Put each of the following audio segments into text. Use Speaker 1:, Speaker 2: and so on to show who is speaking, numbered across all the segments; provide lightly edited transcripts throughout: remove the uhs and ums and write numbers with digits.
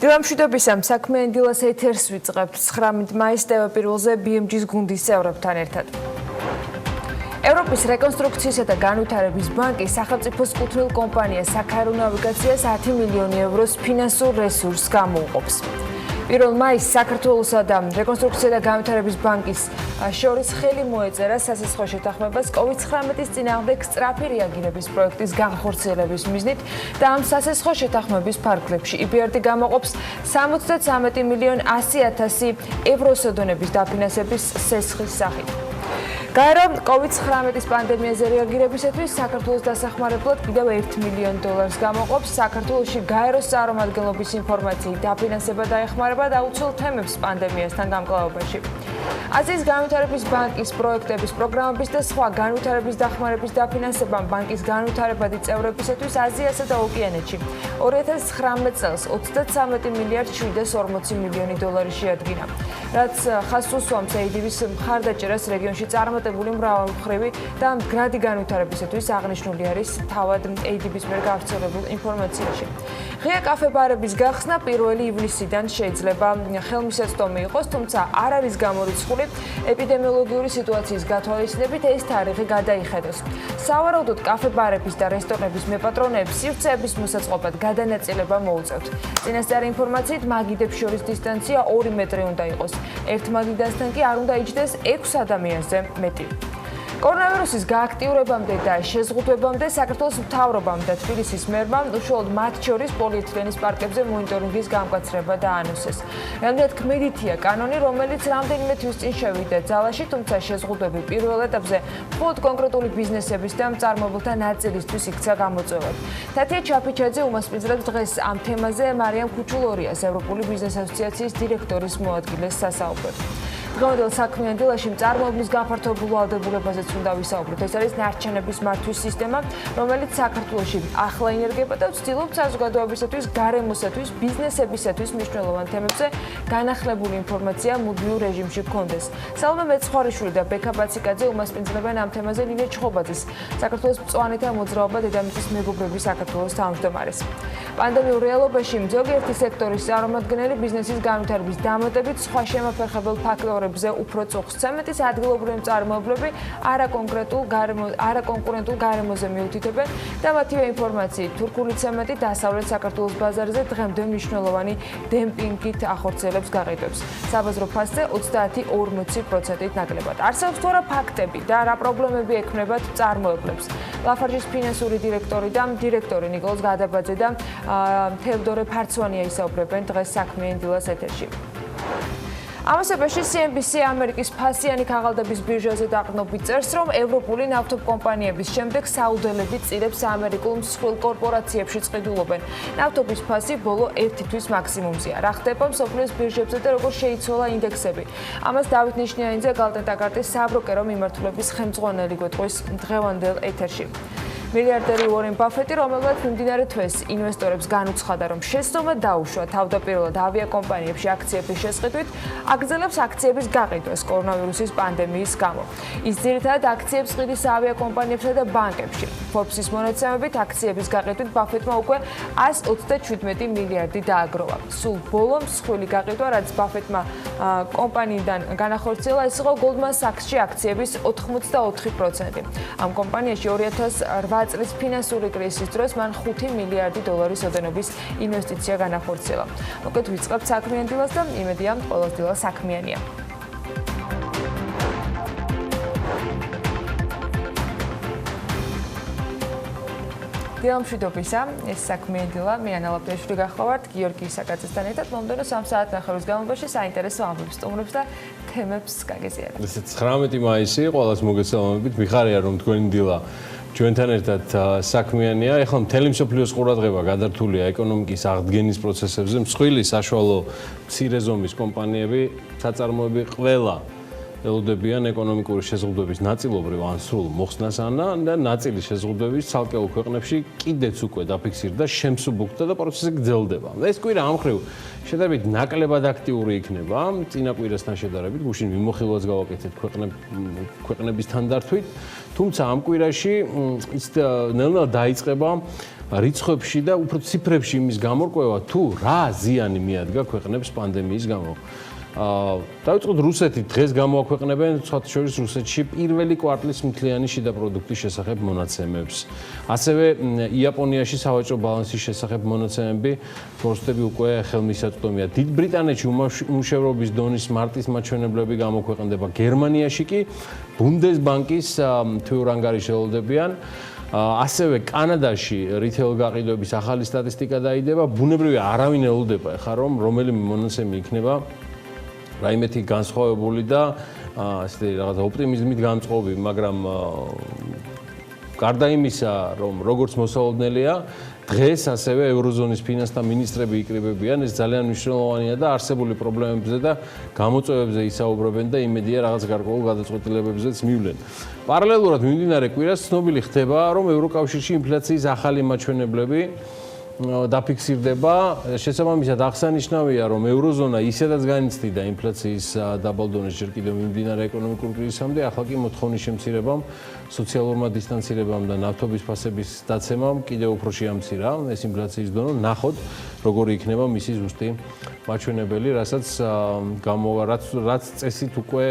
Speaker 1: დილამშვიდობისამ საქმიანი დილას ეთერს ვიწყებთ 19 მაისს ტევ-პირველზე BMG-ს გუნდის წევრებთან ერთად. ევროპის რეკონსტრუქციისა და განვითარების ბანკი სახელმწიფოს კუთვნილ კომპანიას საქარო ნავიგაციას 10 მილიონი ევროს ფინანსურ რესურსს გამოუყოფს. 1 მაისს საქართველოსა და რეკონსტრუქცია და განვითარების ბანკის შორის ხელი მოეწერა სასესხო შეთანხმებას COVID-19-ის წინააღმდეგ სწრაფი რეაგირების პროექტის განხორციელების მიზნით და ამ სასესხო შეთანხმების ფარგლებში EBRD გამოყოფს 73 მილიონ 100.000 ევროს ოდენობის დაფინანსების სესხის სახით. გაერო COVID-19-ის პანდემიაზე რეაგირებისათვის საქართველოს დასახმარებლად კიდევ $1 მილიონ გამოყოფს. საქართველოში გაეროს წარმომადგენლობის ინფორმაციით დაფინანსება დაეხმარება დაუცველ თემებს პანდემიასთან გამკლავებაში. აზიის განვითარების ბანკის პროექტების პროგრამების და სხვა განვითარების დახმარების დაფინანსებამ ბანკის განვითარებადი წევრებისათვის აზიასა და ოკეანეთში 2019 წელს 33 მილიარდ 740 მილიონი დოლარი შეადგინა, რაც ხაზს უსვამს ADB-ის მხარდაჭერას რეგიონში წარმატებული მრავალმხრივი და მდგრადი განვითარებისათვის აღნიშნული არის თავად ADB-ის მიერ გავრცელებულ ინფორმაციაში. ღია კაფე-ბარების გახსნა 1 ივლისიდან შეიძლება ხელმისაწვდომი იყოს, თუმცა არ არის გამორიცხული ეპიდემიოლოგიური სიტუაციის გათვალისწინებით ეს თარიღი გადაიხედოს. სავარაუდოდ კაფე-ბარების და რესტორნების მეპატრონეებს სივრცეების მოსაწყობად გადანაწილება მოუწევთ. წინასწარი ინფორმაციით მაგიდებს შორის დისტანცია 2 მეტრი უნდა იყოს. ერთ მაგიდასთან კი არ უნდა იჯდეს 6 ადამიანზე მეტი. კორონავირუსის გააქტიურებამდე და შეზღუდვებამდე საქართველოს მთავრობამ და თბილისის მერმა უშუალოდ მათ შორის პოლიეთილენის პარკებზე მონიტორინგის გამკაცრება დაანონსეს. რამდენად ქმედითია კანონი, რომელიც რამდენიმე თვის წინ შევიდა ძალაში, თუმცა შეზღუდვები პირველ ეტაპზე მხოლოდ კონკრეტული ბიზნესების და მწარმოებელთა ნაწილისთვის იქცა გამოწვევად. თათია ჩაფიჩაძე უმასპინძლებს დღეს ამ თემაზე მარიამ ქუჩულორიას, ევროპული ბიზნეს ასოციაციის დირექტორის მოადგილეს სასაუბროდ. დღევანდელ საქმიან დილაში მწარმოებლის გაფართოებულ ვალდებულებაზეც უნდა ვისაუბროთ. ეს არის ნარჩენების მართვის სისტემა, რომელიც საქართველოში ახლა ინერგება და ვცდილობთ საზოგადოებისათვის, გარემოსათვის, ბიზნესებისათვის მნიშვნელოვან თემებზე განახლებული ინფორმაცია მუდმივ რეჟიმში გქონდეს. სალომე მეცხვარიშვილი და ბექა ბაციკაძე უმასპინძლებენ ამ თემაზე ნინე ჩხობაძის, საქართველოს მწვანეთა მოძრაობა დედამიწის მეგობრების საქართველოს თავმჯდომარეს. პანდემიურ რეალობაში ზოგიერთი სექტორის წარმომადგენელი ბიზნესის განვითარების დამატებით სხვა შემაფერხებელ ფაქტორებზე უფრო წუხს. ცემენტის ადგილობრივი მწარმოებლები არაკონკურენტულ გარემოზე მიუთითებენ და მათივე ინფორმაციით თურქული ცემენტი დასავლეთ საქართველოს ბაზარზე დღემდე მნიშვნელოვანი დემპინგით ახორციელებს გაყიდვებს. საბაზრო ფასზე 30-40%-ით ნაკლებად. არსებობს თუ არა ფაქტები და რა პრობლემები ექმნებათ მწარმოებლებს. ლაფარჯის ფინანსური დირექტორი და დირექტორი ნიკოლოზ გადაბაძე და თევდორე ფარცვანია ისაუბრებენ დღეს საქმიანი დილას ეთერში. ამასობაში CNBC ამერიკის ფასიანი ქაღალდების ბირჟაზე დაყრდნობით წერს, რომ ევროპული ნავთობკომპანიების შემდეგ საუდელები წილებს ამერიკულ მსხვილ კორპორაციებში წყიდულობენ. ნავთობის ფასი ბოლო 1 თვის მაქსიმუმზეა. რა ხდება მსოფლიოს ბირჟებზე და როგორ შეიცვალა ინდექსები? ამას დავით ნიშნიანიძე გალტენტაკარტის საბროკერო მიმართულების ხელმძღვანელი გვეტყვის დღევანდელ ეთერში. მილიარდერი უორენ ბაფეტი, რომელმაც მიმდინარე თვეს ინვესტორებს განუცხადა, რომ შესწომა დაუშვა თავდაპირველად ავიაკომპანიებში აქციების შესყიდვით, აგრძელებს აქციების გაყიდვას კორონავირუსის პანდემიის გამო. ის ძირითადად აქციებს ყიდის ავიაკომპანიებსა და ბანკებში. Forbes-ის მონაცემებით აქციების გაყიდვით ბაფეტმა უკვე 127 მილიარდი დააგროვა. სულ ბოლო მსხვილი გაყიდვა, რაც ბაფეტმა კომპანიიდან განახორციელა, ეს იყო Goldman Sachs-ში აქციების 84%. ამ კომპანიაში 2008 წლის ფინანსური კრიზისის დროს მან $5 მილიარდი ოდენობის ინვესტიცია განახორციელა. მოკეთ ვიწყებთ საქმიან დილას და იმედია ყველას დილა საქმიანია. დილამშვიდობისა, ეს საქმიანი დილა, მე ანა ლაპტეშვილი გახლავართ გიორგი საკაძესთან ერთად. მომდევნო 3 საათნახევრის განმავლობაში საინტერესო ამბებს სტუმრებს და თემებს გაგეზიარებთ.
Speaker 2: ეს 19 მაისი, ყველას მოგესალმებით. მიხარია რომ თქვენი დილა ჩვენთან ერთად საქმიანია. ეხლა მთელი მსოფლიოს ყურადღება გადართულია ეკონომიკის აღდგენის პროცესებზე. მსხვილი საშუალო მცირე ზომის კომპანიები, საწარმოები ყველა ელოდებიან ეკონომიკური შეზღუდვების ნაწილობრივ ან სრულ მოხსნას და ნაწილი შეზღუდვების ცალკეულ ქვეყნებში კიდეც უკვე დაფიქსირდა, შემსუბუქდა და პროცესი გრძელდება. ეს კვირა ამ მხრივ შედარებით ნაკლებად აქტიური იქნება, წინა კვირასთან შედარებით, გუშინ მიმოხილვაც გავაკეთეთ ქვეყნების თანდართვით, თუმცა ამ კვირაში ის ნელ-ნელა დაიწყება რიცხვებში და უფრო ციფრებში იმის გამორკვევა, თუ რა ზიანი მიადგა ქვეყნებს პანდემიის გამო. დავიწყოთ რუსეთი დღეს გამოაქვეყნებენ სხვათა შორის რუსეთში პირველი კვარტლის მთლიანი შიდა პროდუქტის შესახებ მონაცემებს. ასევე იაპონიაში სავაჭრო ბალანსის შესახებ მონაცემები ფორსტები უკვე ხელმისაწვდომია. დიდ ბრიტანეთში უმუშევრობის დონის მარტის მაჩვენებლები გამოქვეყნდება. გერმანიაში კი ბუნდესბანკის თვეურ ანგარიშს ელოდებიან. ასევე კანადაში რითეილ გაყიდვების ახალი სტატისტიკა დაიდება. ბუნებრივია არავინ ელოდება ახლა რომ რომელიმე მონაცემი იქნება რაიმეთი განსხვავებული და ასე რაღაცა ოპტიმიზმით გამწყობი, მაგრამ გარდა იმისა, რომ როგორც მოსალოდნელია, დღეს ასევე ევროზონის ფინანსთა მინისტრები იკრიბებიან, ეს ძალიან მნიშვნელოვანია და არსებული პრობლემებზე და გამოწვევებზე ისაუბრებენ და იმედია რაღაც გარკვეულ გადაწყვეტილებებზეც მივლენ. პარალელურად მიმდინარე კვირას ცნობილი ხდება, რომ ევროკავშირში ინფლაციის ახალი მაჩვენებლები დაფიქსირდება. შესაბამისად აღსანიშნავია, რომ ევროზონა ისედაც განიცდიდა ინფლაციის დაბალ დონეს ჯერ კიდევ მიმდინარე ეკონომიკური კრიზისამდე, ახლა კი მოთხოვნის შემცირებამ, სოციალურმა დისტანცირებამ და ნავთობის ფასების დაცემამ კიდევ უფრო შეამცირა ეს ინფლაციის დონე. ნახოთ, როგორი იქნება მისი ზუსტი მაჩვენებელი, რაც წესით უკვე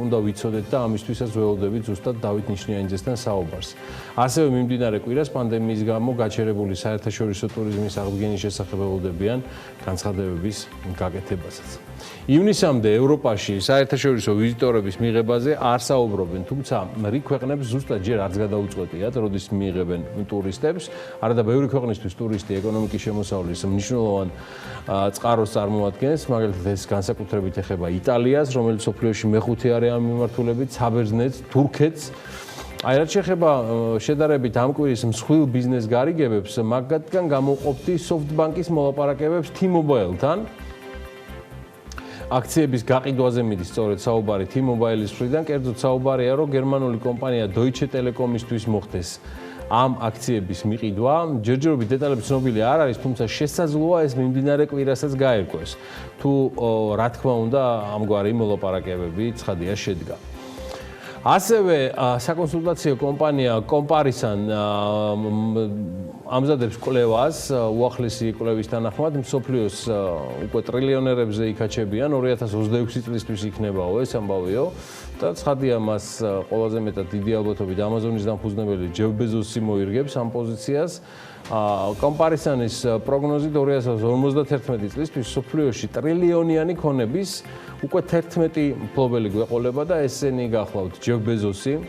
Speaker 2: უნდა ვიცოდეთ და ამისთვისაც ველოდებით ზუსტად დავით ნიშნიანიძესთან საუბარს. ასევე მიმდინარე კვირას პანდემიის გამო გაჩერებული საერთაშორისო ტურიზმის აღდგენის შესახებ ველოდებიან განცხადებების გაკეთებასაც. ივნისამდე ევროპაში საერთაშორისო ვიზიტორების მიღებაზე არ საუბრობენ, თუმცა რიგ ქვეყნებს ზუსტად ჯერ არც გადაუწყვეტიათ, როდის მიიღებენ ტურისტებს. არადა ბევრი ქვეყნისთვის ტურისტი ეკონომიკის შემოსავლის მნიშვნელოვან წყაროს წარმოადგენს, მაგალითად ეს განსაკუთრებით ეხება იტალიას, რომელიც მსოფლიოში მეხუთე არის ამ მიმართულებით, საბერძნეთს, თურქეთს. აი რაც შეეხება შედარებით ამ კვირის მსხვილ ბიზნეს გარიგებებს, მაგათგან გამოვყოფდი SoftBank-ის მოლაპარაკებებს T-Mobile-თან. აქციების გაყიდვაზე მიდის სწორედ საუბარი T-Mobile-ის მხრიდან, კერძოდ საუბარია, რომ გერმანული კომპანია Deutsche Telekom-ისთვის მოხდეს ამ აქციების მიყიდვა. ჯერჯერობით დეტალები ცნობილი არ არის, თუმცა შესაძლოა ეს მიმდინარე კვირასაც გაერკვეს. თუ რა თქმა უნდა ამგვარი მოლაპარაკებები ცხადია შედგა. ასევე საკონსულტაციო კომპანია Comparison ამზადებს კვლევას, უახლესი კვლევის თანახმად მსოფლიოს უკვე ტრილიონერებზე იქაჩებიან 2026 წლისთვის იქნებაო ეს ამბავიო და ცხადია მას ყველაზე მეტად დიდი ალბათობით Amazon-ის დამფუძნებელი Jeff Bezos-ი მოირგებს ამ პოზიციას. Comparison-ის პროგნოზით 2051 წლისთვის მსოფლიოში ტრილიონიანი ქონების უკვე 11 მფლობელი გვეყოლება და ესენი გახლავთ Jeff Bezos-ი,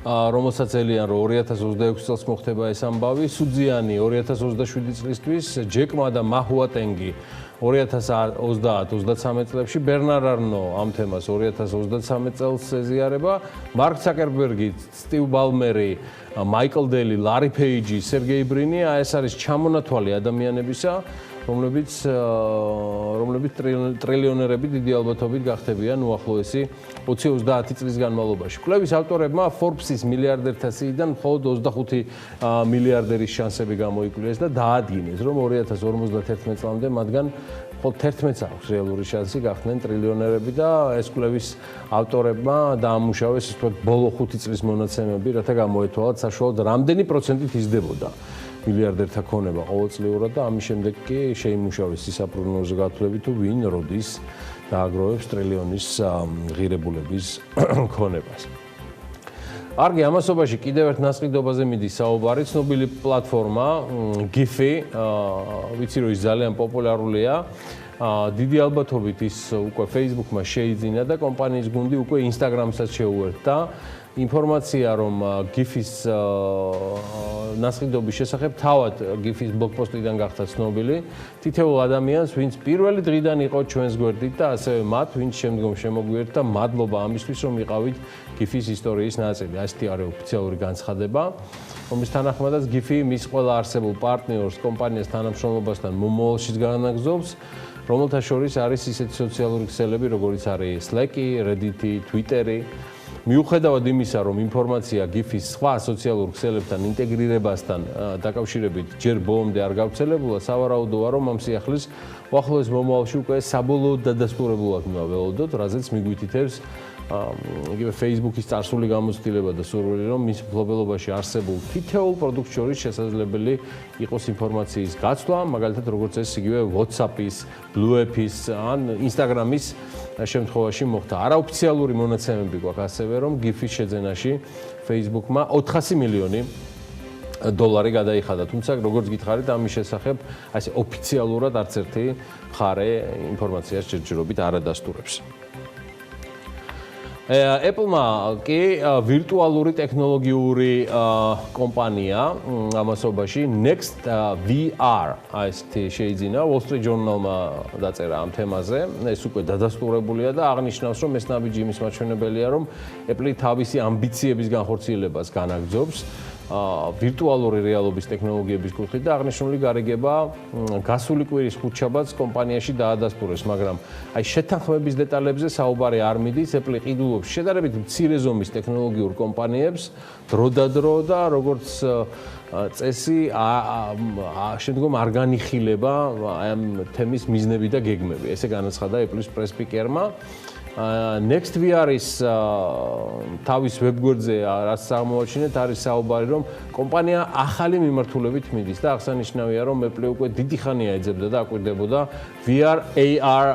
Speaker 2: რომელსაც ელიან რომ 2026 წელს მოხდება ეს ამბავი, სუძიანი 2027 წლისთვის, ჯეკმა და მაჰუატენგი 2020-23 წლებში, ბერნარ არნო ამ თემას 2023 წელს ეზიარება, მარკ ცაკერბერგი, სტივ ბალმერი, მაიკლ დელი, ლარი პეიჯი, სერგეი ბრინი, ეს არის ჩამონათვალი ადამიანებისა, რომლებიც ტრილიონერები დიდი ალბათობით გახდებიან უახლოესი 20-30 წლის განმავლობაში. კვლევის ავტორებმა Forbes-ის მილიარდერთა სიიდან მხოლოდ 25 მილიარდერის შანსები გამოიკვლიეს და დაადგინეს, რომ 2051 წლამდე მათგან მხოლოდ 11-ს აქვს რეალური შანსი გახდნენ ტრილიონერები და ეს კვლევის ავტორებმა დაამუშავეს ბოლო 5 წლის მონაცემები, რათა გამოეთვალათ საშუალოდ რამდენი პროცენტით იზრდებოდა მილიარდერთა ქონება ყოველწლიურად და ამის შემდეგ კი შეიმუშავეს საპროგნოზო გათვლები თუ ვინ როდის დააგროვებს ტრილიონის ღირებულების ქონებას. კარგი, ამასობაში კიდევ ერთ ნასყიდობაზე მიდის საუბარი, ცნობილი პლატფორმა Giphy, ვიცი რომ ის ძალიან პოპულარულია. დიდი ალბათობით ის უკვე Facebook-მა შეიძინა და კომპანიის გუნდი უკვე Instagram-საც შეუერთდა. ინფორმაცია რომ Giphy-ის ნასყიდობის შესახებ თავად Giphy-ის ბლოგპოსტიდან გახდა ცნობილი. თითოეულ ადამიანს, ვინც პირველი დღიდან იყო ჩვენს გვერდით და ასევე მათ, ვინც შემდგომ შემოგვიერთდა, მადლობა ამისთვის, რომ იყავით Giphy-ის ისტორიის ნაწილი. ასეთი არის ოფიციალური განცხადება, რომლის თანახმადაც Giphy მის ყველა არსებულ პარტნიორს კომპანიას თანამშრომლობასთან მომავალშიც განაგზობს, რომელთა შორის არის ისეთი სოციალური ქსელები, როგორიც არის Slack-ი, Reddit-ი, Twitter-ი. მიუხედავად იმისა, რომ ინფორმაცია Giphy-ის სხვა სოციალურ ქსელებთან ინტეგრირებასთან დაკავშირებით ჯერ ბოლომდე არ გავრცელებულა, სავარაუდოა, რომ ამ სიახლის უახლოეს მომავალში უკვე საბოლოოდ დადასტურებულად უნდა ველოდოთ, რაზეც მიგვითითებს იგივე Facebook-ის წარსული გამოცდილება და სურვილი, რომ მის მფლობელობაში არსებულ თითოეულ პროდუქტ შორის შესაძლებელი იყოს ინფორმაციის გაცვლა, მაგალითად როგორც ეს იგივე WhatsApp-ის, Blue App-ის ან Instagram-ის შემთხვევაში მოხდა. არაოფიციალური მონაცემები გვაქვს ასევე, რომ GIF-ის შეძენაში Facebook-მა 400 მილიონი $, გადაიხადა. თუმცა როგორც გითხარით, ამის შესახებ ასე ოფიციალურად არც ერთი მხარე ინფორმაციას ჯერჯერობით არ ადასტურებს. Apple-მა კი ვირტუალური ტექნოლოგიური კომპანია ამასობაში Next VR ასეთი შეიძინა. Wall Street Journal-მა დაწერა ამ თემაზე. ეს უკვე დადასტურებულია და აღნიშნავს, რომ ეს ნაბიჯი იმის მაჩვენებელია, რომ Apple თავისი ამბიციების განხორციელებას განაგრძობს ვირტუალური რეალობის ტექნოლოგიების კუთხით და აღნიშნული გარიგება გასული კვირის ხუთშაბათს კომპანიაში დაადასტურეს, მაგრამ აი შეთანხმების დეტალებზე საუბარი არ მიდის. Apple ყიდულობს შედარებით მცირე ზომის ტექნოლოგიურ კომპანიებს დროდადრო და როგორც წესი შემდგომ არ განიხილება ამ თემის მიზნები და გეგმები. ესე განაცხადა Apple-ის პრეს-სპიკერმა. Next VR-ის თავის ვებგვერდზე რაც აღმოაჩინეთ, არის საუბარი, რომ კომპანია ახალი მიმართულებით მიდის და აღსანიშნავია, რომ Apple უკვე დიდი ხანია ეძებდა და აკვირდებოდა VR, AR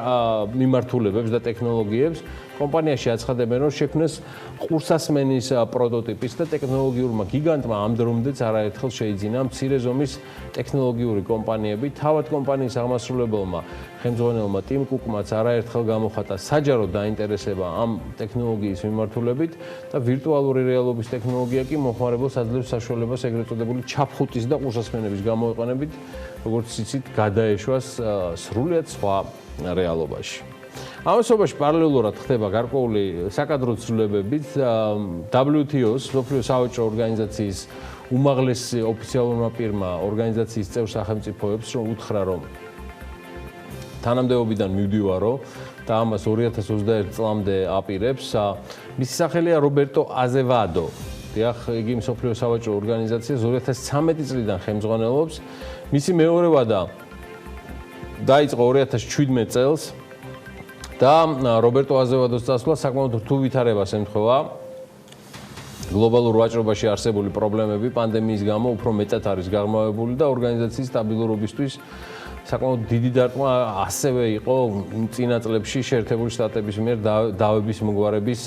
Speaker 2: მიმართულებებს და ტექნოლოგიებს. კომპანიაში აცხადებენ, რომ შექმნეს ყურსასმენის პროტოტიპის და ტექნოლოგიურმა გიგანტმა ამ დრომდეც არაერთხელ შეიძინა მცირე ზომის ტექნოლოგიური კომპანიები. თავად კომპანიის აღმასრულებელმა ხელმძღვანელმა ტიმ კუკმაც არაერთხელ გამოხატა საჯარო დაინტერესება ამ ტექნოლოგიის მიმართულებით და ვირტუალური რეალობის ტექნოლოგია კი მომხმარებელს აძლევს საშუალებას ეგრეთ წოდებული ჩაფხუტის და ყურსასმენების გამოიყენებით, როგორც იცით, გადაეშვას სრულად სხვა რეალობაში. ამასობაში პარალელურად ხდება გარკვეული საკადრო ცვლილებებიც WTO-ს, მსოფლიო სავაჭრო ორგანიზაციის უმაღლესი ოფიციალურმა პირმა ორგანიზაციის წევრ სახელმწიფოებს რომ უთხრა, რომ თანამდებობიდან მივდივარო და ამას 2021 წლამდე აპირებს. მისი სახელია რობერტო აზევადო. დიახ, იგი მსოფლიო სავაჭრო ორგანიზაციას 2013 წლიდან ხელმძღვანელობს. მისი მეორე ვადა დაიწყო 2017 წელს. და რობერტო აზევადოს წასვლა საკმაოდ რთულ ვითარებას ემთხვევა. გლობალურ ვაჭრობაში არსებული პრობლემები პანდემიის გამო უფრო მეტად არის გაღრმავებული და ორგანიზაციის სტაბილურობისთვის საკმაოდ დიდი დარტყმა ასევე იყო წინა წლებში შეერთებული შტატების მიერ დავების მოგვარების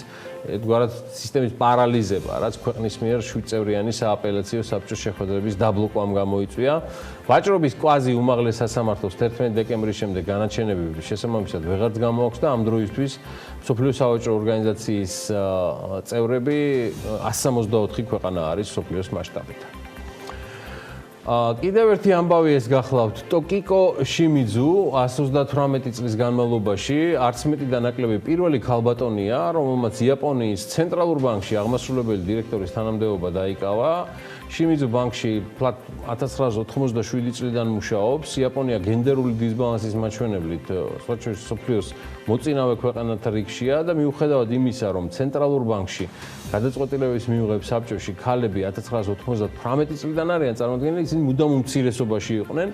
Speaker 2: ერთგვარად სისტემის პარალიზება, რაც ქვეყნის მიერ 7 წევრიანი სააპელაციო საბჭოს შეხვედრების დაბლოკვამ გამოიწვია. ვაჭრობის კვაზი უმაღლეს სასამართლოს 11 დეკემბრის შემდეგ განაჩენები შესაბამისად ვეღარც გამოაქვს და ამ დროისთვის მსოფლიო სავაჭრო ორგანიზაციის წევრები 164 ქვეყანა არის მსოფლიოს მასშტაბით. კიდევ ერთი ამბავი ეს გახლავთ. ტოკიკო შიმიძუ 138 წლის განმავლობაში არც მეტი და ნაკლები პირველი ქალბატონია, რომელმაც იაპონიის ცენტრალურ ბანკში აღმასრულებელი დირექტორის თანამდებობა დაიკავა. შიმიძუ ბანკში 1987 წლიდან მუშაობს. იაპონია გენდერული დისბალანსის მაჩვენებლით მსოფლიოს მოწინავე ქვეყანათა რიგშია და მიუხედავად იმისა, რომ ცენტრალურ ბანკში გადაწყვეტილების მიღების საბჭოში ქალები 1998 წლიდან არიან წარმოდგენილი, ისინი მუდამ უმცირესობაში იყვნენ.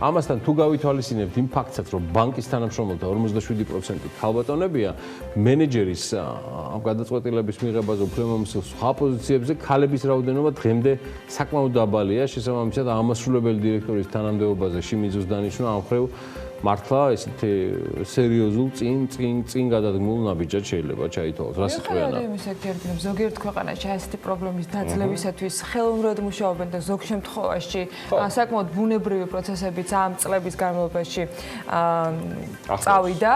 Speaker 2: ამასთან თუ გავითვალისწინებთ იმ ფაქტსაც, რომ ბანკის თანამშრომელთა 47% ქალბატონებია, მენეჯერის ამ გადაწყვეტილების მიღებაზე უფლებამოსილ სხვა პოზიციებზე ქალების რაოდენობა დღემდე საკმაოდ დაბალია. შესაბამისად, აღმასრულებელი დირექტორის თანამდებობაზე შიმიძუს დანიშვნა ამ მხრივ მართლა ესეთი სერიოზულ წინ გადადგმულ ნაბიჯად შეიძლება ჩაითვალოს. რას იტყვიან?
Speaker 1: იმის ეგრეთვე ზოგიერთ ქვეყანაში ასეთი პრობლემის დაძლევისათვის ხელოვნურად მუშაობენ და ზოგ შემთხვევაში საკმაოდ ბუნებრივი პროცესებიც ამ წლების განმავლობაში წავიდა.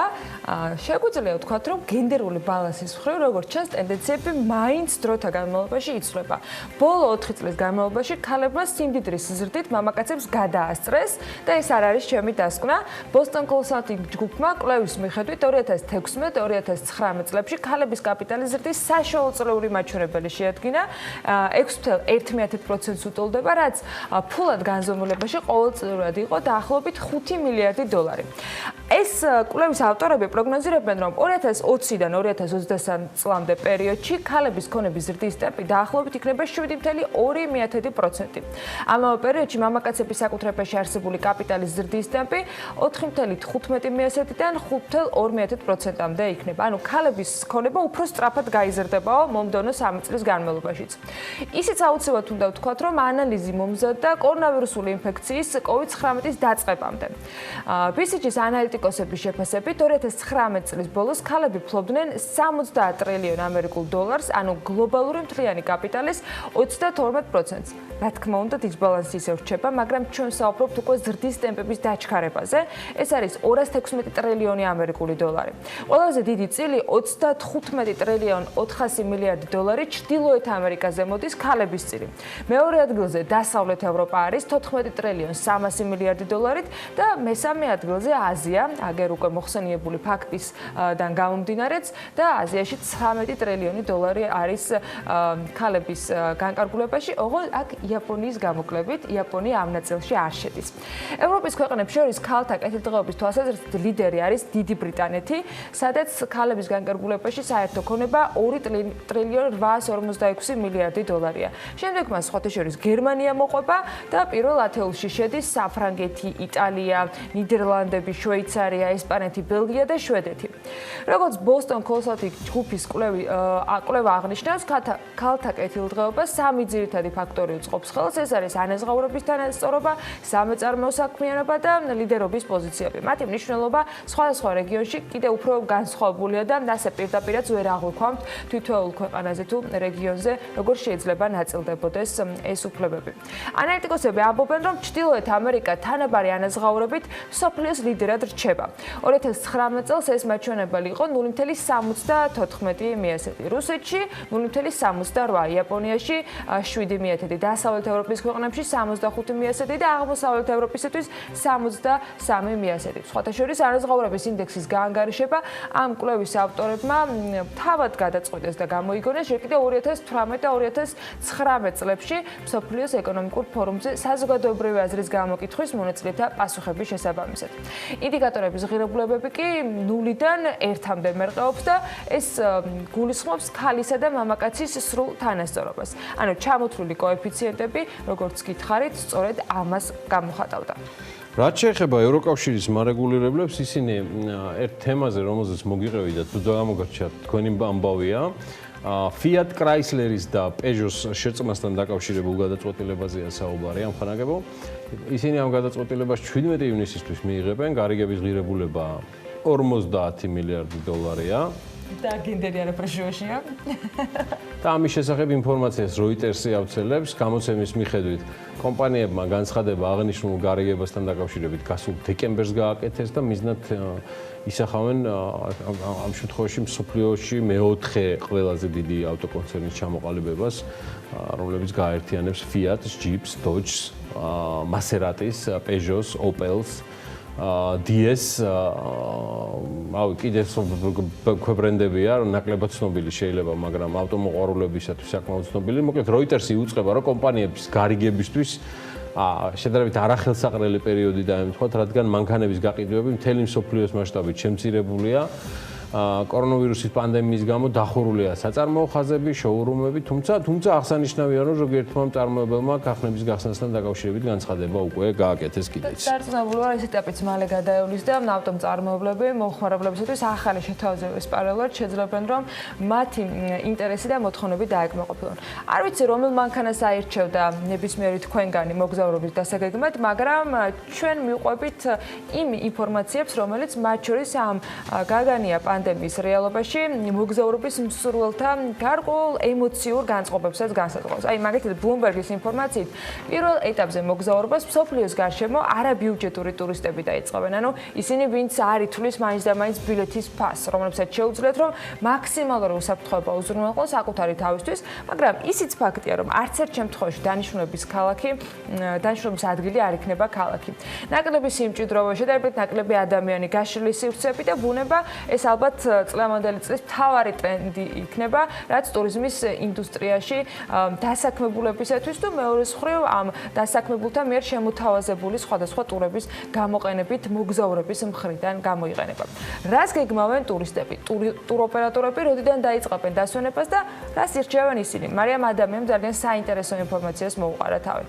Speaker 1: შეგვიძლია ვთქვათ, რომ გენდერული ბალანსის მხრივ როგორც ჩანს ტენდენციები მაინც დროთა განმავლობაში იცვლება. ბოლო 4 წლის განმავლობაში ქალებმა სიმდიდრის ზრდით მამაკაცებს გადაასწრეს და ეს არ არის ჩემი დასკვნა. Boston Consulting ჯგუფმა კვლევის მიხედვით 2016-2019 წლებში ქალების კაპიტალის ზრდის საშუალო წლიური მაჩვენებელი შეადგინა 6.1% უტოლდება, რაც ფულად განზომილებაში ყოველწლიურად იყო დაახლოებით $5 მილიარდი. ეს კვლევის ავტორები პროგნოზირებენ, რომ 2020-დან 2023 წლამდე პერიოდში ქალების ქონების ზრდის ტემპი დაახლოებით იქნება 7.2%. ამავე პერიოდში მამაკაცების საკუთრებაში არსებული კაპიტალის ზრდის ტემპი 4 4.15%-დან 5.2%-მდე იქნება. ანუ ქალების ქონება უფრო სწრაფად გაიზრდებაო მომდევნო 3 წლის განმავლობაშიც. ისიც აუცილებლად უნდა ვთქვათ, რომ ანალიზი მომზადდა კორონავირუსული ინფექციის COVID-19-ის დაწყებამდე. BCG-ის ანალიტიკოსების შეფასებით 2019 წლის ბოლოს ქალები ფლობდნენ 70 ტრილიონ ამერიკულ დოლარს, ანუ გლობალური მთლიანი კაპიტალის 32%-ს. რა თქმა უნდა, დისბალანსი ისევ რჩება, მაგრამ ჩვენ საუბრობთ უკვე ზრდის ტემპების დაჩქარებაზე. ეს არის 216 ტრილიონი ამერიკული დოლარი. ყველაზე დიდი წილი 35 ტრილიონ 400 მილიარდი დოლარი ჩრდილოეთ ამერიკაზე მოდის ქალების წილი. მეორე ადგილზე დასავლეთ ევროპა არის 14 ტრილიონ 300 მილიარდი დოლარით და მესამე ადგილზე აზია, აგერ უკვე მოხსენიებული ფაქტისგან გამომდინარეც და აზიაში 13 ტრილიონი დოლარი არის ქალების განკარგულებაში, ოღონდ აქ იაპონიის გამოკლებით, იაპონია ამ ნაწილში არ შედის. ევროპის ქვეყნებს შორის ქალთა კეთილდღეობის თვალსაზრისით ლიდერი არის დიდი ბრიტანეთი, სადაც ქალების განკარგულებაში საერთო ქონება 2 ტრილიონ 856 მილიარდი დოლარია. შემდეგ მას სხვათა შორის გერმანია მოყვება და პირველ ათეულში შედის საფრანგეთი, იტალია, ნიდერლანდები, შვეიცარია, ესპანეთი, ბელგია და შვედეთი. როგორც Boston Consulting ჯგუფის კვლევა აღნიშნავს, ქალთა კეთილდღეობა 3 ძირითადი ფაქტორი უწყობს ხელს, ეს არის ანაზღაურების თანასწორობა, სამეწარმეო საქმიანობა და ლიდერობის პოზიციები. მათი მნიშვნელობა სხვადასხვა რეგიონში კიდევ უფრო განსხვავებულია და ასე პირდაპირაც ვერ აღვიქვამთ თითოეულ ქვეყანაზე თუ რეგიონზე, როგორ შეიძლება ნაწილდებოდეს ეს უფლებები. ანალიტიკოსები ამბობენ, რომ ჩრდილოეთ ამერიკა თანაბარი ანაზღაურებით მსოფლიოს ლიდერად რჩება. 2019 წელს ეს მაჩვენებელი იყო 0.74 მიესეთი, რუსეთში 0.68, იაპონიაში 7 მიესეთი, დასავლეთ ევროპის ქვეყნებში 65 მიესეთი და აღმოსავლეთ ევროპისათვის 63 მიესეთი. სხვათა შორის ანაზღაურების ინდექსის გაანგარიშება ამ კვლევის ავტორებმა თავად გადაწყვეტეს და გამოიგონეს ჯერ კიდევ 2018 და 2019 წლებში მსოფლიოს ეკონომიკურ ფორუმზე საზოგადოებრივი აზრის გამოკითხვის მონაწილეთა პასუხების შესაბამისად. ინდიკატორების ღირებულებები კი 0-დან 1-მდე მერყეობს და ეს გულისხმობს ქალისა და მამაკაცის სრულ თანასწორობას. ანუ ჩამოთვლილი კოეფიციენტები, როგორც გითხარით, სწორედ ამას გამოხატავდა.
Speaker 2: რაც შეეხება ევროკავშირის მარეგულირებლებს, ისინი ერთ თემაზე, რომელზეც მოგიყევი და თუ გამოგარჩათ თქვენი ამბავია, Fiat Chrysler-ის და Peugeot-ის შერწყმასთან დაკავშირებულ გადაწყვეტილებაზეა საუბარი ამხანაგებო. ისინი ამ გადაწყვეტილებას 17 ივნისისთვის მიიღებენ, გარიგების ღირებულება 50 მილიარდი დოლარია.
Speaker 1: და გინდერი არაფრეშოშია.
Speaker 2: და ამის შესახებ ინფორმაციას Reuters-ი ავრცელებს, გამოცემის მიხედვით კომპანიებმა განცხადება აღნიშნულ გარიგებასთან დაკავშირებით გასულ დეკემბერს გააკეთეს და მიზნად ისახავენ ამ შემთხვევაში მსოფლიოში მეოთხე ყველაზე დიდი ავტოკონცერნის ჩამოყალიბებას, რომლებიც გააერთიანებს Fiat-ს, Jeep-ს, Dodge-ს, Maserati-ს, Peugeot-ს, Opel-ს, DS, კიდევ ქვებრენდებია, ნაკლებად ცნობილი შეიძლება, მაგრამ ავტომოყვარულებისათვის საკმაოდ ცნობილი. მოკლედ Reuters-ი უწყება, რომ კომპანიების გარიგებისთვის შედარებით არახელსაყრელი პერიოდი დაემთხვა, რადგან მანქანების გაყიდვები მთელი მსოფლიოს მასშტაბით შემცირებულია. კორონავირუსის პანდემიის გამო დახურულია საწარმოო ხაზები, შოურუმები, თუმცა აღსანიშნავია, რომ ზოგიერთმა მწარმოებელმა ქარხნების გახსნასთან დაკავშირებით განცხადება უკვე გააკეთეს კიდეც.
Speaker 1: დარწმუნებული ვარ, ეს ეტაპიც მალე გადაევლის და ავტომწარმოებლები მომხმარებლებისთვის ახალი შეთავაზების პარალელურად შეძლებენ, რომ მათი ინტერესი და მოთხოვნები დაეკმაყოფილონ. არ ვიცი, რომელ მანქანას აირჩევდა ნებისმიერი თქვენგანი მოგზაურობის დასაგეგმად, მაგრამ ჩვენ მივყვებით იმ ინფორმაციებს, რომელიც მათ შორის ამ გაგანია პანდემიის რეალობაში მოგზაურობის მსურველთა გარკვეულ ემოციურ განწყობებსაც განსაზღვრავს. აი, მაგალითად, Bloomberg-ის ინფორმაციით, პირველ ეტაპზე მოგზაურობას მსოფლიოს გარშემო არაბიუჯეტური ტურისტები დაიწყებენ. ანუ ისინი, ვინც არ ითვლის მაინც და მაინც ბილეთის ფასს, რომლებსაც შეუძლიათ, რომ მაქსიმალური უსაფრთხოება უზრუნველყოს საკუთარი თავისთვის, მაგრამ ისიც ფაქტია, რომ არც ერთ შემთხვევაში დანიშნულების ადგილი არ იქნება ქალაქი. ნაკლები სიმჭიდროვე, შედარებით ნაკლები ადამიანი, გაშლილი სივრცეები და ბუნება, ეს ალბათ წლევანდელი წლის მთავარი ტრენდი იქნება, რაც ტურიზმის ინდუსტრიაში დასაქმებულებისათვის თუ მეორე მხრივ ამ დასაქმებულთა მიერ შემოთავაზებული სხვადასხვა ტურების გამოყენებით მოგზაურების მხრიდან გამოიყენება. რას გეგმავენ ტურისტები, ტუროპერატორები, როდიდან დაიწყებენ დასვენებას და რას ირჩევენ ისინი? მარიამ ადამიანს ძალიან საინტერესო ინფორმაციას მოუყარა თავი.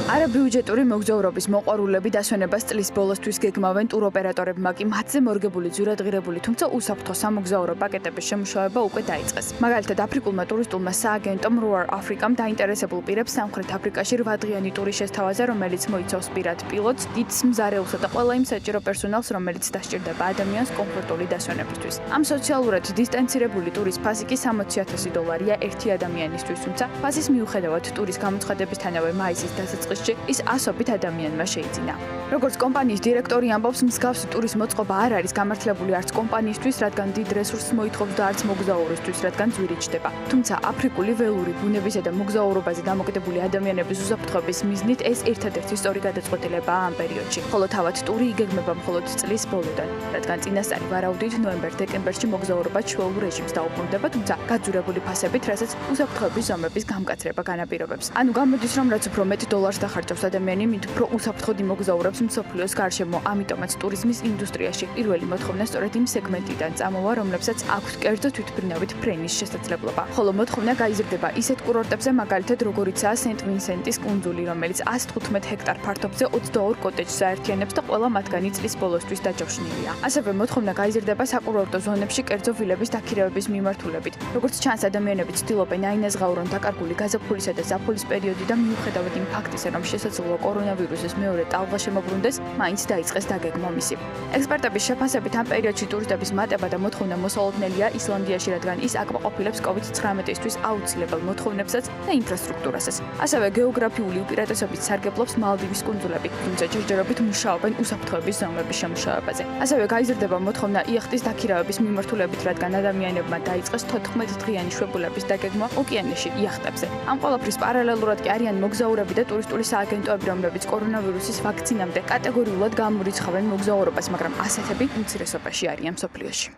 Speaker 3: არაბიუჯეტური მოგზაურობის მოყვარულები დასვენებას წლის ბოლოსთვის გეგმავენ ტუროპერატორებმა კი მათზე მორგებული ძვირადღირებული, თუმცა უსაფრთხო სამოგზაურო პაკეტების შემუშავება უკვე დაიწყეს. მაგალითად, აფრიკულმა ტურისტულმა სააგენტომ Roar Africa-მ დაინტერესებულ პირებს სამხრეთ აფრიკაში 8-დღიანი ტური შესთავაზა, რომელიც მოიცავს პირად პილოტს, დიდს მზარეულსა და ყველა იმ საჭირო პერსონალს, რომელიც დასჭირდება ადამიანს კომფორტული დასვენებისთვის. ამ სოციალურად დისტანცირებული ტურის ფასი კი $60,000 ერთი ადამიანისთვის, თუმცა ფასის მიუხედავად ტურის გამოცხადებისთანავე მაისის დასაწყისში ის ასობით ადამიანმა შეიძინა. როგორც კომპანიის დირექტორი ამბობს, მსგავსი ტურის მოწყობა არ არის გამართლებული არც კომპანიისთვის, რადგან დიდ რესურსს მოითხოვს და არც მოგზაურისთვის, რადგან ძვირი ჩდება. თუმცა აფრიკული ველური ბუნებისა და მოგზაურობაზე დამოკიდებული ადამიანების უსაფრთხოების მიზნით ეს ერთადერთი სწორი გადაწყვეტილებაა ამ პერიოდში. ხოლო თავად ტური იგეგმება მხოლოდ წლის ბოლოდან, რადგან წინასწარი ვარაუდით ნოემბერ-დეკემბერში მოგზაურობა ჩვეულ რეჟიმს დაუბრუნდება, თუმცა გაძვირებული ფასებით, რასაც უსაფრთხოების ზომების გამკაცრება განაპირობებს. ანუ გამოდის, რომ რაც უფრო მეტ დოლარს დახარჯავს ადამიანი, მით უფრო უსაფრთხოდ იმოგზაურებს მსოფლიოს გარშემო. ამიტომაც ტურიზმის ინდუსტრიაში პირველი მოთხოვნა სწორედ იმ სეგმენტიდან წამოვა, რომლებსაც აქვთ კერძო თვითმფრინავით ფრენის შესაძლებლობა. ხოლო მოთხოვნა გაიზრდება ისეთ კურორტებზე, მაგალითად როგორიცაა სენტ-ვინსენტის კუნძული, რომელიც 115 ჰექტარ ფართობზე 22 კოტეჯს აერთიანებს და ყველა მათგანი წლის ბოლოსთვის დაჯავშნილია. ასევე მოთხოვნა გაიზრდება საკურორტო ზონებში კერძო ვილების დაქირავების მიმართულებით. როგორც ჩანს, ადამიანები ცდილობენ აინაზღაურონ დაკარგული გაზაფხულისა და ზაფხულის პერიოდი და მიუხედავად იმ ფაქტისა, რომ შესაძლოა კორონავირუსის მეორე ტალღა შემოbrunდეს, მაინც დაიწყეს დაგეგმა მისი. ექსპერტების შეფასებით ამ პერიოდში ტურისტების მატება და მოთხოვნა მოსალოდნელია ისლანდიაში, რადგან ის აკმაყოფილებს COVID-19-ისთვის აუცილებელ მოთხოვნებსაც და ინფრასტრუქტურასაც. ასევე გეოგრაფიული უპირატესობით სარგებლობს მალდივის კუნძულები, თუმცა ჯერჯერობით მუშაობენ უსაფრთხოების ზომების შემუშავებაზე. ასევე გაიზრდება მოთხოვნა იახტის დაქირავების მიმართულებით, რადგან ადამიანებმა დაიწყეს 14-დღიანი შვებულების დაგეგმა ოკეანეში იახტებზე. ამ ყველაფრის პარალელურად კი არიან მოგზაურები და ტურისტული სააგენტოები, რომლებიც კორონავირუსის ვაქცინამდე კატეგორიულად გამორიცხავენ მოგზაურობას, მაგრამ ასეთები უმცირესობაში არიან მსოფლიოში.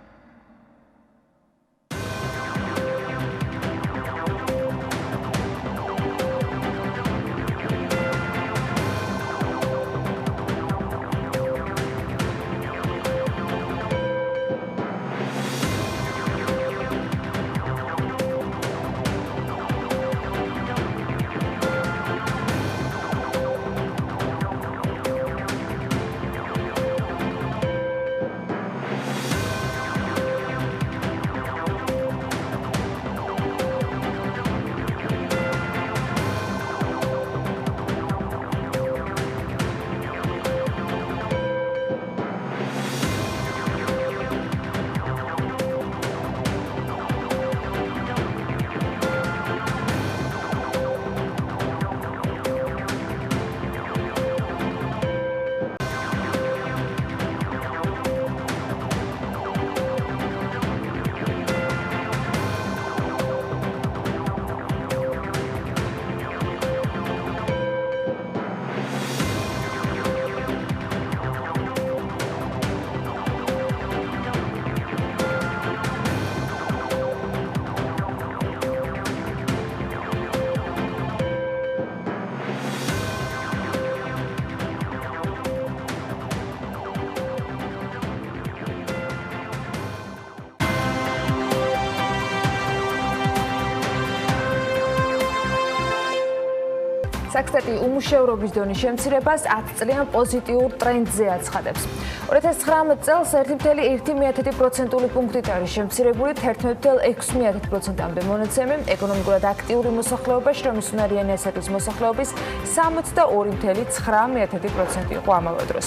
Speaker 1: საქსტატი უმუშევრობის დონის შემცირებას 10 წლიან პოზიტიურ ტრენდზე აცხადებს. 2019 წელს 1,1% პუნქტით არის შემცირებული 11,6%-მდე მონაცემი, ეკონომიკურად აქტიური მოსახლეობა შრომის უნარიანი ასაკის მოსახლეობის 62,9% იყო ამავე დროს.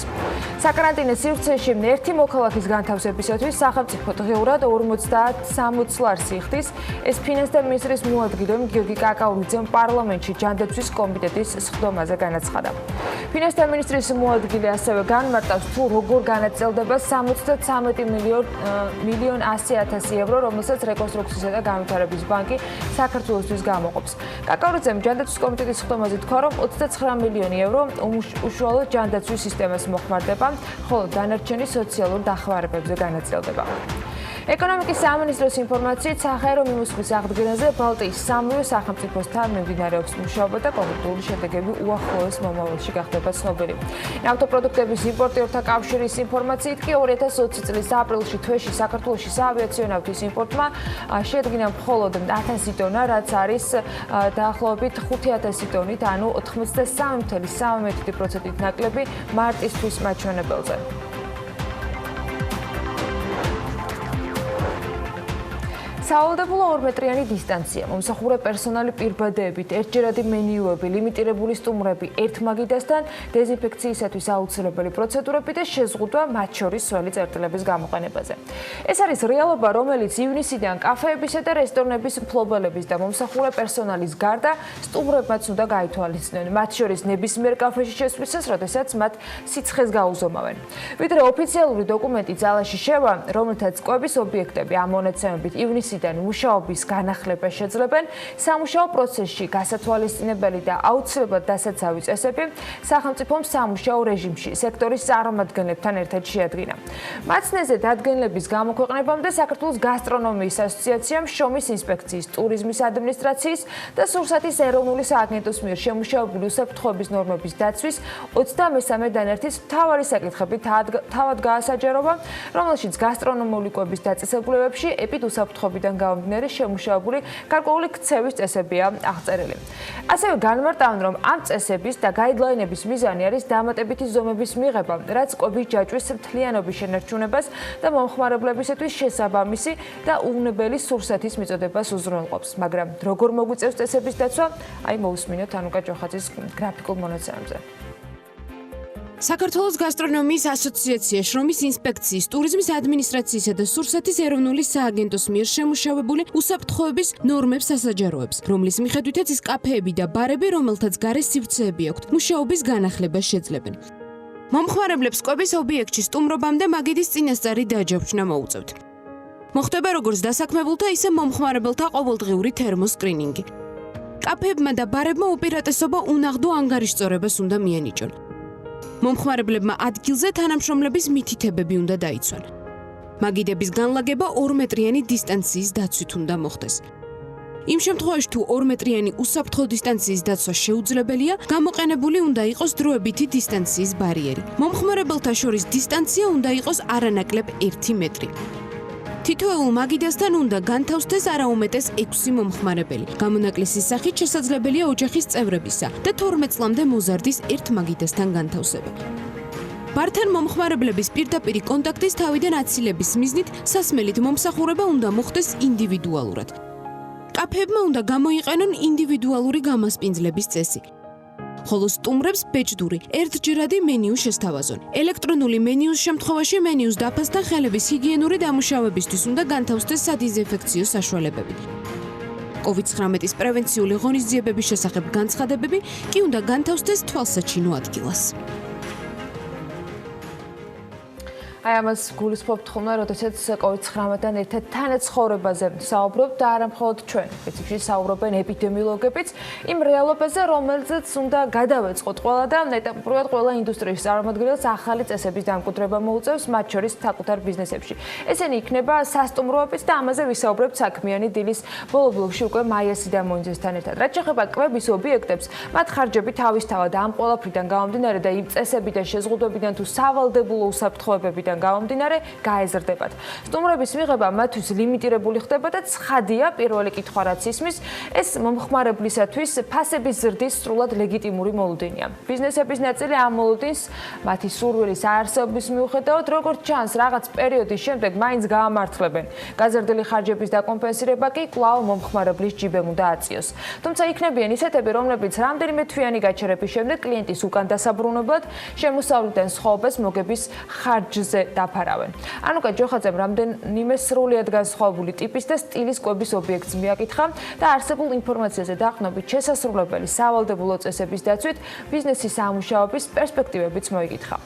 Speaker 1: საკარანტინო სივრცეში ერთი მოქალაქის განთავსებისათვის სახელმწიფო დღეურად 50-60 ლარს იხდის. ეს ფინანსთა მინისტრის მოადგილე გიორგი კაკაურიძემ პარლამენტში ჯანდაცვის კომიტეტის სხდომაზე განაცხადა. ფინანსთა მინისტრის მოადგილე ასევე განმარტავს, თუ როგორ განაწილდება 73,100,000 евро, რომელსაც რეკონსტრუქციისა და განვითარების ბანკი საქართველოსთვის გამოყოფს. კაკაურიძემ ჯანდაცვის კომიტეტის სხდომაზე თქვა, რომ 29 მილიონი евро უშუალოდ ჯანდაცვის სისტემას მოხმარდება, ხოლო დანარჩენი სოციალურ დახმარებებზე განაწილდება. ეკონომიკის სამინისტროს ინფორმაციით, საჰაერო მიმოსვლის აღდგენაზე ბალტიის სამივე სახელმწიფოსთან მიმდინარეობს მუშაობა და კონკრეტული შედეგები უახლოეს მომავალში გახდება ცნობილი. ავტოპროდუქტების იმპორტიორთა კავშირის ინფორმაციით კი 2020 წლის aprilში თვეში საქართველოში საავიაციო ნავთის იმპორტმა შეადგინა მხოლოდ 1000 ტონა, რაც არის დაახლოებით 5000 ტონით, ანუ 83.3% ნაკლები მარტისთვის მაჩვენებელზე. სავალდებულო 2 მეტრიანი დისტანცია, მომსახურე პერსონალი პირბადეებით, ერთჯერადი მენიუები, ლიმიტირებული სტუმრები, ერთ მაგიდასთან დეზინფექციისათვის აუცილებელი პროცედურები და შეზღუდვა მათ შორის სველი წერტილების გამოყენებაზე. ეს არის რეალობა, რომელიც ივნისიდან კაფეებისა და რესტორნების მფლობელების და მომსახურე პერსონალის გარდა სტუმრებმაც უნდა გაითვალისწინონ, მათ შორის ნებისმიერ კაფეში შესვლისას, როდესაც მათ სიცხეს გაუზომავენ. ვიდრე ოფიციალური დოკუმენტი ძალაში შევა, რომელთაც კვების ობიექტები ამ მონაცემებით ივნისიდან მუშაობის განახლება შეძლებენ, სამუშაო პროცესში გასათვალისწინებელი და აუცილებლად დასაცავი წესები სახელმწიფომ სამუშაო რეჟიმში სექტორის წარმომადგენლებთან ერთად შეადგინა. მაცნეზე დადგენილების გამოქვეყნებამდე საქართველოს გასტრონომიის ასოციაციამ, შრომის ინსპექციის, ტურიზმის ადმინისტრაციის და სურსათის ეროვნული სააგენტოს მიერ შემუშავებული უსაფრთხოების ნორმების დაცვის 23 დანერთის მთავარი საკითხები თავად გაასაჯაროვა, რომელშიც გასტრონომიული კვების დაწესებულებებში ეპიდუსაფრთხოებიდან გამომდინარე შემუშავებული გარკვეული ქცევის წესებია აღწერილი. ასევე განმარტავენ, რომ ამ წესების და გაიდლაინების მიზანი არის დამატებითი ზომების მიღება, რაც კვების ჯაჭვის მთლიანობის შენარჩუნებას და მომხმარებლებისათვის შესაბამისი და უვნებელი სურსათის მიწოდებას უზრუნველყოფს. მაგრამ როგორ მოგვიწევს წესების დაცვა? აი მოусმინოთ ანუკა ჯოხაძის გრაფიკულ მონაცემებზე.
Speaker 4: საქართველოს გასტრონომიის ასოციაცია, შრომის ინსპექციის, ტურიზმის ადმინისტრაციისა და სურსათის ეროვნული სააგენტოს მიერ შემუშავებული უსაფრთხოების ნორმებს ასაჯაროებს, რომლის მიხედვითაც ის კაფეები და ბარები, რომელთაც გარე სივრცეები აქვთ, მუშაობის განახლებას შეძლებენ. მომხმარებლებს კვების ობიექტში სტუმრობამდე მაგიდის წინასწარი დაჯავშნა მოუწევთ. მოხდება როგორც დასაქმებულთა, ისე მომხმარებელთა ყოველდღიური თერმოსკრინინგი. კაფეებმა და ბარებმა უპირატესობა უნაღდო ანგარიშწორებას უნდა მიენიჭონ. მომხმარებლებმა ადგილზე თანამშრომლების მითითებები უნდა დაიცვან. მაგიდების განლაგება 2 მეტრიანი დისტანციის დაცვით უნდა მოხდეს. იმ შემთხვევაში, თუ 2 მეტრიანი უსაფრთხო დისტანციის დაცვა შეუძლებელია, გამოყენებული უნდა იყოს დროებითი დისტანციის ბარიერი. მომხმარებელთა შორის დისტანცია უნდა იყოს არანაკლებ 1 მეტრი. თითოეულ მაგიდასთან უნდა განთავსდეს არაუმეტეს 6 მომხმარებელი. გამონაკლისის სახით შესაძლებელია ოჯახის წევრებისა და 12 წლამდე მოზარდის ერთ მაგიდასთან განთავსება. ბართან მომხმარებლების პირდაპირი კონტაქტის თავიდან აცილების მიზნით სასმელით მომსახურება უნდა მოხდეს ინდივიდუალურად. კაფეებმა უნდა გამოიყენონ ინდივიდუალური გამასპინძლების წესი. ხოლო სტუმრებს ბეჭდური ერთჯერადი მენიუ შესთავაზონ. ელექტრონული მენიუს შემთხვევაში მენიუს დაფასთან ხელების ჰიგიენური დამუშავებისთვის უნდა განთავსდეს სადიზინფექციო საშუალებები. COVID-19 პრევენციული ღონისძიებების შესახებ განცხადებები კი უნდა განთავსდეს თვალსაჩინო ადგილას.
Speaker 1: აი ამას გულისხმობთ ხოლმე, როდესაც COVID-19-დან ერთად თანაცხოვრებაზე საუბრობთ და არა მხოლოდ ჩვენ. პრინციპში საუბრობენ ეპიდემიოლოგებიც იმ რეალობაზე, რომელზეც უნდა გადავეწყოთ ყველა და ეტაპობრივად ყველა ინდუსტრიის წარმომადგენელს ახალი წესების დამკვიდრება მოუწევს, მათ შორის საკუთარ ბიზნესებში. ესენი იქნება სასტუმროებიც და ამაზე ვისაუბრებთ საქმიანი დილის ბოლო ბლოგში უკვე მაიასი და მონიძესთან ერთად. რაც შეეხება კვების ობიექტებს, მათ ხარჯები თავისთავად ამ ყველაფრიდან გამომდინარე და იმ წესებიდან შეზღუდვებიდან თუ სავალდებულო უსაფრთხოებებიდან გამომდინარე გაეზრდებათ. სტუმრების მიღება მათთვის ლიმიტირებული ხდება და ცხადია პირველი კითხვა რაც ისმის, ეს მომხმარებლისათვის ფასების ზრდის სრულად ლეგიტიმური მოლოდინია. ბიზნესების ნაწილი ამ მოლოდინს მათი სურვილის აარსების მიუხედავად, როგორც ჩანს, რაღაც პერიოდის შემდეგ მაინც გაამართლებენ. გაზრდილი ხარჯების დაკომპენსირება კი კვლავ მომხმარებლის ჯიბემ უნდა აწიოს. თუმცა იქნებიან ისეთები, რომლებიც რამდენიმე თვიანი გაჩერების შემდეგ კლიენტის უკან დასაბრუნებლად შემოსავლიდან სხვაობას მოგების ხარჯზე დაფარავენ. ანუკა ჯოხაძემ რამდენიმე სრულიად განსხვავებული ტიპის და სტილის კვების ობიექტს მიაკითხა და არსებულ ინფორმაციაზე დაყრდნობით შესასრულებელი სავალდებულო წესების დაცვით ბიზნესის სამუშაოების პერსპექტივებიც მოიკითხა.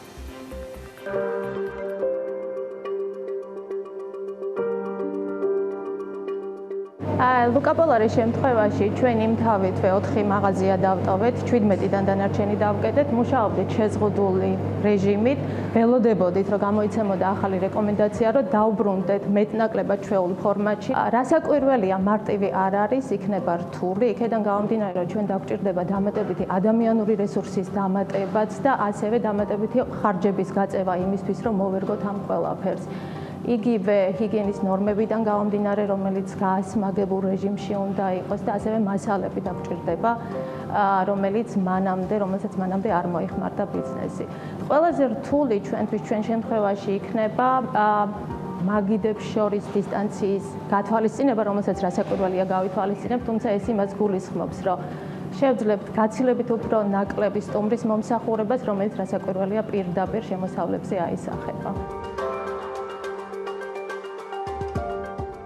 Speaker 5: ლუკაპოლარის შემთხვევაში ჩვენ იმთავითვე 4 მაღაზია დავტოვეთ, 17-დან დანარჩენი დავკეტეთ, მუშაობდით შეზღუდული რეჟიმით, ველოდებოდით, რომ გამოიცემოდა ახალი რეკომენდაცია, რომ დავბრუნდეთ მეტნაკლებად ჩვეულ ფორმატში. რასაკვირველია, მარტივი არ არის, იქნება რთული, იქედან გამომდინარე, რომ ჩვენ დაგვჭირდება დამატებითი ადამიანური რესურსის დამატებაც და ასევე დამატებითი ხარჯების გაწევა იმისთვის, რომ მოვერგოთ ამ ყველაფერს. იგივე ჰიგიენის ნორმებიდან გამომდინარე, რომელიც გაასმაგებულ რეჟიმში უნდა იყოს და ასევე მასალები დაგვჭირდება, რომელსაც მანამდე არ მოიხმარდა ბიზნესი. ყველაზე რთული ჩვენთვის ჩვენ შემთხვევაში იქნება მაგიდებს შორის დისტანციის გათვალისწინება, რომელსაც რასაკვირველია გავითვალისწინებთ, თუმცა ეს იმას გულისხმობს, რომ შევძლებთ გაცილებით უფრო ნაკლები სტუმრის მომსახურებას, რომელიც რასაკვირველია პირდაპირ შემოსავლებზე აისახება.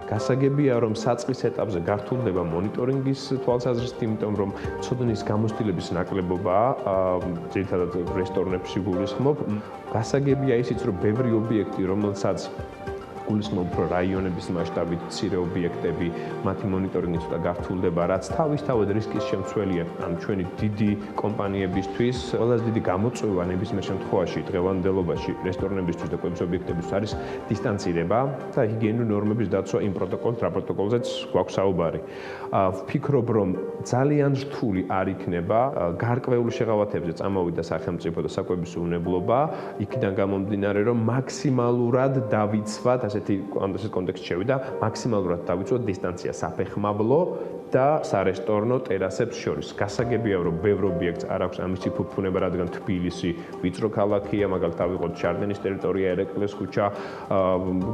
Speaker 6: გასაგებია, რომ საწყის ეტაპზე გართულდება მონიტორინგის თვალსაზრისით, იმიტომ რომ ცოდნის გამოცდილების ნაკლებობაა, ძირითადად რესტორნებში გულისხმობ. გასაგებია ისიც, რომ ბევრი ობიექტი, რომელსაც გულისხმობ უფრო რაიონების მასშტაბით მცირე ობიექტები, მათი მონიტორინგი ცოტა გართულდება, რაც თავისთავად რისკის შემცველია ან ჩვენი დიდი კომპანიებისთვის. ყველაზე დიდი გამოწვევა ნებისმიერ შემთხვევაში დღევანდელობაში რესტორნებისთვის და კვების ობიექტებისთვის არის დისტანცირება და ჰიგიენური ნორმების დაცვა იმ პროტოკოლით, რა პროტოკოლზეც გვაქვს საუბარი. ვფიქრობ, რომ ძალიან რთული არ იქნება გარკვეული შეღავათებზე წამოვიდა სახელმწიფო და საკვების უვნებლობა, იქიდან გამომდინარე, რომ მაქსიმალურად დავიცვათ ასეთი კონტექსტში შევიდა, მაქსიმალურად დავიცვათ დისტანცია საფეხმავლო და სარესტორნო ტერასებს შორის. გასაგებია, რომ ბევრ ობიექტს არ აქვს ამისი ფუფუნება, რადგან თბილისი ვიწრო ქალაქია, მაგალითად ავიღოთ ჩარდენის ტერიტორია, ერეკლეს ქუჩა,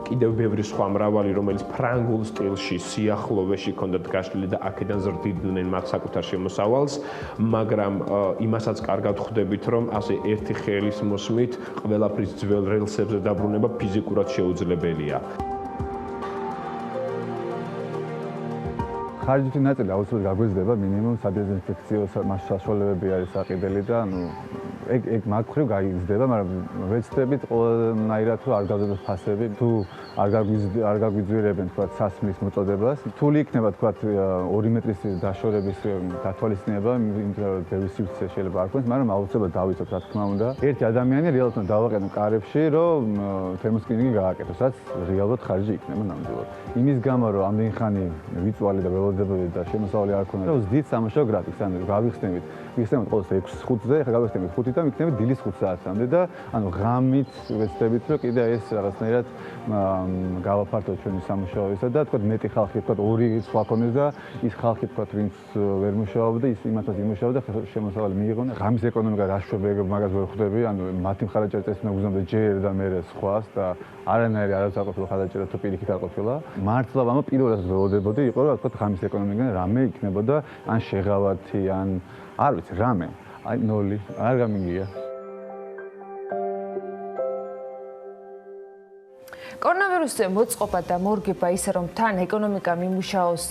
Speaker 6: კიდევ ბევრი სხვა მრავალი, რომელიც ფრანგულ სტილში, სიახლოვეში ჰქონდათ გაშლილი და აქედან ზრდიდნენ მათ საკუთარ შემოსავალს, მაგრამ იმასაც კარგად ხვდებით, რომ ასე ერთი ხელის მოსმით ყველაფრის ძველ რელსებზე დაბრუნება ფიზიკურად შეუძლებელია.
Speaker 7: ხარჯითი ნაწილი აუცილებლად გაგვიზრდება, მინიმუმ სადეზინფექციო საშუალებები არის საყიდელი და ეგ მაგ მხრივ გაიზრდება, მაგრამ ვეცდებით ყველანაირად თუ არ გავზადოთ ფასები, თუ არ გაგვიძვირებენ თქვა სასმლის მოწოდებას. რთული იქნება თქვა 2 მეტრის დაშორების გათვალისწინება, იმიტომ რომ ბევრი სივრცე შეიძლება არ ქონდეს, მაგრამ აუცილებლად დავიცოთ, რა თქმა უნდა. ერთი ადამიანი რეალურად დავაყენო კარებში, რომ თერმოსკრინინგი გააკეთოს, რაც რეალურად ხარჯი იქნება ნამდვილად. იმის გამო, რომ ამდენი ხანი ვიწვალი და ველოდებოდი და შემოსავალი არ ქონდა. ვზდით სამუშაო გრაფიკს, ანუ გავიხსნებით ყოველს 6-5-ზე, ახლა გავიხსნებით 5-დან, იქნება დილის 5 საათამდე და ანუ ღამით ვეცდებით, რომ კიდე ეს რაღაცნაირად გავაფართოთ ჩვენი სამუშაოისა და თქვა მეტი ხალხი, თქვა 2 სხვა ქონდეს და ის ხალხი, თქვა ვინც ვერ მუშაობდა, ის იმათაც იმუშაობდა, შემოსავალი მიიღონ. ღამის ეკონომიკა რა შვებია, მაგას ვერ ხვდები, ანუ მათი მხარდაჭერა წესით მოგზავნდა ჯერ და მე სხვას და არანაირი არავის არ ყოფილა ხარდაჭერა თუ პირიქით არ ყოფილა. მართლა ამა პირველად ველოდებოდი, იყო რა თქვა ღამის ეკონომიკიდან რამე იქნებოდა, ან შეღავათი, ან არ ვიცი, რამე. აი 0 არ გამიგია.
Speaker 1: კორონავირუსზე მოწყობა და მორგება ისე რომ თან ეკონომიკა მიმუშაოს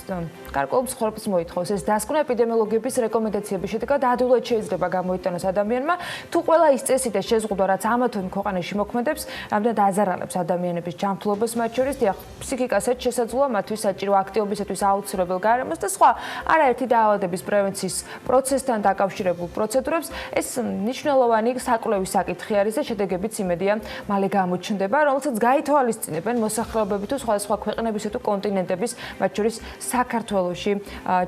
Speaker 1: გარკვეულ ცხოვრებას მოითხოვს. ეს დასკვნა ეპიდემიოლოგების რეკომენდაციების შედეგად ადვილად შეიძლება გამოიტანოს ადამიანმა, თუ ყველა ის წესი და შეზღუდვა, რაც ამა თუ იმ ქვეყანაში მოქმედებს, რამდენად აზარალებს ადამიანების ჯანმრთელობას, მათ შორის დიახ, ფსიქიკასაც შესაძლოა მათთვის საჭირო აქტივობისათვის აუცილებელ გარემოს და სხვა არაერთი დაავადების პრევენციის პროცესთან დაკავშირებულ პროცედურებს. ეს მნიშვნელოვანი საკვლევის საკითხი არის და შედეგებიც იმედია მალე გამოჩნდება, რომელსაც გაითვალისწინებენ მოსახლეობები თუ სხვადასხვა ქვეყნებისა თუ კონტინენტების, მათ შორის საქართველოში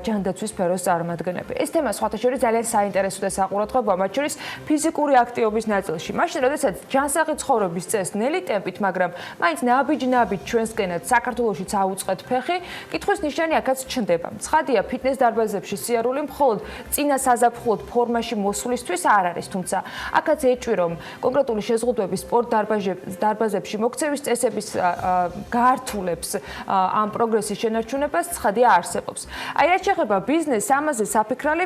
Speaker 1: ჯანდაცვის სფეროს წარმომადგენლები. ეს თემა სხვათა შორის ძალიან საინტერესო და საყურადღებოა, მათ შორის ფიზიკური აქტივობის ნაწილში. მაშინ, როდესაც ჯანსაღი ცხოვრების წესს ნელი ტემპით, მაგრამ მაინც ნაბიჯ-ნაბიჯ ჩვენსკენად საქართველოშიც აუწყეთ ფეხი, კითხვის ნიშანი აქაც ჩნდება. ცხადია, ფიტნეს დარბაზებში სიარული მხოლოდ წინა საზაფხულოდ ფორმაში მოსვლისთვის არ არის, თუმცა აქაც ეჭვი, რომ კონკრეტული შეზღუდვების სპორტ დარბაზებში მოქცევის წესების გაართულებს ამ პროგრესის შენარჩუნებას ცხადია არსებობს. აი რაც შეეხება ბიზნესს, ამაზე საფიქრალი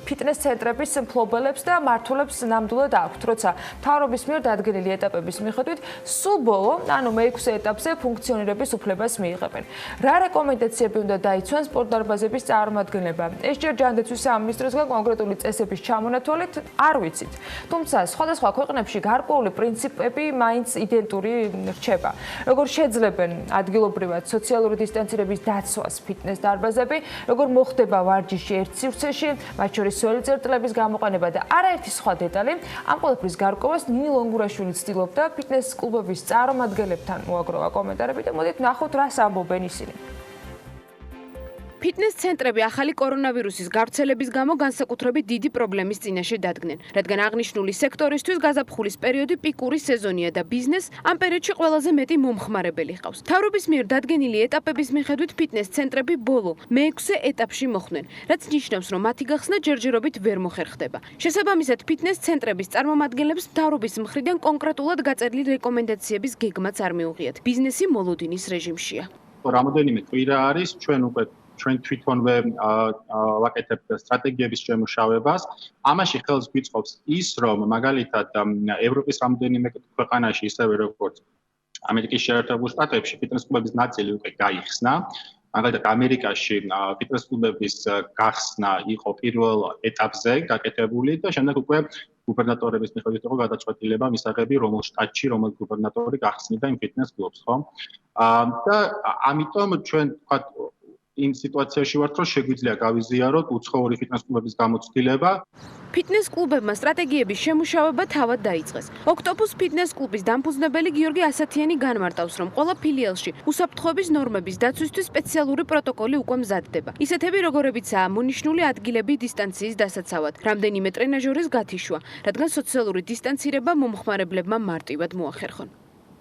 Speaker 1: ფიტნეს ცენტრების მფლობელებს და მმართველებს ნამდვილად აქვთ, როცა მთავრობის მიერ დადგენილი ეტაპების მიხედვით სულ ბოლო, ანუ მე-6 ეტაპზე ფუნქციონირების უფლებას მიიღებენ. რა რეკომენდაციები უნდა დაიცვან სპორტ დარბაზების წარმომადგენლებმა? ეს ჯერ ჯანდაცვის სამინისტროსგან კონკრეტული წესების ჩამონათვალით არ ვიცით. თუმცა სხვადასხვა ქვეყნებში გარკვეული პრინციპები მაინც იდენტური რჩება. რჩება. როგორ შეძლებენ ადგილობრივად სოციალური დისტანცირების დაცვას ფიტნეს დარბაზები, როგორ მოხდება ვარჯიში ერთ სივრცეში, მათ შორის სველი წერტილების გამოყენება და არაერთი სხვა დეტალი. ამ ყველაფრის გარკვევას ნინი ლონგურაშვილი ცდილობდა ფიტნეს კლუბების წარმომადგენლებთან მოაგროვა კომენტარები და მოდით ნახოთ რას ამბობენ ისინი.
Speaker 4: ფიტნეს ცენტრები ახალი კორონავირუსის გავრცელების გამო განსაკუთრებით დიდი პრობლემის წინაშე დადგნენ, რადგან აღნიშნული სექტორისთვის გაზაფხულის პერიოდი პიკური სეზონია და ბიზნეს ამ პერიოდში ყველაზე მეტი მომხმარებელი ჰყავს. მთავრობის მიერ დადგენილი ეტაპების მიხედვით ფიტნეს ცენტრები ბოლო მე-6 ეტაპში მოხვდნენ, რაც ნიშნავს, რომ მათი გახსნა ჯერჯერობით ვერ მოხერხდება. შესაბამისად, ფიტნეს ცენტრების წარმომადგენლებს მთავრობის მხრიდან კონკრეტულად გაწერილი რეკომენდაციების გეგმაც არ მიუღიათ. ბიზნესი მოლოდინის რეჟიმშია.
Speaker 8: რამოდენიმე კვირა არის ჩვენ თვითონვე ვაკეთებთ სტრატეგიების შემუშავებას. ამაში ხელს გვიწყობს ის, რომ მაგალითად ევროპის რამოდენიმე ქვეყანაში, ისევე როგორც ამერიკის შეერთებულ შტატებში, ფიტნეს კლუბების ნაწილი უკვე გაიხსნა. მაგალითად ამერიკაში ფიტნეს კლუბების გახსნა იყო პირველ ეტაპზე გაკეთებული და შემდეგ უკვე გუბერნატორების მიხედვით იყო გადაწყვეტილება მისაღები, რომელ შტატში რომელ გუბერნატორი გახსნიდა იმ ფიტნეს კლუბს, ხო? და ამიტომ ჩვენ ვთქვათ იმ სიტუაციაში ვართ, რომ შეგვიძლია გავიზიაროთ უცხოური ფიტნეს კლუბების გამოცდილება.
Speaker 4: ფიტნეს კლუბებმა სტრატეგიების შემუშავება თავად დაიწყეს. ოქტოპუს ფიტნეს კლუბის დამფუძნებელი გიორგი ასათიანი განმარტავს, რომ ყველა ფილიალში უსაფრთხოების ნორმების დაცვისთვის სპეციალური პროტოკოლი უკვე მზადდება. ისეთები, როგორებიცაა მონიშნული ადგილები დისტანციის დასაცავად, რამდენიმე ტრენაჟორის გათიშვა, რადგან სოციალური დისტანცირება მომხმარებლებმა მარტივად მოახერხონ.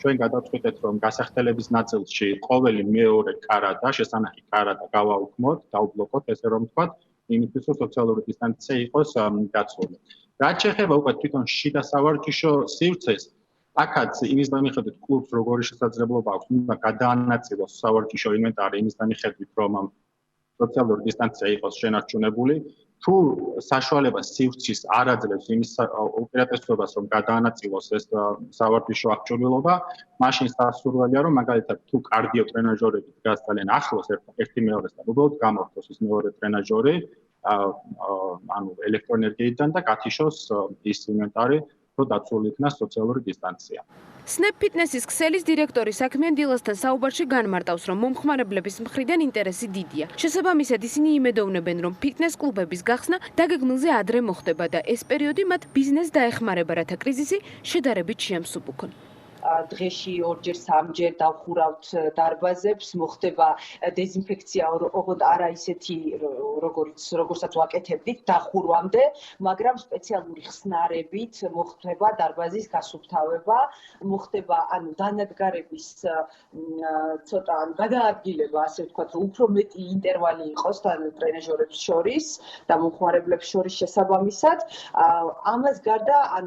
Speaker 8: ჩვენ გადავწყვიტეთ, რომ გასახდელების ნაწილში ყოველი მეორე კარატა, შესანახი კარატა გავაუქმოთ, დავბლოკოთ, ესე რომ ვთქვათ, იმისთვის, რომ სოციალური დისტანცია იყოს დაცული. რაც შეეხება უკვე თვითონ შიდა სავარჯიშო სივრცეს, აქაც იმის მიხედვით კლუბს როგორი შესაძლებლობა აქვს, უნდა გადაანაწილოს სავარჯიშო ინვენტარი იმის მიხედვით, რომ სოციალური დისტანცია იყოს შენარჩუნებული. თუ საშუალება სივრცის არ აძლევს იმის უპირატესობას, რომ გადაანაწილოს ეს სავარჯიშო აღჭურვილობა, მაშინ სასურველია, რომ მაგალითად თუ კარდიო ტრენაჟორები დგას ძალიან ახლოს ერთი მეორესთან, უბრალოდ გამორთოს ის მეორე ტრენაჟორი, ანუ ელექტროენერგიიდან და გათიშოს ის ინვენტარი, რომ დაცული იქნას სოციალური დისტანცია.
Speaker 4: სნეპ ფიტნესის ქსელის დირექტორი საქმიან დილასთან საუბარში განმარტავს, რომ მომხმარებლების მხრიდან ინტერესი დიდია. შესაბამისად, ისინი იმედოვნებენ, რომ ფიტნეს კლუბების გახსნა დაგეგმილზე ადრე მოხდება და ეს პერიოდი მათ ბიზნესს დაეხმარება, რათა კრიზისი შედარებით შეამსუბუქონ.
Speaker 9: დღეში 2-3 დავხურავთ დარბაზებს, მოხდება დეზინფექცია, ოღონდ არა ისეთი, როგორცაც ვაკეთებდით დახურვამდე, მაგრამ სპეციალური ხსნარებით მოხდება დარბაზის გასუფთავება, მოხდება დანადგარების ცოტა გადაადგილება, ასე ვთქვათ, რომ უფრო მეტი ინტერვალი იყოს ტრენაჟორებს შორის და მომხმარებლებს შორის შესაბამისად. ამას გარდა,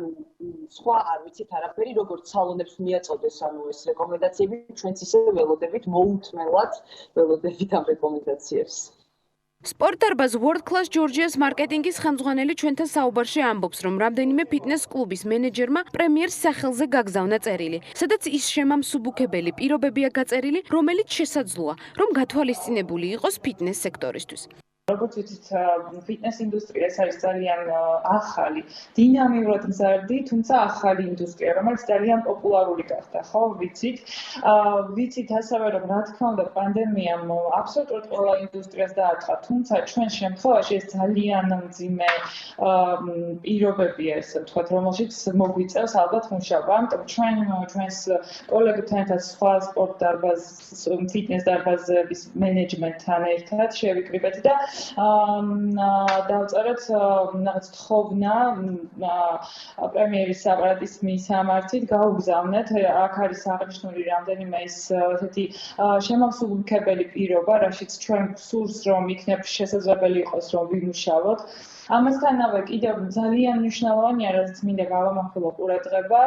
Speaker 9: სხვა არ ვიცით არაფერი, როგორც სალონებს მიაწოდეს ეს რეკომენდაციები, ჩვენც ისე ველოდებით მოუთმელად ველოდებით ამ რეკომენდაციებს.
Speaker 4: სპორტ დარბაზ World Class Georgia's მარკეტინგის ხელმძღვანელი ჩვენთან საუბარში ამბობს, რომ რამდენიმე ფიტნეს კლუბის მენეჯერმა პრემიერს სახელზე გაგზავნა წერილი, სადაც ის შემამსუბუქებელი პირობებია გაწერილი, რომელიც შესაძლოა, რომ გათვალისწინებული იყოს ფიტნეს სექტორისთვის.
Speaker 10: როგორც ვიცით, ფიტნეს ინდუსტრია არის ძალიან ახალი, დინამიურად მზარდი, თუმცა ახალი ინდუსტრია, რომელიც ძალიან პოპულარული გახდა, ხო, ვიცით. ვიცით ასევე, რომ რა თქმა უნდა, პანდემიამ აბსოლუტურად ყველა ინდუსტრიას დაარტყა, თუმცა ჩვენ შემთხვევაში ეს ძალიან მძიმე პირობებია, ესე ვთქვათ, რომელშიც მოგვიწევს ალბათ მუშაობა. ამიტომ ჩვენს კოლეგებთან ერთად სხვა სპორტ დარბაზ, ფიტნეს დარბაზების მენეჯმენტთან ერთად შევიკრიბეთ და დავწეროთ რაღაც თხოვნა პრემიერის აპარატის მისამართით გავუგზავნეთ. აქ არის აღნიშნული რამდენიმე ესეთი შემამსუბუქებელი პირობა, რაშიც ჩვენ სურს, რომ იქნებ შესაძლებელი იყოს, რომ ვიმუშაოთ. ამასთანავე კიდევ ძალიან მნიშვნელოვანია, რაც მინდა გავამახვილო ყურადღება,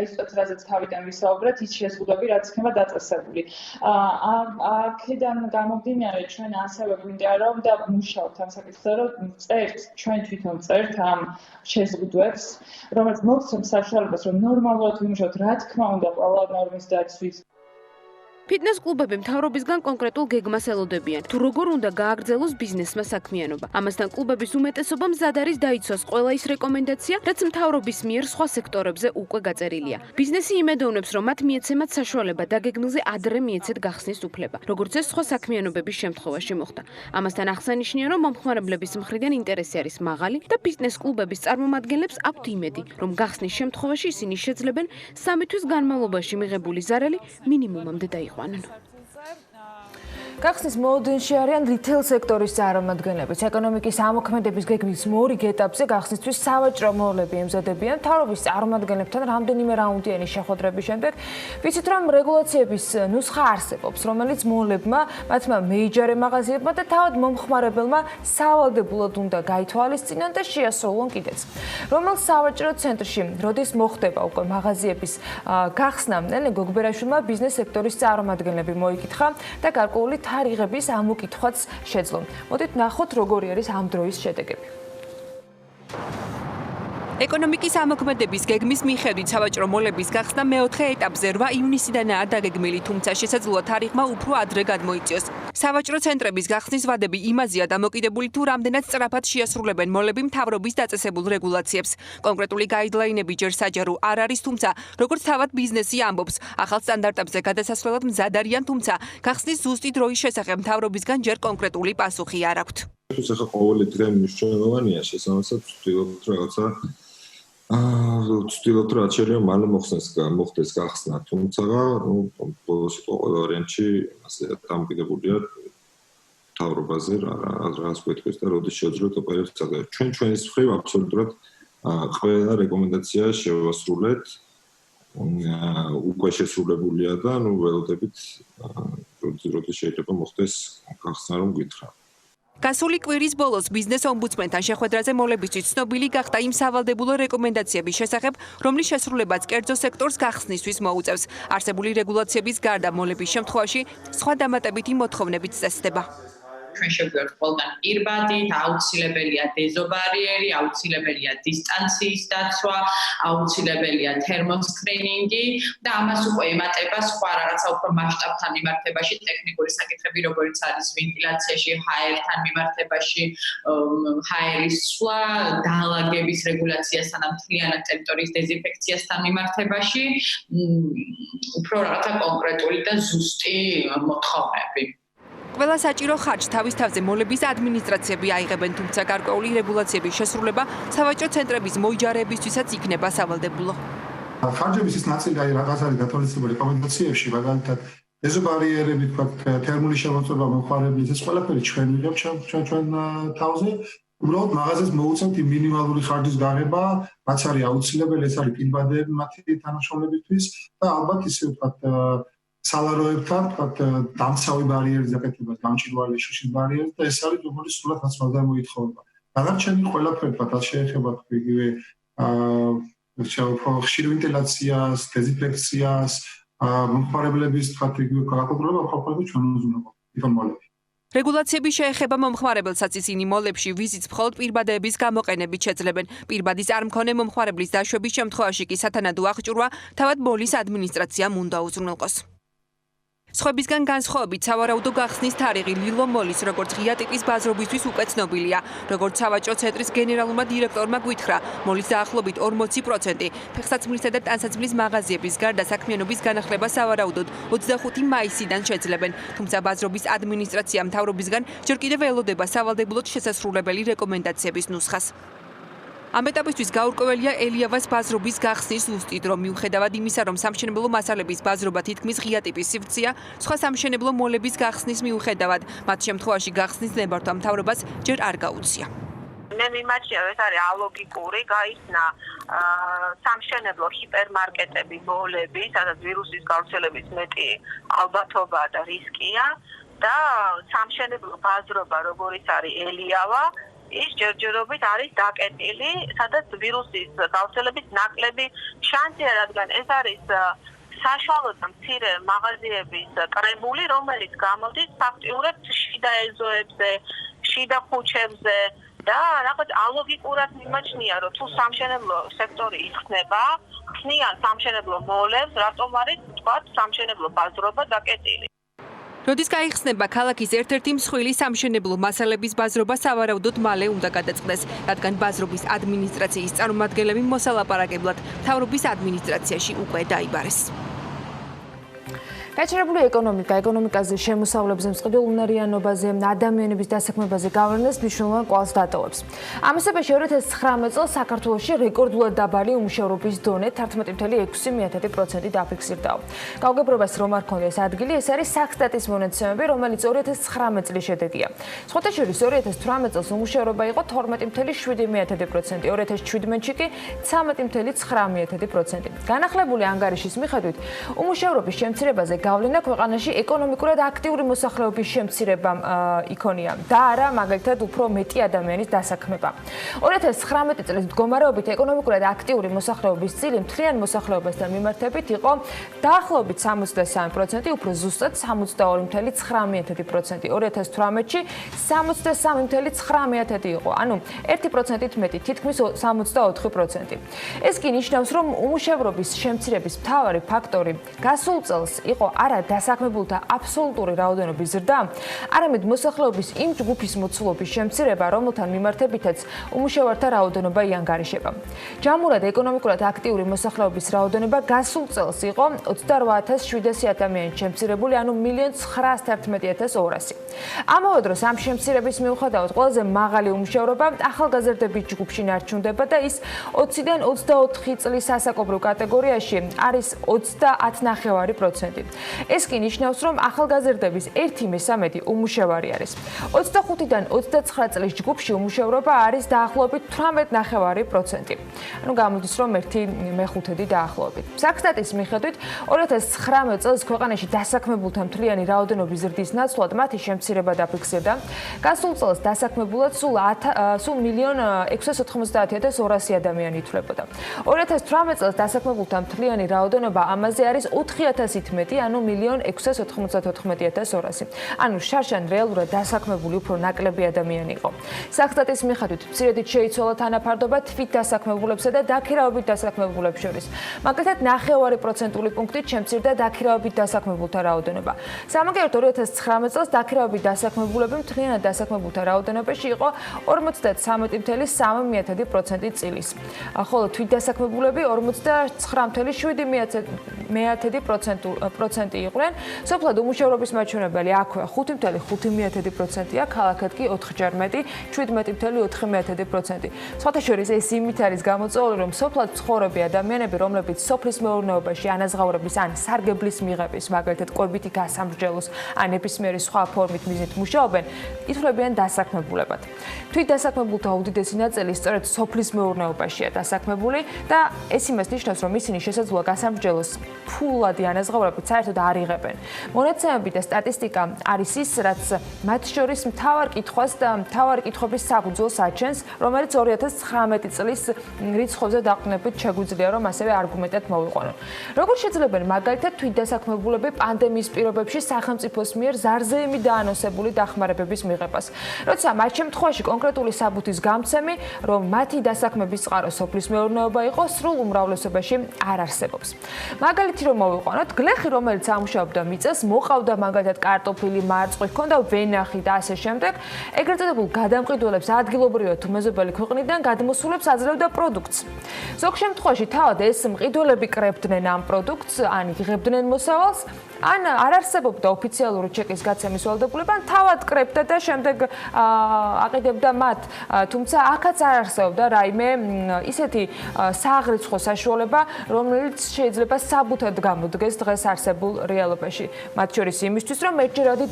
Speaker 10: ის რაზეც თავიდან ვისაუბრეთ, ის შეზღუდვები, რაც იქნება დაწესებული. აქედან გამომდინარე, ჩვენ ასევე გვინდა რომ და მუშაობთ ამ საკითხზე, რომ ჩვენ თვითონ წერთ ამ შეზღუდვებს, რომელიც მოგცემს საშუალებას, რომ ნორმალურად ვიმუშაოთ, რა თქმა უნდა, ყველა ნორმის დაცვის.
Speaker 4: ფიტნეს კლუბები მთავრობისგან კონკრეტულ გეგმას ელოდებიან, თუ როგორ უნდა გააგრძელოს ბიზნესმა საქმიანობა. ამასთან კლუბების უმეტესობა მზად არის დაიცვას ყველა ის რეკომენდაცია, რაც მთავრობის მიერ სხვა სექტორებზე უკვე გაწერილია. ბიზნესი იმედოვნებს, რომ მათ მიეცემათ საშუალება დაგეგმილზე ადრე მიეცეთ გახსნის უფლება, როგორც ეს სხვა საქმიანობების შემთხვევაში მოხდა. ამასთან აღსანიშნია, რომ მომხმარებლების მხრიდან ინტერესი არის მაღალი და ბიზნეს კლუბების წარმომადგენლებს აქვთ იმედი, რომ გახსნის შემთხვევაში ისინი შეძლებენ 3 თვის განმავლობაში მიღებული ზარალი მინიმუმამდე დაიყვანონ.
Speaker 1: გახსნის მოლოდინში არიან რიტეილ სექტორის წარმომადგენლებიც. ეკონომიკის ამოქმედების გეგმის მორიგ ეტაპზე გახსნისთვის სავაჭრო მოვლები ემზადებიან. მთავრობის წარმომადგენლებთან რამდენიმე რაუნდიანი შეხვედრების შემდეგ ვიცით, რომ რეგულაციების ნუსხა არსებობს, რომელიც მოლებმა, მათმა მეიჯორ მაღაზიებმა და თავად მომხმარებელმა სავალდებულად უნდა გაითვალისწინონ და შეასრულონ კიდეც. რომელ სავაჭრო ცენტრში როდის მოხდება უკვე მაღაზიების გახსნა, ნელ გოგბერაშვილმა ბიზნეს სექტორის წარმომადგენლები მოიკითხა და გარკვეული თარიღების ამოკითხვაც შეძლო. მოდით ნახოთ, როგორი არის ამ დროის შედეგები.
Speaker 11: ეკონომიკის ამოქმედების გეგმის მიხედვით სავაჭრო მოლების გახსნა მეოთხე ეტაპზე 8 ივნისიდანაა დაგეგმილი, თუმცა შესაძლოა თარიღმა უფრო ადრე გადმოიწიოს. სავაჭრო ცენტრების გახსნის ვადები იმაზეა დამოკიდებული, თუ რამდენად სწრაფად შეასრულებენ მოლები მთავრობის დაწესებულ რეგულაციებს. კონკრეტული გაიდლაინები ჯერ საჯარო არ არის, თუმცა როგორც თავად ბიზნესი ამბობს, ახალ სტანდარტებზე გადასასვლელად მზად არიან, თუმცა გახსნის ზუსტი დროის შესახებ მთავრობისგან ჯერ კონკრეტული პასუხი არ აქვთ.
Speaker 12: ახლა ყოველი დღე მნიშვნელოვანია, შესაბამისად ვცდილობთ რაღაცა ვცდილობთ რაც შეიძლება მალე მოხდეს გახსნა, თუმცა ბოლოს ყოველ ვარიანტში ასე დამოკიდებულია მთავრობაზე რაღაც გვეთქვის და როდის შეძლებთ ოპერაციას წაგებთ. ჩვენის მხრივ აბსოლუტურად ყველა რეკომენდაცია შევასრულეთ, უკვე შესრულებულია და ველოდებით როდის შეიძლება მოხდეს გახსნა რომ გითხრა.
Speaker 11: გასული კვირის ბოლოს ბიზნეს ომბუდსმენთან შეხვედრაზე მოლებისთვის ცნობილი გახდა იმ სავალდებულო რეკომენდაციების შესახებ, რომლის შესრულებაც კერძო სექტორს გახსნისთვის მოუწევს. არსებული რეგულაციების გარდა მოლების შემთხვევაში სხვა დამატებითი მოთხოვნებით წესდება.
Speaker 13: ჩვენ შევგვიართ ყველგან პირბადით, აუცილებელია დეზობარიერი, აუცილებელია დისტანციის დაცვა, აუცილებელია თერმოსკრინინგი და ამას უკვე ემატება სხვა რაღაცა უფრო მასშტაბთან მიმართებაში, ტექნიკური საკითხები, როგორც არის ვენტილაციაში, ჰაერთან მიმართებაში, ჰაერის სვლა, დაალაგების რეგულაციასთან, მთლიანად ტერიტორიის დეზინფექციასთან მიმართებაში, უფრო რაღაცა კონკრეტული და ზუსტი მოთხოვნები.
Speaker 11: ყველა საჭირო ხარჯს თავის თავზე მოლების ადმინისტრაციები აიღებენ, თუმცა გარკვეული რეგულაციების შესრულება სავაჭრო ცენტრების მოიჯარებისთვისაც იქნება სავალდებულო.
Speaker 14: ხარჯების ის ნაწილი აი რაღაც არის გათვალისწინებული რეკომენდაციებში, მაგალითად დეზობარიერები, თერმული შემოწმება მომხმარებლის, ეს ყველაფერი ჩვენ ვიღებთ ჩვენ თავზე. უბრალოდ მაღაზიას მოუწევთ იმ მინიმალური ხარჯის გაღება, რაც არის აუცილებელი, ეს არის პირბადეები მათი თანაშრომლებისთვის და ალბათ ისე ვთქვათ სალაროებთან, ვთქვათ, დამცავი ბარიერის დაკეთებას, გამჭვირვალე შუშის ბარიერს და ეს არის როგორც სრულად ნაცვლად მოითხოვება. დანარჩენი ყველაფერი ვთქვათ, შეეხება იგივე ხშირ ვენტილაციას, დეზინფექციას, მომხმარებლების ვთქვათ, იგივე გაკონტროლება მხოლოდ ჩვენ უზრუნველყოფ, თვითონ მოლები.
Speaker 11: რეგულაციები შეეხება მომხმარებელსაც, ისინი მოლებში ვიზიტს მხოლოდ პირბადეების გამოყენებით შეძლებენ. პირბადის არ მქონე მომხმარებლის დაშვების შემთხვევაში კი სათანადო აღჭურვა თავად მოლის ადმინისტრაციამ უნდა უზრუნველყოს. სხვებისგან განსხვავებით, სავარაუდო გახსნის თარიღი ლილო მოლის როგორც ღია ტიპის ბაზრობისთვის უკვე ცნობილია. როგორც სავაჭრო ცენტრის გენერალურმა დირექტორმა გვითხრა, მოლის დაახლოებით 40% ფეხსაცმლისა და ტანსაცმლის მაღაზიების გარდა საქმიანობის განახლება სავარაუდოდ 25 მაისიდან შეძლებენ. თუმცა ბაზრობის ადმინისტრაცია მთავრობისგან ჯერ კიდევ ელოდება სავალდებულოდ შესასრულებელი რეკომენდაციების ნუსხას. ამ ეტაპისთვის გაურკვეველია ელიავას ბაზრობის გახსნის ზუსტი დრო, მიუხედავად იმისა, რომ სამშენებლო მასალების ბაზრობა თითქმის ღია ტიპის სივრცეა, სხვა სამშენებლო მოლების გახსნის მიუხედავად, მათ შემთხვევაში გახსნის ნებართვა მთავრობას ჯერ არ გაუწია.
Speaker 15: მე მიმაჩნია, ეს არის ალოგიკური, გაიხსნა სამშენებლო ჰიპერმარკეტები, მოლები, სადაც ვირუსის გავრცელების მეტი ალბათობა და რისკია და სამშენებლო ბაზრობა, როგორიც არის ელიავა, ის ჯერჯერობით არის დაკეტილი, სადაც ვირუსის გავრცელების ნაკლები შანსია, რადგან ეს არის საშუალო და მცირე მაღაზიების კრებული, რომელიც გამოდის ფაქტიურად შიდა ეზოებზე, შიდა ქუჩებზე და რაღაც ალოგიკურად მიმაჩნია, რომ თუ სამშენებლო სექტორი იხსნება, ხსნიან სამშენებლო მოლებს, რატომ არის თქვა სამშენებლო ბაზრობა დაკეტილი.
Speaker 11: როდის გაიხსნება ქალაქის ერთ-ერთი მსხვილი სამშენებლო მასალების ბაზრობა სავარაუდოდ მალე უნდა გადაწყდეს, რადგან ბაზრობის ადმინისტრაციის წარმომადგენლები მოსალაპარაკებლად მთავრობის ადმინისტრაციაში უკვე დაიბარეს.
Speaker 1: გაჩერებული ეკონომიკაზე შემოსავლებზე მწყვილუნარიანობაზე, ადამიანების დასაქმებაზე გავლენას მნიშვნელოვან კვალს დატოვებს. ამასობაში 2019 წელს საქართველოში რეკორდულად დაბალი უმუშევრობის დონე 11.6% დაფიქსირდა. გაუგებრობას რომ არ ქონდეს ადგილი, ეს არის საქსტატის მონაცემები, რომელიც 2019 წლის შედეგია. სხვათა შორის 2018 წელს უმუშევრობა იყო 12.7%, 2017-ში კი 13.9%. განახლებული ანგარიშის მიხედვით, უმუშევრობის შემცირებაზე გავლენა ქვეყანაში ეკონომიკურად აქტიური მოსახლეობის შემცირებამ იქონია და არა მაგალითად უფრო მეტი ადამიანის დასაქმება. 2019 წლის მდგომარეობით ეკონომიკურად აქტიური მოსახლეობის წილი მთლიან მოსახლეობასთან მიმართებით იყო დაახლოებით 63%, უფრო ზუსტად 62.9%. 2018-ში 63.9% იყო, ანუ 1%-ით მეტი, თითქმის 64%. ეს კი ნიშნავს, რომ უმუშევრობის შემცირების მთავარი ფაქტორი გასულ წელს იყო არა დასაქმებულთა აბსოლუტური რაოდენობის ზრდა, არამედ მოსახლეობის იმ ჯგუფის მოცულობის შემცირება, რომელთან მიმართებითაც უმუშევართა რაოდენობა იანგარიშება. ჯამურად ეკონომიკურად აქტიური მოსახლეობის რაოდენობა გასულ წელს იყო 28.700 ადამიანით შემცირებული, ანუ 1,911,200. ამავე დროს ამ შემცირების მიუხედავად ყველაზე მაღალი უმუშევრობა ახალგაზრდების ჯგუფში ნარჩუნდება და ის 20-დან 24 წლის სასაკობრივ კატეგორიაში არის 30.9%. ეს კი ნიშნავს, რომ ახალგაზრდების 1/13 უმუშევარი არის. 25-დან 29 წლის ჯგუფში უმუშევრობა არის დაახლოებით 18.9%. ანუ გამოდის, რომ 1/5 დაახლოებით. საქსტატის მიხედვით 2019 წელს ქვეყანაში დასაქმებულთა მთლიანი რაოდენობის ზრდის ნაცვლად მათი შემცირება დაფიქსირდა. გასულ წელს დასაქმებულად სულ 1,690,200 ადამიანი ითვლებოდა. 2018 წელს დასაქმებულთა მთლიანი რაოდენობა ამაზე არის 4,000-ით მეტი, ანუ 1,694,200. ანუ შარშან რეალურად დასაქმებული უფრო ნაკლები ადამიანი იყო. საქსტატის მიხედვით მცირედით შეიცვალა თანაფარდობა თვით დასაქმებულებსა და დაქირავებით დასაქმებულებს შორის. მაგალითად 9% პუნქტით შემცირდა დაქირავებით დასაქმებულთა რაოდენობა. სამაგეროდ 2019 წელს დაქირავებით დასაქმებულები მთლიანად დასაქმებულთა რაოდენობაში იყო 53.3% წილის. ხოლო თვით დასაქმებულები 49.7% იყვნენ. სოფლად უმუშევრობის მაჩვენებელი აქვე 5.5%-ია, ქალაქად კი 4-ჯერ მეტი, 17.4%. სხვათა შორის ეს იმით არის გამოწვეული, რომ სოფლად ცხოვრები ადამიანები, რომლებიც სოფლის მეურნეობაში ანაზღაურების ან სარგებლის მიღების, მაგალითად კვებითი გასამრჯელოს ან ნებისმიერი სხვა ფორმით მიზნით მუშაობენ, ითვლებიან დასაქმებულებად. თვით დასაქმებულთა უდიდესი ნაწილი სწორედ სოფლის მეურნეობაშია დასაქმებული და ეს იმას ნიშნავს, რომ ისინი შესაძლოა გასამრჯელოს ფულადი ანაზღაურებით საერთოდ არ იღებენ. მონაცემები და სტატისტიკა არის ის, რაც მათ შორის მთავარ კითხვას და მთავარი კითხვების საფუძველს აჩენს, რომელიც 2019 წლის რიცხვებზე დაყრდნობით შეგვიძლია, რომ ასევე არგუმენტად მოვიყვანოთ. როგორ შეძლებენ მაგალითად თვით დასაქმებულები პანდემიის პირობებში სახელმწიფოს მიერ ზარზეიმი დაანონსებული დახმარებების მიღებას, როცა მათ შემთხვევაში კონკრეტული საბუთის გამცემი, რომ მათი დასაქმების წყარო სოფლის მეურნეობა იყო, სრულ უმრავლესობაში არ არსებობს. მაგალითი რომ მოვიყვანოთ, გლეხი, რომელიც ამუშავებდა მიწას, მოყავდა მაგალითად კარტოფილი, მარწყვი, ჰქონდა ვენახი და ასე შემდეგ, ეგრეთ წოდებულ გადამყიდველებს ადგილობრივად თუ მეზობელი ქვეყნიდან გადმოსულებს აძლევდა პროდუქტს. ზოგ შემთხვევაში თავად ეს მყიდველები კრებდნენ ამ პროდუქტს, ან იღებდნენ მოსავალს, ან არ არსებობდა ოფიციალური ჩეკის გაცემის ვალდებულება, ან თავად კრებდა და შემდეგ აყიდებდა მათ, თუმცა აქაც არ არსებობდა რაიმე ისეთი სააღრიცხვო საშუალება, რომელიც შეიძლება საბუთად გამოდგეს დღეს არსებულ რეალობაში, მათ შორის იმისთვის, რომ ერთჯერადი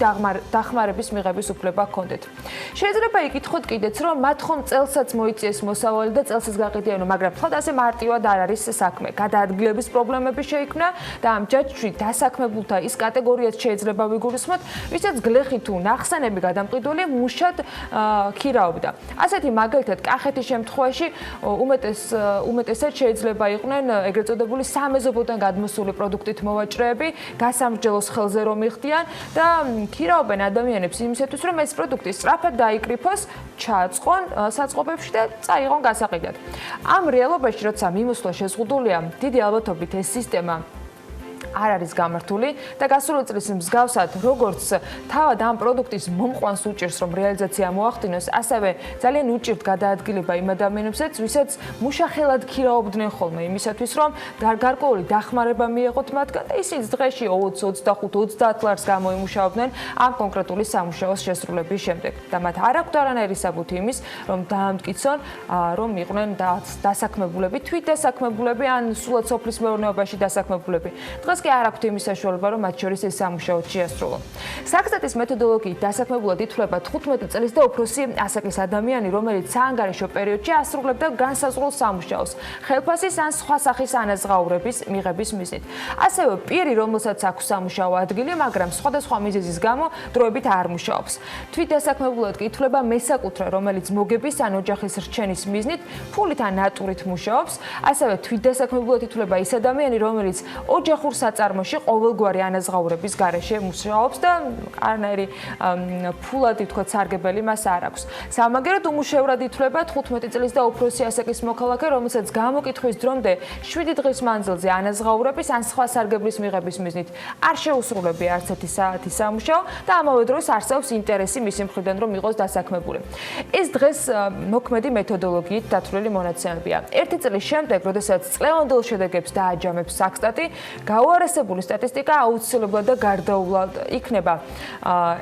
Speaker 1: დახმარების მიღების უფლება ჰქონდეთ. შეიძლება იკითხოთ კიდეც, რომ მათ ხომ წელსაც მოიწიეს მოსავალი და წელსაც გაყიდიანო, მაგრამ თქო ასე მარტივად არ არის საქმე. გადაადგილების პრობლემები შეიქმნა და ამჯერად დასაქმებულთა ის კატეგორიაც შეიძლება ვიგულისხმოთ, ვისაც გლეხი თუ ნახსენები გადამყიდველი მუშად ქირაობდა. ასეთი მაგალითად კახეთის შემთხვევაში უმეტესად შეიძლება იყვნენ ეგრეთ წოდებული სამეზობლოდან გადმოსული პროდუქტით მოვაჭრე მოჭრეები გასამრჯელოს ხელზე რომ იხდიან და ქირაობენ ადამიანებს იმისათვის, რომ ეს პროდუქტი სწრაფად დაიკრიფოს, ჩააწყონ საწყობებში და წაიღონ გასაყიდად. ამ რეალობაში, როცა მიმოსვლა შეზღუდულია, დიდი ალბათობით ეს სისტემა არ არის გამართული და გასული წლის მსგავსად, როგორც თავად ამ პროდუქტის მომყვანს უჭირს, რომ რეალიზაცია მოახდინოს, ასევე ძალიან უჭირთ გადაადგილება იმ ადამიანებსაც, ვისაც მუშახელად ქირაობდნენ ხოლმე იმისათვის, რომ გარკვეული დახმარება მიეღოთ მათგან და ისინი დღეში 20, 25, 30 ლარს გამოიმუშაობდნენ ამ კონკრეტული სამუშაოს შესრულების შემდეგ. და მათ არ აქვთ არანაირი საბუთი იმის, რომ დაამტკიცონ, რომ იყვნენ დასაქმებულები, თვითდასაქმებულები ან სრულად სოფლის მეურნეობაში დასაქმებულები. დღეს კი არ აქვთ იმის საშუალება, რომ მათ შორის ეს სამუშაო შეასრულონ. საქსტატის მეთოდოლოგიით დასაქმებულად ითვლება 15 წლის და უფროსი ასაკის ადამიანი, რომელიც საანგარიშო პერიოდში ასრულებდა განსაზღვრულ სამუშაოს, ხელფასის ან სხვა სახის ანაზღაურების მიღების მიზნით. ასევე პირი, რომელსაც აქვს სამუშაო ადგილი, მაგრამ სხვადასხვა მიზეზის გამო დროებით არ მუშაობს. თვითდასაქმებულად კი ითვლება მესაკუთრე, რომელიც მოგების ან ოჯახის რჩენის მიზნით ფულით ან ნატურით მუშაობს. ასევე თვითდასაქმებულად ითვლება ის ადამიანი, რომელიც ოჯახურ საწარმოში ყოველგვარი ანაზღაურების გარეშე მუშაობს და არანაირი ფულად ითქვათ სარგებელი მას არ აქვს. სამაგერად უმუშევრად ითვლება 15 წლის და უფროსი ასაკის მოქალაქე, რომელსაც გამოკითხვის დრომდე 7 დღის მანძილზე ანაზღაურების ან სხვა სარგებლის მიღების მიზნით არ შეუსრულებია არც ერთი საათი სამუშაო და ამავე დროს არსებობს ინტერესი მისი მხრიდან, რომ იყოს დასაქმებული. ეს დღეს მოქმედი მეთოდოლოგიით დათვლილი მონაცემებია. ერთი წლის შემდეგ, როდესაც წლევანდელ შედეგებს დააჯამებს საქსტატი, გაუარესებული სტატისტიკა აუცილებლად და გარდაუვლად იქნება.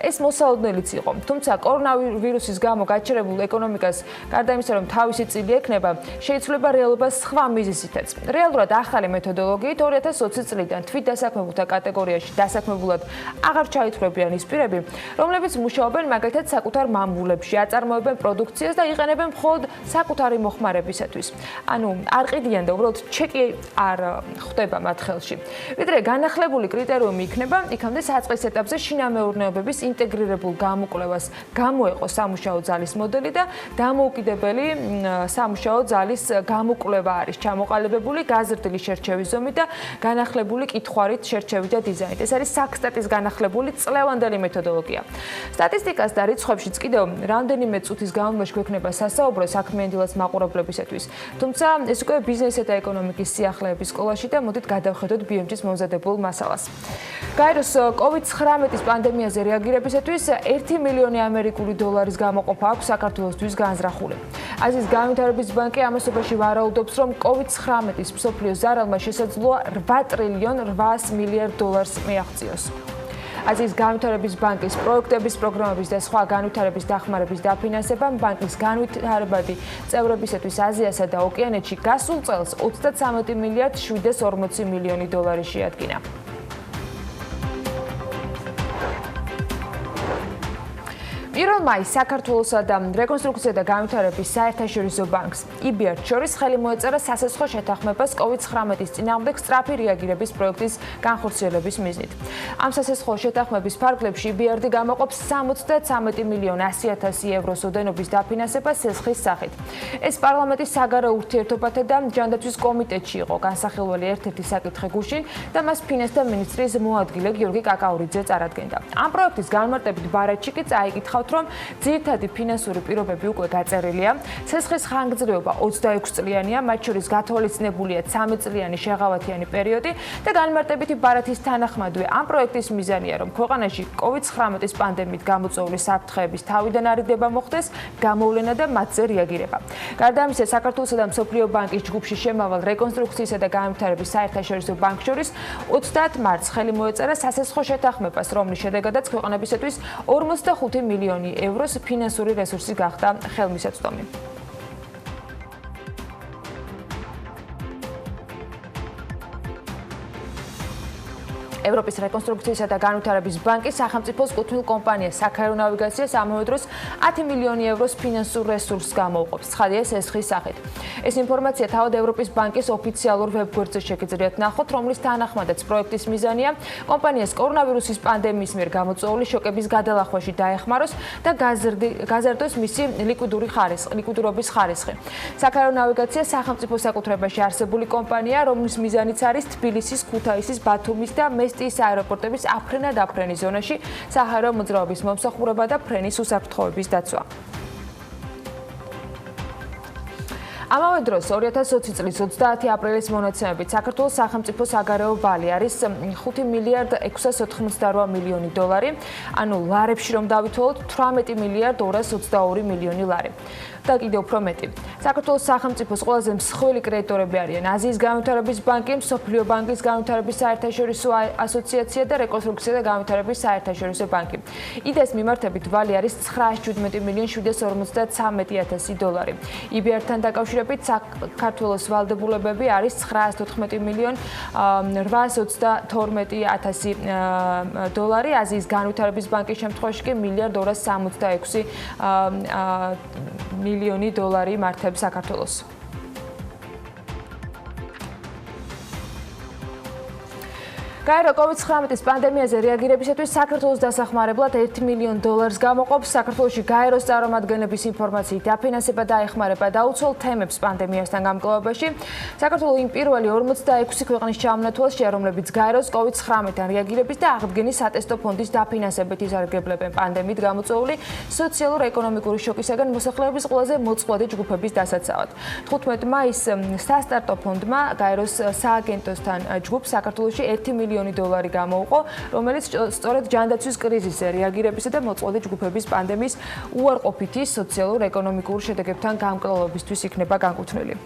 Speaker 1: ეს მოსალოდნელიც იყო. თუმცა კორონავირუსის გამო გაჩერებულ ეკონომიკას, გარდა იმისა, რომ თავისი წილი ექნება, შეიცვლება რეალობას სხვა მიზეზითაც. რეალურად ახალი მეთოდოლოგიით 2020 წლიდან თვითდასაქმებულთა კატეგორიაში დასაქმებულად აღარ ჩაითვლებიან ის პირები, რომლებიც მუშაობენ მაგალითად საკუთარ მამულებში, აწარმოებენ პროდუქციას და იყენებენ მხოლოდ საკუთარი მოხმარებისათვის. ანუ არ ყიდიან და უბრალოდ ჩეკი არ ხვდება მათ ხელში. ვიდრე განახლებული კრიტერიუმი იქნება, იქამდე საწყის ეტაპზე შინამეურნეობების ინტეგრირებულ გამოკვლევას გამოეყო სამუშაო ძალის მოდელი და დამოუკიდებელი სამუშაო ძალის გამოკვლევა არის ჩამოყალიბებული გაზრდილი შერჩევის ზომით და განახლებული კითხვარით შერჩევით და დიზაინით. ეს არის საქსტატის განახლებული წლევანდელი მეთოდოლოგია. სტატისტიკას და რიცხვებშიც კიდევ რამდენიმე წუთის განმავლობაში გვექნება სასაუბრო საქმიანი დილას მაყურებლებისათვის. თუმცა ეს უკვე ბიზნესისა და ეკონომიკის სიახლეების სკოლაში და მოდით გადავხედოთ BMG-ის მომზადებულ მასალას. გაეროს COVID-19 პანდემიაზე რეაგირებისათვის 1 მილიონი ამერიკული დოლარის გამოყოფა აქვს საქართველოსთვის განზრახული. აზიის განვითარების ბანკი ამასობაში ვარაუდობს, რომ COVID-19 მსოფლიოს ზარალმა შესაძლოა 8 ტრილიონ 800 მილიარდ დოლარს მიაღწიოს. აზიის განვითარების ბანკის პროექტების, პროგრამების და სხვა განვითარების დახმარების დაფინანსებამ ბანკის განვითარებადი წევრებისათვის აზიასა და ოკეანეთში გასულ წელს 33 მილიარდ 740 მილიონი დოლარი შეადგინა. პირველ მაისს საქართველოსა და რეკონსტრუქცია და განვითარების საერთაშორისო ბანკს EBRD შორის ხელი მოეწერა სასესხო შეთანხმებას COVID-19 წინააღმდეგ სწრაფი რეაგირების პროექტის განხორციელების მიზნით. ამ სასესხო შეთანხმების ფარგლებში EBRD გამოყოფს 73 მილიონ 100.000 ევროს ოდენობის დაფინანსებას სესხის სახით. ეს პარლამენტის საგარეო ურთიერთობათა და ჯანდაცვის კომიტეტში იყო განსახილველი ერთ-ერთი საკითხი გუშინ და მას ფინანსთა მინისტრის მოადგილე გიორგი კაკაურიძე წარადგენდა. ამ პროექტის განმარტებით ბარეთში კი წაიკითხავთ, რომ ძირითადი ფინანსური პირობები უკვე გაწერილია. სესხის ხანგრძლივობა 26 წლიანია, მათ შორის გათვალისწინებულია 13 წლიანი შეღავათიანი პერიოდი და განმარტებითი ბარათის თანახმადვე ამ პროექტის მიზანია, რომ ქვეყანაში COVID-19 პანდემიით გამოწვეული საფრთხეების თავიდან არიდება მოხდეს გამოვლენა და მათზე რეაგირება. გარდა ამისა, საქართველოსა და მსოფლიო ბანკის ჯგუფში შემავალ რეკონსტრუქციისა და განვითარების საერთაშორისო ბანკს შორის 30 მარტს ხელი მოეწერა სასესხო შეთანხმებას, რომლის შედეგადაც ქვეყნებისათვის 45 მილიონი ევროს ფინანსური რესურსი გახდა ხელმისაწვდომი. ევროპის რეკონსტრუქციისა და განვითარების ბანკი სახელმწიფოს კუთვნილ კომპანიას საქაირო ნავიგაციას ამავე დროს 10 მილიონი ევროს ფინანსურ რესურსს გამოუყოფს. ცხადია სესხის სახით. ეს ინფორმაცია თავად ევროპის ბანკის ოფიციალურ ვებგვერდზე შეგიძლიათ ნახოთ, რომლის თანახმადაც პროექტის მიზანია კომპანიას კორონავირუსის პანდემიის მიერ გამოწვეული შოკების გადალახვაში დაეხმაროს და გაზარდოს მისი ლიკვიდურობის ხარისხი. საქაირო ნავიგაცია სახელმწიფო საკუთრებაში არსებული კომპანია, რომლის მიზანიც არის თბილისის, ქუთაისის, ბათუმის და მესტიის აეროპორტების აფრენა-დაფრენის ზონაში საჰაერო მოძრაობის მომსახურება და ფრენის უსაფრთხოების დაცვა. ამავე დროს 2020 წლის 30 აპრილის მონაცემებით საქართველოს სახელმწიფო საგარეო ბალი არის 5 მილიარდ 688 მილიონი დოლარი, ანუ ლარებში რომ დავითვალოთ 18 მილიარდ 222 მილიონი ლარი. და კიდევ უფრო მეტი. საქართველოს სახელმწიფოს ყველაზე მსხვილი კრედიტორები არიან აზიის განვითარების ბანკი, მსოფლიო ბანკის განვითარების საერთაშორისო ასოციაცია და რეკონსტრუქცია და განვითარების საერთაშორისო ბანკი. იდეის მიმართებით ვალი არის 917 მილიონ 753,000 დოლარი. EBRD-თან დაკავშირებით საქართველოს ვალდებულებები არის 914 მილიონ 822,000 დოლარი, აზიის განვითარების ბანკის შემთხვევაში კი მილიარდ 266 მილიონი დოლარი მართებს საქართველოს. გაერო COVID-19 პანდემიაზე რეაგირებისათვის საქართველოს დასახმარებლად 1 მილიონ დოლარს გამოყოფს. საქართველოში გაეროს წარმომადგენლების ინფორმაციით დაფინანსება დაეხმარება დაუცველ თემებს პანდემიასთან გამკლავებაში. საქართველოს იმ პირველი 46 ქვეყნის ჩამონათვალშია, რომლებიც გაეროს COVID-19-თან რეაგირების და აღდგენის სატესტო ფონდის დაფინანსებით ისარგებლებენ პანდემიით გამოწვეული სოციალურ-ეკონომიკური შოკისაგან მოსახლეობის ყველაზე მოწყვლადი ჯგუფების დასაცავად. 15 მაისს სასტარტო ფონდმა გაეროს სააგენტოსთან ჯგუფს საქართველოში 1 მილიონი დოლარი გამოუყო, რომელიც სწორედ ჯანდაცვის კრიზისზე რეაგირებისა და მოწყვლადი ჯგუფების პანდემიის უარყოფითი სოციალურ-ეკონომიკურ შედეგებთან გამკლავებისთვის იქნება განკუთვნილი.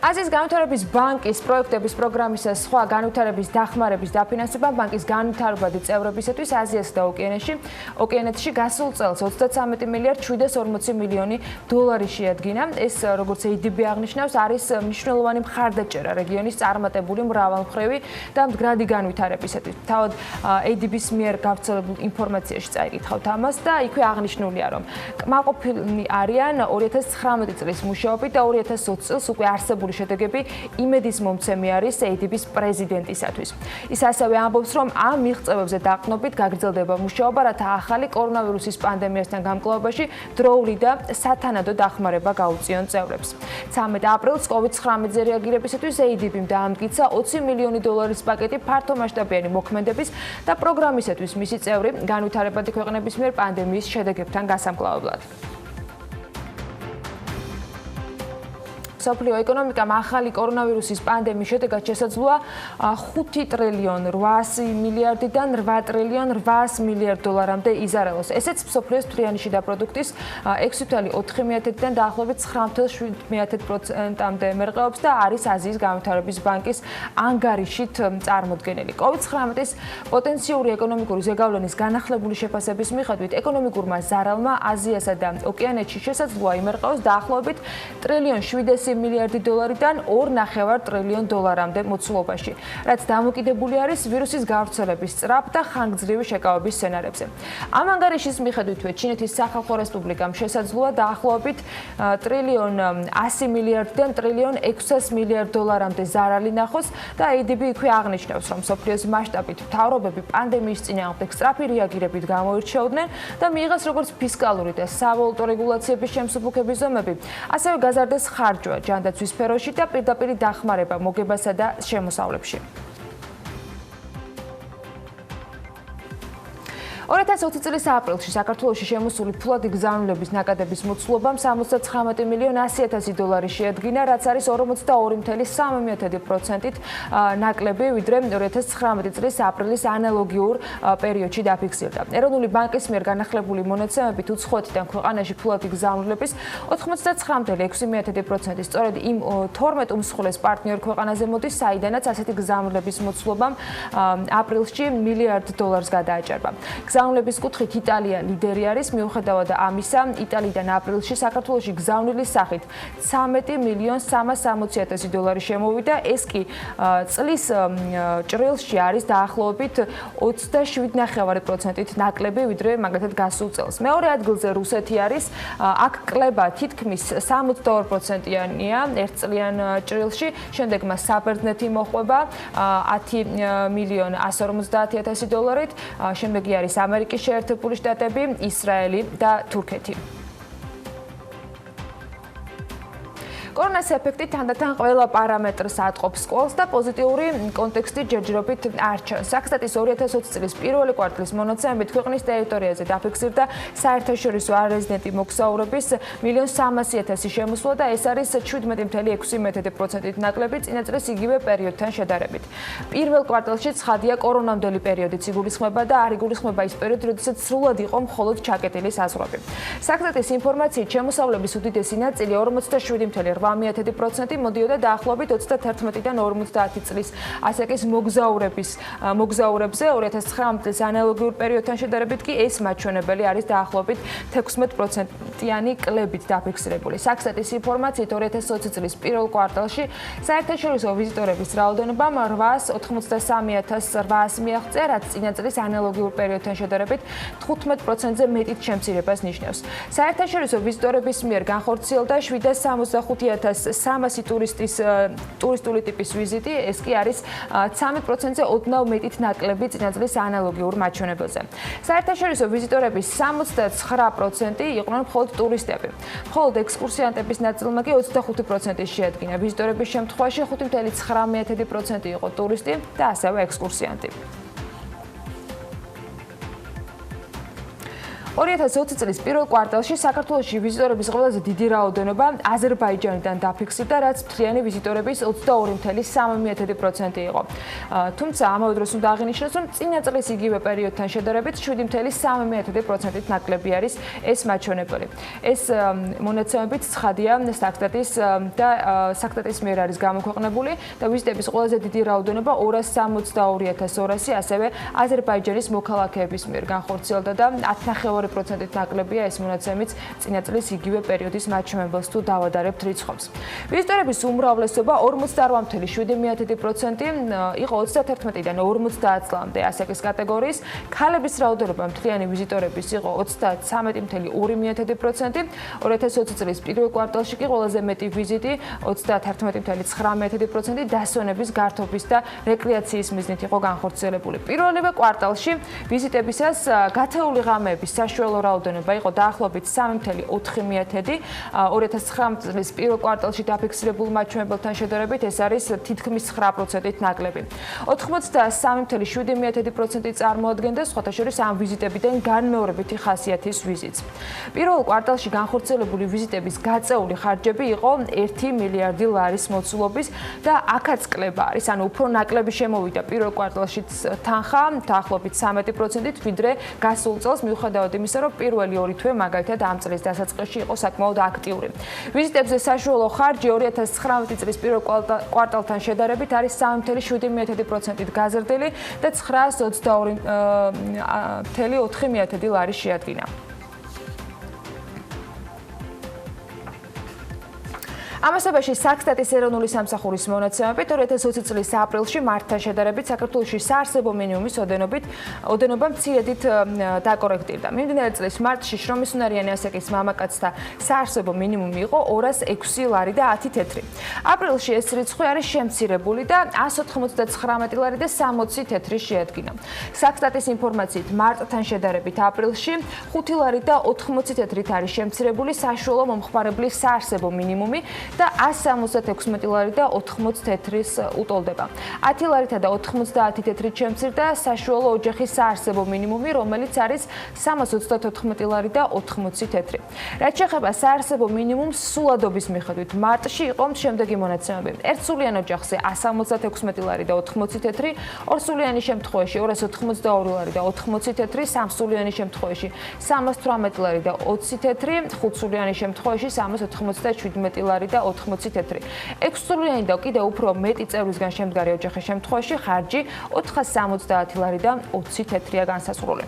Speaker 1: აზიის განვითარების ბანკის პროექტების პროგრამის სხვა განვითარების დახმარების დაფინანსება ბანკის განვითარებადი წევრებისათვის აზიასა და ოკეანეთში გასულ წელს 33 მილიარდ 740 მილიონი დოლარი შეადგინა. ეს, როგორც ADB აღნიშნავს, არის მნიშვნელოვანი მხარდაჭერა რეგიონის წარმატებული მრავალმხრივი და მდგრადი განვითარებისათვის. თავად ADB-ს მიერ გავრცელებულ ინფორმაციაში წაიკითხავთ ამას და იქვე აღნიშნულია, რომ კმაყოფილნი არიან 2019 წლის მუშაობით და 2020 წელს უკვე არსებული შედეგები იმედის მომცემი არის ADB-ს პრეზიდენტისათვის. ის ასევე ამბობს, რომ ამ მიღწევებზე დაყრდნობით გაგრძელდება მუშაობა, რათა ახალი კორონავირუსის პანდემიასთან გამკლავებაში დროული და სათანადო დახმარება გაუწიონ წევრებს. 13 აპრილს COVID-19-ზე რეაგირებისათვის ADB-მ დაამტკიცა 20 მილიონი დოლარის პაკეტი ფართომასშტაბიანი მოქმედების და პროგრამისათვის მისი წევრი განვითარებადი ქვეყნების მიერ პანდემიის შედეგებთან გასამკლავებლად. მსოფლიო ეკონომიკამ ახალი კორონავირუსის პანდემიის შედეგად შესაძლოა 5 ტრილიონ 800 მილიარდიდან 8 ტრილიონ 800 მილიარდ დოლარამდე იზარალოს. ესეც მსოფლიოს მთლიანი შიდა პროდუქტის 6,4%-დან დაახლოებით 9,7%-მდე მერყეობს და არის აზიის განვითარების ბანკის ანგარიშით წარმოდგენილი. COVID-19-ის პოტენციური ეკონომიკური ზეგავლენის განახლებული შეფასების მიხედვით ეკონომიკურმა ზარალმა აზიასა და ოკეანეთში შესაძლოა იმერყეოს დაახლოებით ტრილიონ 700 მილიარდი დოლარიდან 2,5 ტრილიონ დოლარამდე მოცულობაში, რაც დამოკიდებული არის ვირუსის გავრცელების სწრაფ და ხანგრძლივი შეკავების სცენარებზე. ამ ანგარიშის მიხედვითვე ჩინეთის სახალხო რესპუბლიკამ შესაძლოა დაახლოებით ტრილიონ 100 მილიარდიდან ტრილიონ 600 მილიარდ დოლარამდე ზარალი ნახოს და ADB იქვე აღნიშნავს, რომ მსოფლიოს მასშტაბით მთავრობები პანდემიის წინააღმდეგ სწრაფი რეაგირებით გამოირჩეოდნენ და მიიღეს როგორც ფისკალური და სავალუტო რეგულაციების შემსუბუქების ზომები, ასევე გაზარდეს ხარჯვა ჯანდაცვის სფეროში და პირდაპირ დახმარება მოგებასა და შემოსავლებში. 2020 წლის აპრილში საქართველოში შემოსული ფულადი გზავნილების ნაკადების მოცულობამ 79 მილიონ 100,000 დოლარი შეადგინა, რაც არის 42,3%-ით ნაკლები, ვიდრე 2019 წლის აპრილის ანალოგიურ პერიოდში დაფიქსირდა. ეროვნული ბანკის მიერ განახლებული მონაცემებით უცხოეთიდან ქვეყანაში ფულადი გზავნილების 99,6%-ი სწორედ იმ 12 უმსხვილეს პარტნიორ ქვეყანაზე მოდის, საიდანაც ასეთი გზავნილების მოცულობამ აპრილში $1 მილიარდ გადააჭარბა. გზავნილების კუთხით იტალია ლიდერი არის, მიუხედავად ამისა, იტალიიდან აპრილში საქართველოში გზავნილის სახით 13.360.000 დოლარი შემოვიდა, ეს კი წლის ჭრილში არის დაახლოებით 27.9%-ით ნაკლები, ვიდრე მაგალითად გასულ წელს. მეორე ადგილზე რუსეთი არის, აქ კლება თითქმის 62%-იანია ერთწლიან ჭრილში, შემდეგ მას საბერძნეთი მოჰყვება 10.150.000 დოლარით, შემდეგი არის ამერიკის შეერთებული შტატები, ისრაელი და თურქეთი. კორონას ეფექტი თანდათან ყველა პარამეტრს ატყობს სკოლს და პოზიტიური კონტექსტი ჯერჯერობით არ ჩანს. საქსტატის 2020 წლის პირველი კვარტლის მონაცემებით ქვეყნის ტერიტორიაზე დაფიქსირდა საერთაშორისო არეზიდენტი მოგზაურების 1.300.000 შემოსვლა და ეს არის 17.6%-ით ნაკლები წინა წლის იგივე პერიოდთან შედარებით. პირველ კვარტალში ცხადია კორონამდელი პერიოდიც იგულისხმება და არ იგულისხმება ის პერიოდი, როდესაც სრულად იყო მხოლოდ ჩაკეტილი საზღვრები. საქსტატის ინფორმაციით შემოსავლების უდიდესი ნაწილი 47.8% მოდიოდა დაახლოებით 31-დან 50 წლის ასაკის მოგზაურებზე 2019 წლის ანალოგიურ პერიოდთან შედარებით კი ეს მაჩვენებელი არის დაახლოებით 16%-იანი კლებით დაფიქსირებული. საქსტატის ინფორმაციით 2020 წლის პირველ კვარტალში საერთაშორისო ვიზიტორების რაოდენობა 883.800 მიაღწია, რაც წინა წლის ანალოგიურ პერიოდთან შედარებით 15%-ზე მეტით შემცირებას ნიშნავს. საერთაშორისო ვიზიტორების მიერ განხორციელდა 765.300 ტურისტული ტიპის ვიზიტი, ეს კი არის 13%-ზე ოდნავ მეტით ნაკლები წინა წლის ანალოგიურ მაჩვენებელზე. საერთაშორისო ვიზიტორების 69% იყვნენ მხოლოდ ტურისტები. მხოლოდ ექსკურსიანტების ნაწილმა კი 25% შეადგინა. ვიზიტორების შემთხვევაში 5.9% იყო ტურისტი და ასევე ექსკურსიანტი. 2020 წლის პირველ კვარტალში საქართველოში ვიზიტორების ყველაზე დიდი რაოდენობა აზერბაიჯანიდან დაფიქსირდა, რაც მთლიანი ვიზიტორების 22.3% იყო. თუმცა ამავე დროს უნდა აღინიშნოს, რომ წინა წლის იგივე პერიოდთან შედარებით 7.3%-ით ნაკლები არის ეს მაჩვენებელი. ეს მონაცემებით ცხადია საქსტატის მიერ არის გამოქვეყნებული და ვიზიტების ყველაზე დიდი რაოდენობა 262.200, ასევე აზერბაიჯანის მოქალაქეების მიერ განხორციელდა და 10.9%-ით ნაკლებია ეს მონაცემიც წინა წლის იგივე პერიოდის მაჩვენებელს თუ დავადარებთ რიცხვებს. ვიზიტორების უმრავლესობა 48.7% იყო 31-დან 50 წლამდე ასაკის კატეგორიის, ქალების რაოდენობა მთლიანი ვიზიტორების იყო 33.2%, 2020 წლის პირველ კვარტალში კი ყველაზე მეტი ვიზიტი 31.9% დასვენების, გართობის და რეკრეაციის მიზნით იყო განხორციელებული. პირველივე კვარტალში ვიზიტებისას გათეული ღამეების საშუალო რაოდენობა იყო დაახლოებით 3.4, 2019 წლის პირველ კვარტალში დაფიქსირებულ მაჩვენებელთან შედარებით ეს არის თითქმის 9%-ით ნაკლები. 83.7% წარმოადგენდა სხვათა შორის ამ ვიზიტებიდან განმეორებითი ხასიათის ვიზიტს. პირველ კვარტალში განხორციელებული ვიზიტების გაწეული ხარჯები იყო 1 მილიარდი ლარის მოცულობის და აქაც კლება არის, ანუ უფრო ნაკლები შემოვიდა პირველ კვარტალშიც თანხა დაახლოებით 13%-ით, ვიდრე გასულ წელს, მიუხედავად იმისა, რომ პირველი ორი თვე მაგალითად ამ წლის დასაწყისში იყო საკმაოდ აქტიური. ვიზიტებზე საშუალო ხარჯი 2019 წლის პირველ კვარტალთან შედარებით არის 3.7%-ით გაზრდილი და 922.4 ლარი შეადგინა. ამასობაში საქსტატის ეროვნული სამსახურის მონაცემებით 2020 წლის აპრილში მარტთან შედარებით საქართველოში საარსებო მინიმუმის ოდენობა მცირედით დაკორექტირდა. მიმდინარე წლის მარტში შრომის უნარიანი ასაკის მამაკაცთა საარსებო მინიმუმი იყო 206 ლარი და 10 თეთრი. აპრილში ეს რიცხვი არის შემცირებული და 199 ლარი და 60 თეთრი შეადგინა. საქსტატის ინფორმაციით მარტთან შედარებით აპრილში 5 ლარი და 80 თეთრით არის შემცირებული საშუალო მომხმარებლის საარსებო მინიმუმი და 176 ლარი და 80 თეთრის უტოლდება. 10 ლარითა და 90 თეთრით შემცირდა საშუალო ოჯახის საარსებო მინიმუმი, რომელიც არის 334 ლარი და 80 თეთრი. რაც შეეხება საარსებო მინიმუმს სულადობის მიხედვით, მარტში იყო შემდეგი მონაცემები. ერთსულიან ოჯახზე 176 ლარი და 80 თეთრი, ორსულიანი შემთხვევაში 282 ლარი და 80 თეთრი, სამსულიანი შემთხვევაში 318 ლარი და 20 თეთრი, ხუთსულიანი შემთხვევაში 397 ლარი და 80 თეთრი. ექვსსულიანი და კიდევ უფრო მეტი წევრისგან შემდგარი ოჯახის შემთხვევაში ხარჯი 470 ლარი და 20 თეთრია განსაზღვრული.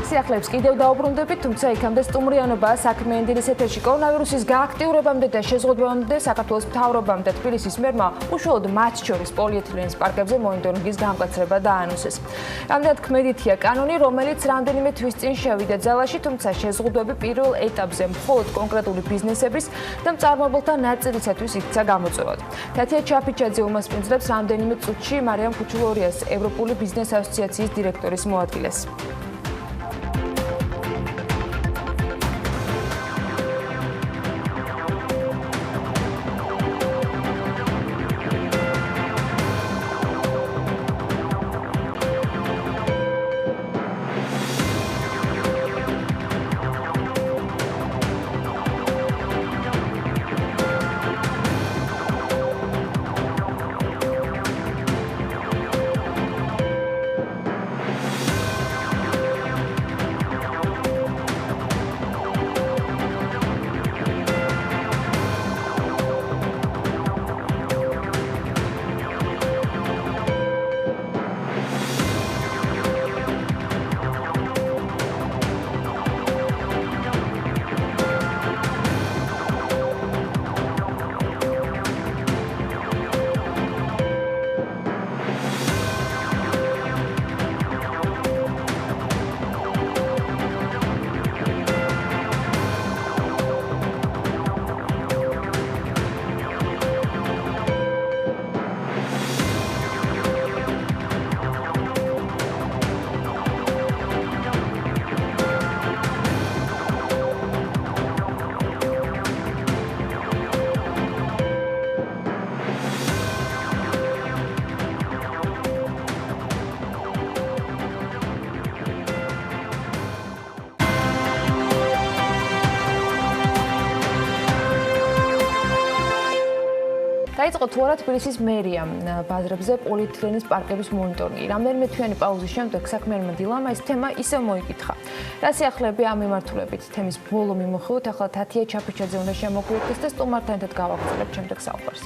Speaker 1: სიახლეებს კიდევ დაუბრუნდებით, თუმცა იქამდე სტუმრიანობაა საქმიანი დილის ეთერში. კორონავირუსის გააქტიურებამდე და შეზღუდვებამდე საქართველოს მთავრობამ და თბილისის მერმა უშუალოდ მათ შორის პოლიეთილენის პარკებზე მონიტორინგის გამკაცრება დაანონსეს. რამდენად ქმედითია კანონი, რომელიც რამდენიმე თვის წინ შევიდა ძალაში, თუმცა შეზღუდვები პირველ ეტაპზე მხოლოდ კონკრეტული ბიზნესების და მწარმოებელთა ნაწილისათვის იქცა გამოწვევად. თათია ჩაფიჩაძე უმასპინძლებს რამდენიმე წუთში მარიამ ქუჩულორიას ევროპული ბიზნეს ასოციაციის დირექტორის მოადგილეს. დაიწყო თუ არა თბილისის მერიამ ბაზრებზე პოლიეთილენის პარკების მონიტორინგი. რამდენიმე თვიანი პაუზის შემდეგ საქმიანმა დილამ ეს თემა ისევ მოიკითხა. რა სიახლეები ამ მიმართულებით თემის ბოლო მიმოხილოთ, ახლა თათია ჩაფიჩაძე უნდა შემოგვიერთდეს და სტუმართან ერთად გავაგრძელებთ შემდეგ საუბარს.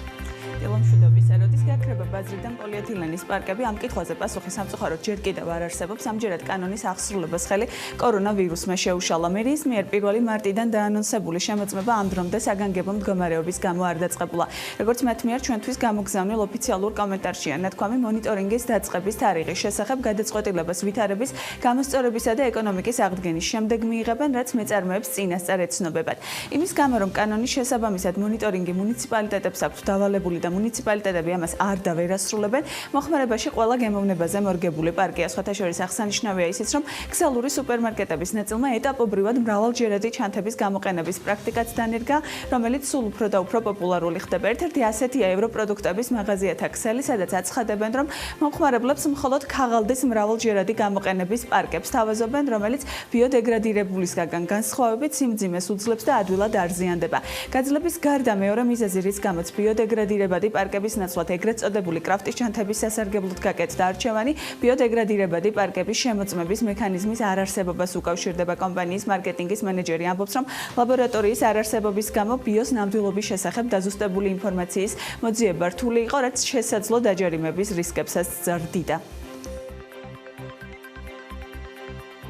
Speaker 16: მშვიდობის ეროდის გაქრება ბაზრიდან პოლიეთილენის პარკები ამ კითხვაზე პასუხი სამწუხაროდ ჯერ კიდევ არ არსებობს. ამჯერად კანონის აღსრულებას ხელი კორონავირუსმა შეუშალა. მერიის მიერ 1 მარტიდან დაანონსებული შემოწმება ამ დრომდე საგანგებო მდგომარეობის გამო არ დაწყებულა. როგორც მათ მიერ ჩვენთვის გამოგზავნილ ოფიციალურ კომენტარშია ნათქვამი მონიტორინგის დაწყების თარიღის შესახებ გადაწყვეტილებას ვითარების, გამოსწორებისა და ეკონომიკის აღდგენის შემდეგ მიიღებენ, რაც მეწარმეებს წინასწარ ეცნობებად. იმის გამო, რომ კანონის შესაბამისად მონიტორინგი მუნიციპალიტეტებს აქვთ დავალებული და მუნიციპალიტეტები ამას არ დავერასრულებენ, მოხმარებაში ყველა გემოვნებაზე მორგებული პარკია. სხვათა შორის აღსანიშნავია ისიც, რომ ქსელური სუპერმარკეტების ნაწილმა ეტაპობრივად მრავალჯერადი ჩანთების გამოყენების პრაქტიკაც დანერგა, რომელიც სულ უფრო და უფრო პოპულარული ხდება. ერთ-ერთი ასეთია ევროპროდუქტების მაღაზიათა ქსელი, სადაც აცხადებენ, რომ მომხმარებლებს მხოლოდ ქაღალდის მრავალჯერადი გამოყენების პარკებს თავაზობენ, რომელიც ბიოდეგრადირებულისგან განსხვავებით სიმძიმეს უძლებს და ადვილად არ ზიანდება. გაძლების გარდა მეორე მიზეზი, რის გამოც ბიოდეგრადირებადი პარკების ნაცვლად ეგრეთ წოდებული კრაფტის ჩანთების სასარგებლოდ გაკეთდა არჩევანი, ბიოდეგრადირებადი პარკების შემოწმების მექანიზმის არარსებობას უკავშირდება. კომპანიის მარკეტინგის მენეჯერი ამბობს, რომ ლაბორატორიის არარსებობის გამო ბიოს ნამდვილობის შესახებ დაზუსტებული ინფორმაციის მოძიება რთული იყო, რაც შესაძლო დაჯერიმების რისკებსაც ზრდიდა.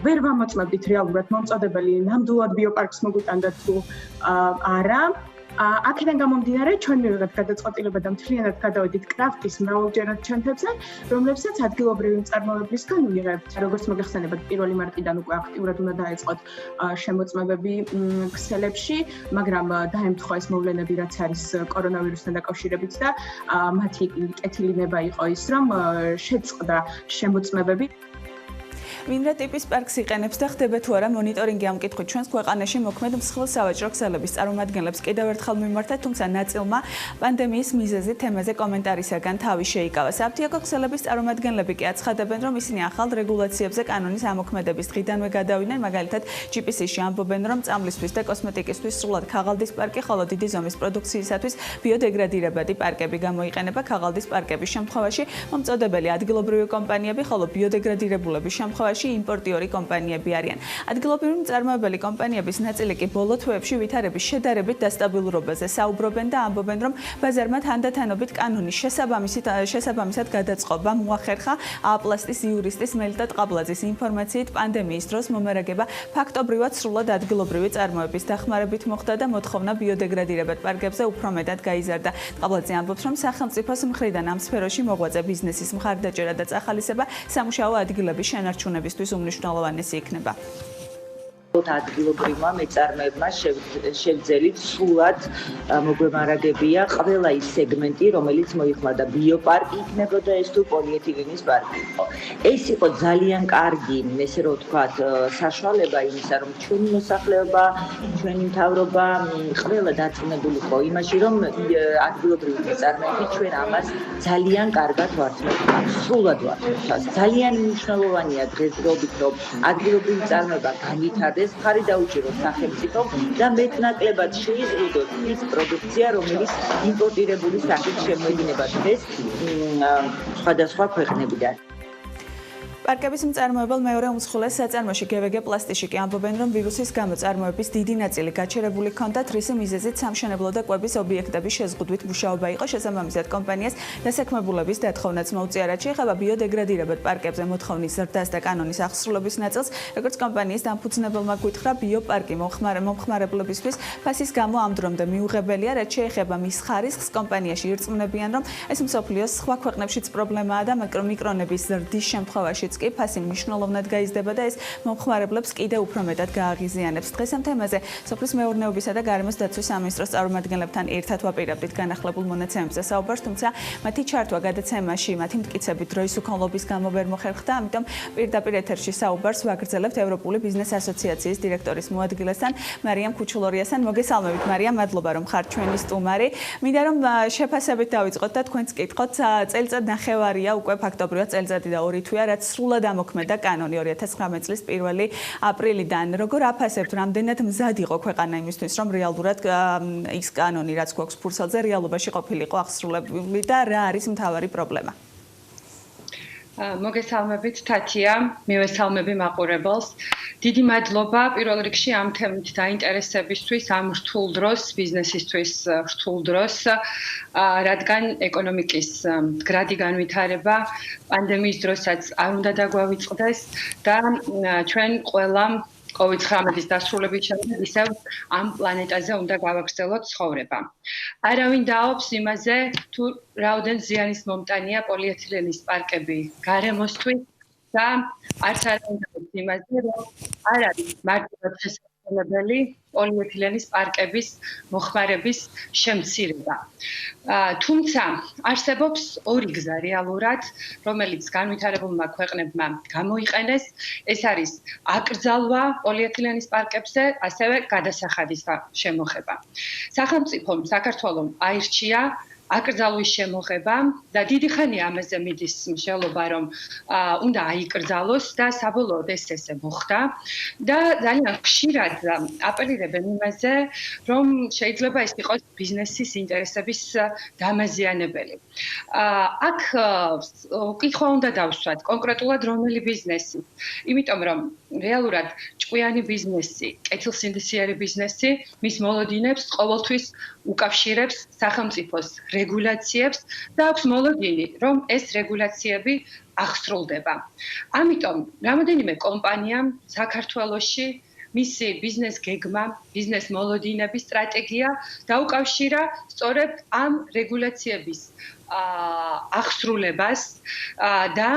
Speaker 17: ვერ ვამოწმებდით რეალურად მომწოდებელი ნამდვილად ბიოპარკს მოგვიტანდა თუ არა. აქედან გამომდინარე, ჩვენ მივიღებთ გადაწყვეტილება და მთლიანად გადავედით კრაფტის მრავალჯერად ჩანთებზე, რომლებსაც ადგილობრივი მწარმოებლისგან ვიღებთ. როგორც მოგეხსენებათ, 1 მარტიდან უკვე აქტიურად უნდა დაეწყოთ შემოწმებები ქსელებში, მაგრამ დაემთხვა ეს მოვლენები, რაც არის კორონავირუსთან დაკავშირებით და მათი კეთილინება იყო ის, რომ შეწყდა შემოწმებები.
Speaker 16: მინდა ტიპის პარკს იყენებს და ხდება თუ არა მონიტორინგი ამ კითხვით ჩვენს ქვეყანაში მოქმედ მსხვილ სავაჭრო ქსელების წარმომადგენლებს კიდევ ერთხელ მიმართა, თუმცა ნაწილმა პანდემიის მიზეზით თემაზე კომენტარისაგან თავი შეიკავა. საფთიაქო ქსელების წარმომადგენლები კი აცხადებენ, რომ ისინი ახალ რეგულაციებზე კანონის ამოქმედების დღიდანვე გადავიდნენ, მაგალითად GPC-ში ამბობენ, რომ წამლისთვის და კოსმეტიკისთვის სრულად ქაღალდის პარკი, ხოლო დიდი ზომის პროდუქციისათვის ბიოდეგრადირებადი პარკები გამოიყენება. ქაღალდის პარკების შემთხვევაში მომწოდებელი ადგილობრივი კომპანიები, ხოლო ბიოდეგრადირებულების შემთხვევაში შემთხვევაში იმპორტიორი კომპანიები არიან. ადგილობრივი მწარმოებელი კომპანიების ნაწილი კი ბოლო თვეებში ვითარების შედარებით დასტაბილურობაზე საუბრობენ და ამბობენ, რომ ბაზარმა თანდათანობით კანონის შესაბამისად გადაწყობა მოახერხა. აპლასტის იურისტის მელიტა ტყაბლაძის ინფორმაციით პანდემიის დროს მომარაგება ფაქტობრივად სრულად ადგილობრივი წარმოების დახმარებით მოხდა და მოთხოვნა ბიოდეგრადირებად პარკებზე უფრო მეტად გაიზარდა. ტყაბლაძე ამბობს, რომ სახელმწიფოს მხრიდან ამ სფეროში მოღვაწე ბიზნესის მხარდაჭერა და წახალისება სამუშაო ადგილების შენარჩუნებისთვის უმნიშვნელოვანესი იქნება.
Speaker 9: ადგილობრივმა მეწარმეებმა შევძელით სრულად მოგვემარაგებია ყველა ის სეგმენტი, რომელიც მოიხმარდა ბიოპარკი იქნებოდა ეს თუ პოლიეთილენის პარკი იყო. ეს იყო ძალიან კარგი, ესე რომ ვთქვათ, საშუალება იმისა, რომ ჩვენი მოსახლეობა, ჩვენი მთავრობა ყველა დარწმუნებული იყო იმაში, რომ ადგილობრივი მეწარმეები ჩვენ ამას ძალიან კარგად ვართმევთ. სრულად ვართმევთ. ძალიან მნიშვნელოვანია დღესდღეობით, რომ ადგილობრივი მწარმოება განვითარდეს. ხარი დაუჭიროთ სახელმწიფომ და მეტნაკლებად შეიზღუდოთ ის პროდუქცია, რომელიც იმპორტირებული სახით შემოედინება დღეს სხვადასხვა ქვეყნებიდან.
Speaker 16: პარკების მწარმოებელ მეორე უმსხვილეს საწარმოში GVG პლასტიკი ამბობენ, რომ ვირუსის გამო წარმოების დიდი ნაწილი გაჩერებული ჰქონდათ, რის მიზეზით სამშენებლო და კვების ობიექტების შეზღუდვით მუშაობა იყო. შესაბამისად კომპანიას დასაქმებულების დათხოვნაც მოუწია, რაც შეეხება ბიოდეგრადირებად პარკებზე მოთხოვნის ზრდას და კანონის აღსრულების ნაწილს, როგორც კომპანიის დამფუძნებელმა გითხრა, ბიოპარკი მომხმარებლებისთვის ფასის გამო ამ დრომდე მიუღებელია, რაც შეეხება მის ხარისხს, კომპანიაში ირწმუნებიან, რომ ეს მსოფლიოს სხვა ქვეყნებშიც პრობლემაა და მიკრონების ზრდის შემთხვევაში კი ფასი მნიშვნელოვნად გაიზრდება და ეს მომხმარებლებს კიდევ უფრო მეტად გააღიზიანებს. დღეს ამ თემაზე სოფლის მეურნეობისა და გარემოს დაცვის სამინისტროს წარმომადგენლებთან ერთად ვაპირებდით განახლებულ მონაცემებზე საუბარს, თუმცა მათი ჩართვა გადაცემაში მათი მტკიცებით დროის უქონლობის გამო ვერ მოხერხდა, ამიტომ პირდაპირ ეთერში საუბარს ვაგრძელებთ ევროპული ბიზნეს ასოციაციის დირექტორის მოადგილესთან მარიამ ქუჩულორიასთან. მოგესალმებით მარიამ, მადლობა რომ ხართ ჩვენი სტუმარი. მინდა რომ შეფასებით დავიწყოთ და თქვენც კითხოთ, წელიწად ნახევარია უკვე ფაქტობრივად წელიწადი და 2 თვეა, რაც სრულად ამოქმედა კანონი 2019 წლის 1 აპრილიდან. როგორ აფასებთ, რამდენად მზად იყო ქვეყანა იმისთვის, რომ რეალურად ის კანონი, რაც გვაქვს ფურცელზე, რეალობაში ყოფილიყო აღსრულებული და რა არის მთავარი პრობლემა?
Speaker 18: მოგესალმებით თათია, მივესალმები მაყურებელს. დიდი მადლობა პირველ რიგში ამ თემით დაინტერესებისთვის, ამ რთულ დროს, ბიზნესისთვის რთულ დროს, რადგან ეკონომიკის მდგრადი განვითარება პანდემიის დროსაც არ უნდა დაგვავიწყდეს და ჩვენ ყველა COVID-19 დასრულების შემდეგ ისევ ამ პლანეტაზე უნდა გავაგრძელოთ ცხოვრება. არავინ დაობს იმაზე, თუ რაოდენ ზიანის მომტანია პოლიეთილენის პარკები გარემოსთვის და არც არავინ დაობს იმაზე, რომ არ არის მარტივად შესაძლებელი პოლიეთილენის პარკების მოხმარების შემცირება. თუმცა არსებობს ორი გზა რეალურად, რომელიც განვითარებულმა ქვეყნებმა გამოიყენეს. ეს არის აკრძალვა პოლიეთილენის პარკებზე, ასევე გადასახადის შემოღება. სახელმწიფომ საქართველომ აირჩია აკრძალვის შემოღება და დიდი ხანია ამაზე მიდის მსჯელობა, რომ უნდა აიკრძალოს და საბოლოოდ ეს ესე მოხდა და ძალიან ხშირად აპელირებენ იმაზე, რომ შეიძლება ეს იყოს ბიზნესის ინტერესების დამაზიანებელი. აქ კითხვა უნდა დავსვათ კონკრეტულად რომელი ბიზნესი, იმიტომ რომ რეალურად ჭკვიანი ბიზნესი, კეთილსინდისიერი ბიზნესი მის მოლოდინებს ყოველთვის უკავშირებს სახელმწიფოს რეგულაციებს და აქვს მოლოდინი, რომ ეს რეგულაციები აღსრულდება. ამიტომ რამოდენიმე კომპანიამ საქართველოში მისი ბიზნეს გეგმა, ბიზნეს მოლოდინების სტრატეგია დაუკავშირა სწორედ ამ რეგულაციების აღსრულებას და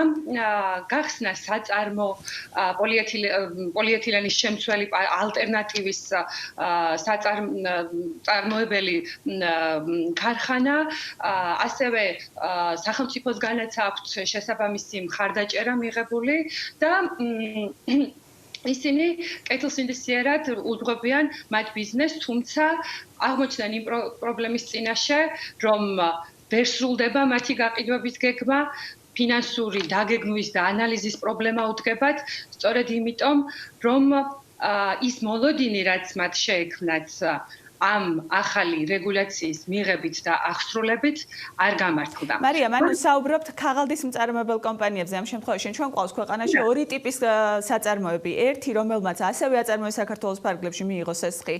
Speaker 18: გახსნა საწარმო პოლიეთილენის შემცველი ალტერნატივის წარმოებელი ქარხანა, ასევე სახელმწიფოსგანაც აქვს შესაბამისი მხარდაჭერა მიღებული და ისინი კეთილსინდისიერად უძღვებიან მათ ბიზნესს, თუმცა აღმოჩნდნენ იმ პრობლემის წინაშე, რომ ვერ სრულდება მათი გაყიდვების გეგმა, ფინანსური დაგეგმვის და ანალიზის პრობლემა უდგებათ, სწორედ იმიტომ, რომ ის მოლოდინი, რაც მათ შეექმნათ ამ ახალი რეგულაციის მიღებით და აღსრულებით არ გამართლდა.
Speaker 16: მარიამ, ანუ საუბრობთ ქაღალდის მწარმოებელ კომპანიებზე. ამ შემთხვევაში ჩვენ ყავს ქვეყანაში ორი ტიპის საწარმოები. ერთი, რომელმაც ასევე აწარმოებს საქართველოს ფარგლებში მიიღო სესხი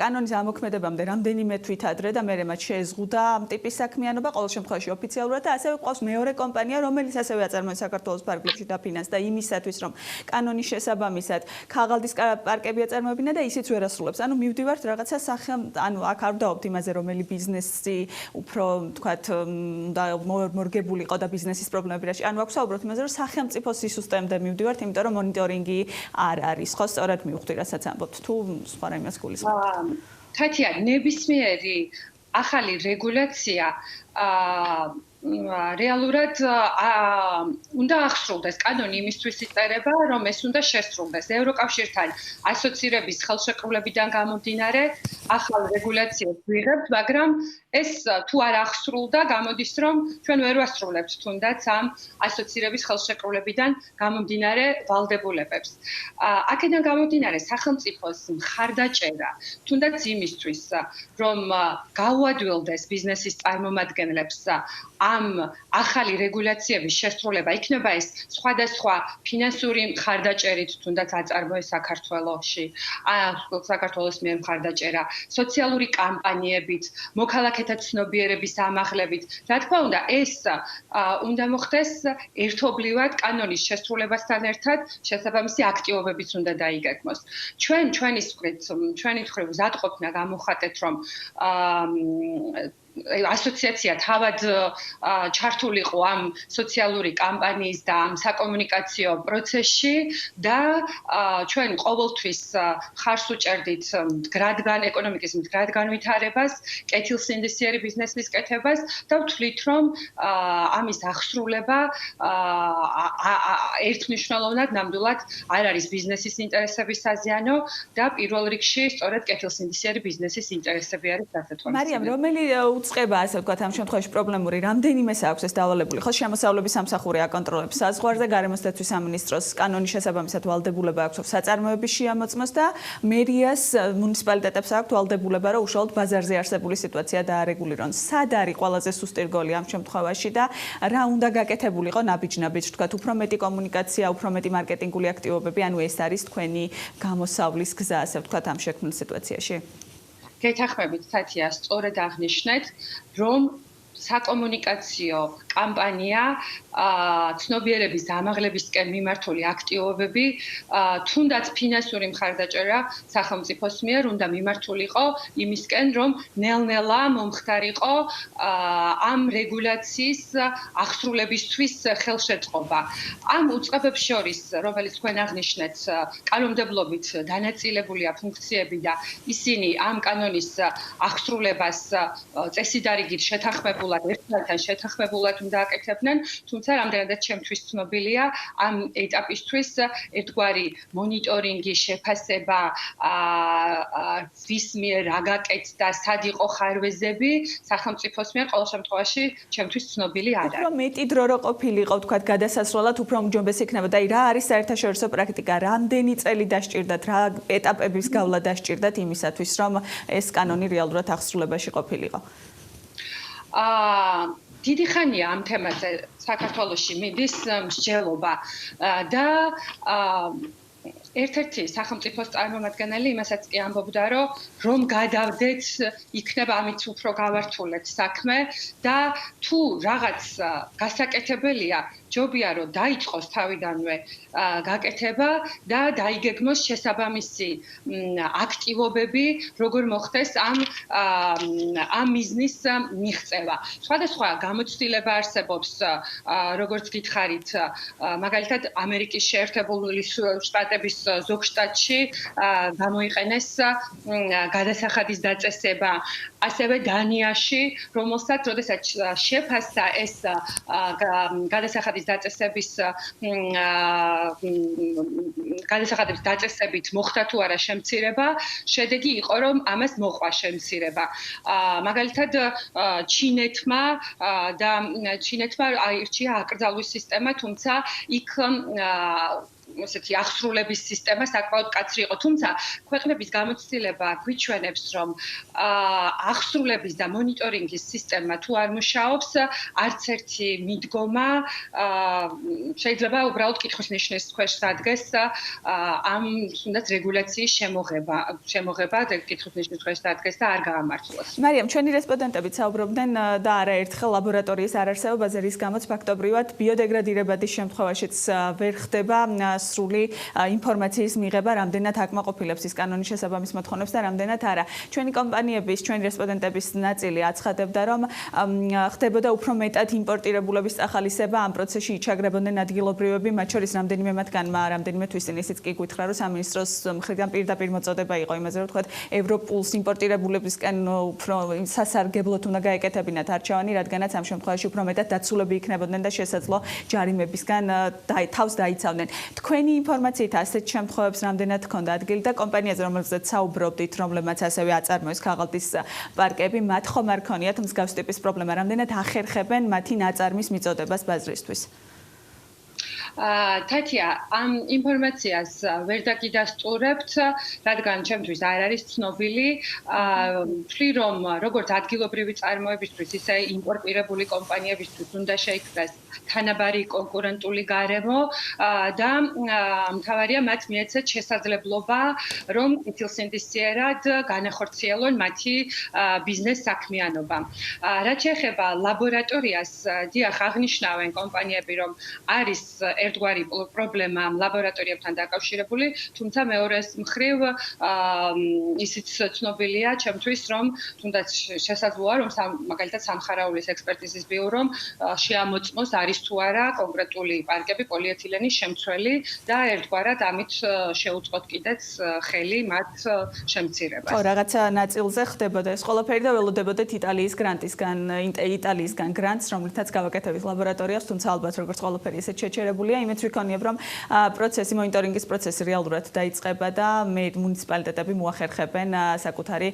Speaker 16: კანონის ამოქმედებამდე რამდენიმე თვით ადრე და მერე მათ შეეზღუდა ამ ტიპის საქმიანობა, ყოველ შემთხვევაში ოფიციალურად და ასევე ყავს მეორე კომპანია, რომელიც ასევე აწარმოებს საქართველოს ფარგლებში დაფინანსდა იმისათვის, რომ კანონის შესაბამისად ქაღალდის პარკები აწარმოებინა და ისიც ვერ ასრულებს. ანუ მივდივართ რაღაცა ანუ აქ არ დავობთ იმაზე, რომელი ბიზნესი უფრო თქვათ და მორგებულიყო და ბიზნესის პრობლემები რაში. ანუ აქ საუბრობთ იმაზე, რომ სახელმწიფო სისტემამდე მივდივართ, იმიტომ რომ მონიტორინგი არ არის. ხო, სწორად მივხვდი, რასაც ამბობთ. თუ სხვა რამეს გულისხმობთ.
Speaker 18: თათია, ნებისმიერი ახალი რეგულაცია რეალურად უნდა აღსრულდეს კანონი იმისთვის იწერება, რომ ეს უნდა შესრულდეს. ევროკავშირთან ასოცირების ხელშეკრულებიდან გამომდინარე ახალ რეგულაციას ვიღებთ, მაგრამ ეს თუ არ აღსრულდა, გამოდის, რომ ჩვენ ვერ ვასრულებთ თუნდაც ამ ასოცირების ხელშეკრულებიდან გამომდინარე ვალდებულებებს. აქედან გამომდინარე სახელმწიფოს მხარდაჭერა, თუნდაც იმისთვის, რომ გაუადვილდეს ბიზნესის წარმომადგენლებს ამ ახალი რეგულაციების შესრულება, იქნება ეს სხვადასხვა ფინანსური მხარდაჭერით, თუნდაც აწარმოეს საქართველოში, საქართველოს მიერ მხარდაჭერა, სოციალური კამპანიებით, მოქალაქეთა ცნობიერების ამაღლებით. რა თქმა უნდა, ეს უნდა მოხდეს ერთობლივად კანონის შესრულებასთან ერთად, შესაბამისი აქტივობებიც უნდა დაიგეგმოს. ჩვენი მხრივ მზადყოფნა გამოხატეთ, რომ ასოციაცია თავად ჩართულიყო ამ სოციალური კამპანიის და ამ საკომუნიკაციო პროცესში და ჩვენ ყოველთვის ხარს უჭერდით ეკონომიკის მდგრად განვითარებას, კეთილსინდისიერი ბიზნესის კეთებას და ვთვლით, რომ ამის აღსრულება ერთმნიშვნელოვნად ნამდვილად არ არის ბიზნესის ინტერესების საზიანო და პირველ რიგში სწორედ კეთილსინდისიერი ბიზნესის ინტერესები არის დასათვალიერებელი.
Speaker 16: მარიამ, რომელი უწყება ასე ვთქვათ ამ შემთხვევაში პრობლემური რამდენიმეს აქვს ეს დავალებული ხო შემოსავლების სამსახური აკონტროლებს საზღვარზე გარემოს დაცვის სამინისტროს კანონის შესაბამისად ვალდებულება აქვს საწარმოების შეამოწმოს და მერიას მუნიციპალიტეტებს აქვს ვალდებულება რომ უშუალოდ ბაზარზე არსებული სიტუაცია დაარეგულირონ. სად არის ყველაზე სუსტი რგოლი ამ შემთხვევაში და რა უნდა გაკეთებულიყო ნაბიჯ-ნაბიჯ ვთქვათ უფრო მეტი კომუნიკაცია, უფრო მეტი მარკეტინგული აქტივობები, ანუ ეს არის თქვენი გამოსავლის გზა ასე ვთქვათ ამ შექმნილ სიტუაციაში.
Speaker 18: გეთახმებით თათია, სწორედ აღნიშნეთ, რომ საკომუნიკაციო კამპანია, ცნობიერების ამაღლებისკენ მიმართული აქტივობები, თუნდაც ფინანსური მხარდაჭერა სახელმწიფოს მიერ უნდა მიმართულიყო იმისკენ, რომ ნელ-ნელა მომხდარიყო ამ რეგულაციის აღსრულებისთვის ხელშეწყობა. ამ უწყებებს შორის, რომელიც თქვენ აღნიშნეთ, კანონმდებლობით დანაწილებულია ფუნქციები და ისინი ამ კანონის აღსრულებას წესიდარიგით შეთანხმებულად ერთმანეთთან შეთანხმებულად უნდა აკეთებდნენ, თუმცა რამდენადაც ჩემთვის ცნობილია, ამ ეტაპისთვის ერთგვარი მონიტორინგი, შეფასება, ვის მიერ რა გაკეთდა, სად იყო ხარვეზები, სახელმწიფოს მიერ ყოველ შემთხვევაში ჩემთვის ცნობილი არ არის.
Speaker 16: უფრო მეტი დრო რო ყოფილიყო, თქვათ, გადასასვლელად უფრო უმჯობესი იქნებოდა. აი, რა არის საერთაშორისო პრაქტიკა, რამდენი წელი დასჭირდათ, რა ეტაპების გავლა დასჭირდათ იმისათვის, რომ ეს კანონი რეალურად აღსრულებაში ყოფილიყო?
Speaker 18: დიდი ხანია ამ თემაზე საქართველოში მიდის მსჯელობა და ერთ-ერთი სახელმწიფოს წარმომადგენელი იმასაც კი ამბობდა, რომ გადავდეთ, იქნება ამით უფრო გავართულეთ საქმე და თუ რაღაც გასაკეთებელია, ჯობია რომ დაიწყოს თავიდანვე გაკეთება და დაიგეგმოს შესაბამისი აქტივობები, როგორ მოხდეს ამ მიზნის მიღწევა. სხვადასხვა გამოცდილება არსებობს, როგორც გითხარით, მაგალითად ამერიკის შეერთებული შტატების ზოგ შტატში გამოიყენეს გადასახადის დაწესება, ასევე დანიაში, რომელსაც როდესაც შეფასდა ეს გადასახადის დაწესებით მოხდა თუ არა შემცირება, შედეგი იყო, რომ ამას მოყვა შემცირება. მაგალითად, ჩინეთმა აირჩია აკრძალვის სისტემა, თუმცა იქ ესეთი აღსრულების სისტემა საკმაოდ კაცრი იყო, თუმცა ქვეყნების გამოცდილება გვიჩვენებს, რომ აღსრულების და მონიტორინგის სისტემა თუ არ მუშაობს, არც ერთი მიდგომა შეიძლება უბრალოდ კითხვის ნიშნის ქვეშ დადგეს ამ თუნდაც რეგულაციის შემოღება კითხვის ნიშნის ქვეშ დადგეს და არ გაამართლოს.
Speaker 16: მარიამ, ჩვენი რესპონდენტებიც საუბრობდნენ და არაერთხელ ლაბორატორიის არარსებობაზე, რის გამოც ფაქტობრივად ბიოდეგრადირებადის შემთხვევაშიც ვერ ხდება სრული ინფორმაციის მიღება, რამდენად აკმაყოფილებს ის კანონის შესაბამის მოთხოვნებს და რამდენად არა. ჩვენი კომპანიების, ჩვენი რესპონდენტების ნაწილი აცხადებდა, რომ ხდებოდა უფრო მეტად იმპორტირებულების წახალისება, ამ პროცესში იჩაგრებოდნენ ადგილობრივები, მათ შორის რამდენიმე მათგანმა, რამდენიმე თვისინ ისიც კი გითხრა, რომ სამინისტროს მხრიდან პირდაპირ მოწოდება იყო იმაზე, რომ თქვათ ევროპულს იმპორტირებულებისკენ უფრო სასარგებლოდ უნდა გაეკეთებინათ არჩევანი, რადგანაც ამ შემთხვევაში უფრო მეტად დაცულები იქნებოდნენ და შესაძლო ჯარიმებისგან თავს დაიცავდნენ. თქვენი ინფორმაციით ასეთ შემთხვევებს რამდენად ჰქონდა ადგილი და კომპანიაზე, რომელზეც საუბრობდით, რომლებმაც ასევე აწარმოეს ქაღალდის პარკები, მათ ხომ არ ქონიათ მსგავს ტიპის პრობლემა, რამდენად ახერხებენ მათი ნაწარმის მიწოდებას ბაზრისთვის?
Speaker 18: თათია, ამ ინფორმაციას ვერ დაგიდასტურებთ, რადგან ჩემთვის არ არის ცნობილი, ვთვლი, რომ როგორც ადგილობრივი წარმოებისთვის, ისე იმპორტირებული კომპანიებისთვის უნდა შეიქმნას თანაბარი კონკურენტული გარემო და მთავარია მათ მიეცეთ შესაძლებლობა, რომ კეთილსინდისიერად განახორციელონ მათი ბიზნეს საქმიანობა. რაც შეეხება ლაბორატორიას, დიახ, აღნიშნავენ კომპანიები, რომ არის ერთგვარი პრობლემა ლაბორატორიებთან დაკავშირებული, თუმცა მეორეს მხრივ ისიც ცნობილია ჩემთვის, რომ თუნდაც შესაძლოა, რომ მაგალითად სამხარაულის ექსპერტიზის ბიურომ შეამოწმოს არის თუ არა კონკრეტული პარკები პოლიეთილენის შემცველი და ერთგვარად ამით შეუწყოთ კიდეც ხელი მათ შემცირებას.
Speaker 16: ხო, რაღაცა ნაწილზე ხდებოდა ეს ყველაფერი და ველოდებოდეთ იტალიისგან გრანტს, რომლითაც გავაკეთებით ლაბორატორიას, თუმცა ალბათ როგორც ყველაფერი ისეთ შეჩერებულია, იმით ვიქონიებ, რომ პროცესი, მონიტორინგის პროცესი რეალურად დაიწყება და მუნიციპალიტეტები მოახერხებენ საკუთარი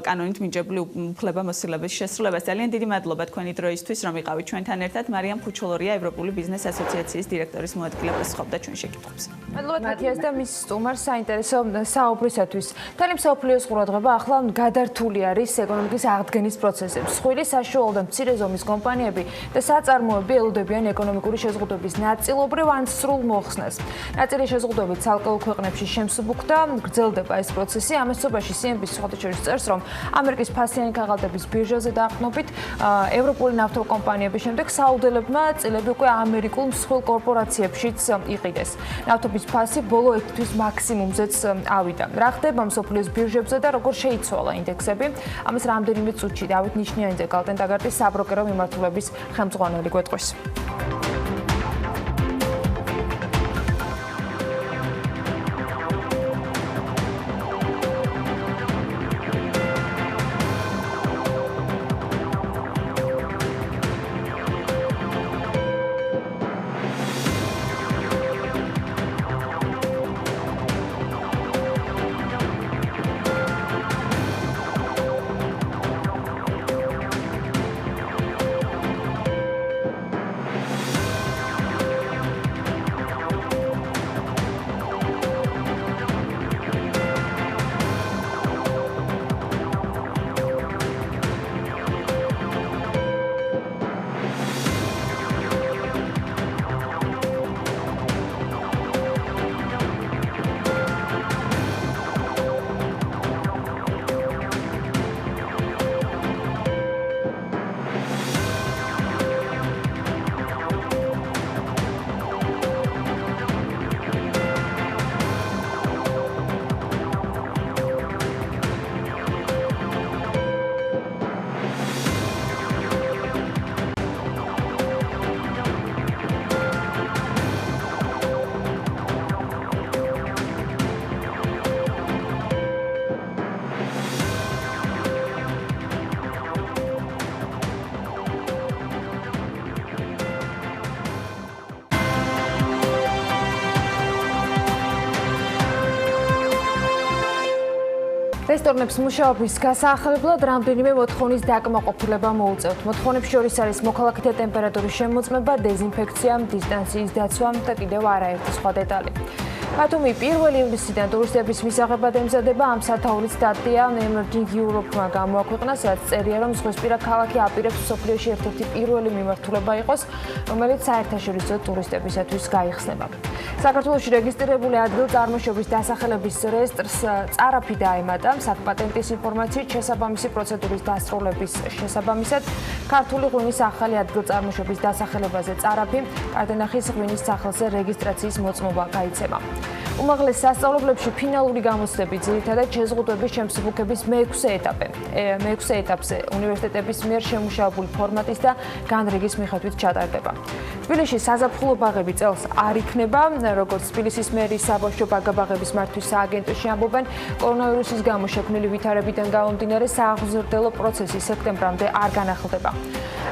Speaker 16: კანონით მინჯებული უფლებამოსილების შესრულებას. ძალიან დიდი მადლობა თქვენი დროისთვის, რომ იყავით ჩვენთან ერთად. მარიამ ქუჩოლორია, ევროპული ბიზნეს ასოციაციის დირექტორის მოადგილე პასუხობდა ჩვენ შეკითხვებს.
Speaker 1: მადლობა თათიას და მის სტუმარს საინტერესო საუბრისათვის. მთელი მსოფლიოს ყურადღება ახლა გადართული არის ეკონომიკის აღდგენის პროცესებს. სხვილი საშუალო და მცირე ზომის კომპანიები და საწარმოები ელოდებიან ეკონომიკური შეზღუდვების ნაწილობრივ ან სრულ მოხსნას. ნაწილი შეზღუდვებით ცალკეულ ქვეყნებში შემსუბუქდა, გრძელდება ეს პროცესი. ამასობაში CNBC სხვადასხვა წერს, რომ ამერიკის ფასიანი ქაღალდების ბირჟაზე დაყრდნობით ევროპული ნავთობკომპანიების შემდეგ საუდელებმა წილები უკვე ამერიკულ მსხვილ კორპორაციებშიც იყიდეს. ნავთობის ფასი ბოლო 1 თვის მაქსიმუმზეც ავიდა. რა ხდება მსოფლიოს ბირჟებზე და როგორ შეიცვალა ინდექსები? ამას რამდენიმე წუთში დავით ნიშნიანიძე კალტენდაგარტის საბროკერო მიმართულების ხელმძღვანელი გვეტყვის. რესტორნებს მუშაობის გასაახლებლად რამდენიმე მოთხოვნის დაკმაყოფილება მოუწევთ. მოთხოვნებს შორის არის მოქალაქეთა ტემპერატურის შემოწმება, დეზინფექცია, დისტანციის დაცვა და კიდევ არაერთი სხვა დეტალი. ბათუმი 1 ივლისიდან ტურისტების მისაღებად ემზადება. ამ სათაურის სტატია Emerging Europe-მა გამოაქვეყნა, სადაც წერია, რომ ზღვისპირა ქალაქი აპირებს მსოფლიოში ერთ-ერთი პირველი მიმართულება იყოს, რომელიც საერთაშორისო ტურისტებისათვის გაიხსნება. საქართველოში რეგისტრირებული ადგილ-წარმოშობის დასახელების რეესტრს წარაფი დაემატა. საკპატენტის ინფორმაციით შესაბამისი პროცედურის დასრულების შესაბამისად ქართული ღვინის ახალი ადგილ-წარმოშობის დასახელებაზე წარაფი კარდენახის ღვინის სახელზე რეგისტრაციის მოწმობა გაიცემა. უმაღლეს სასწავლებლებში ფინალური გამოცდები ძირითადად შეზღუდვების შემსუბუქების მეექვსე ეტაპზე უნივერსიტეტების მიერ შემუშავებული ფორმატის და განრიგის მიხედვით ჩატარდება. თბილისში საზაფხულო ბაღები წელს არ იქნება, როგორც თბილისის მერის საბავშვო ბაღების მართვის სააგენტოში ამბობენ, კორონავირუსის გამო შექმნილი ვითარებიდან გამომდინარე სააღზრდელო პროცესი სექტემბრამდე არ განახლდება.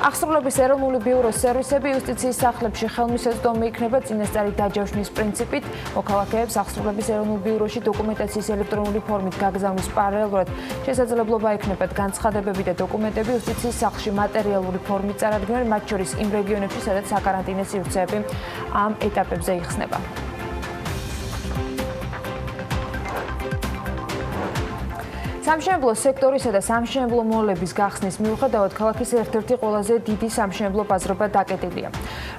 Speaker 1: აღსრულების ეროვნული ბიუროს სერვისები იუსტიციის სახლებში ხელმისაწვდომი იქნება წინასწარი დაჯავშნის პრინციპით. მოქალაქეებს აღსრულების ეროვნულ ბიუროში დოკუმენტაციის ელექტრონული ფორმით გაგზავნის პარალელურად შესაძლებლობა ექნებათ განცხადებები და დოკუმენტები იუსტიციის სახლში მატერიალური ფორმით წარადგნენ, მათ შორის იმ რეგიონებში, სადაც საკარანტინო სივრცეები ამ ეტაპებზე იხსნება. სამშენებლო სექტორისა და სამშენებლო მოლების გახსნის მიუხედავად ქალაქის ერთ-ერთი ყველაზე დიდი სამშენებლო ბაზრობა დაკეტილია.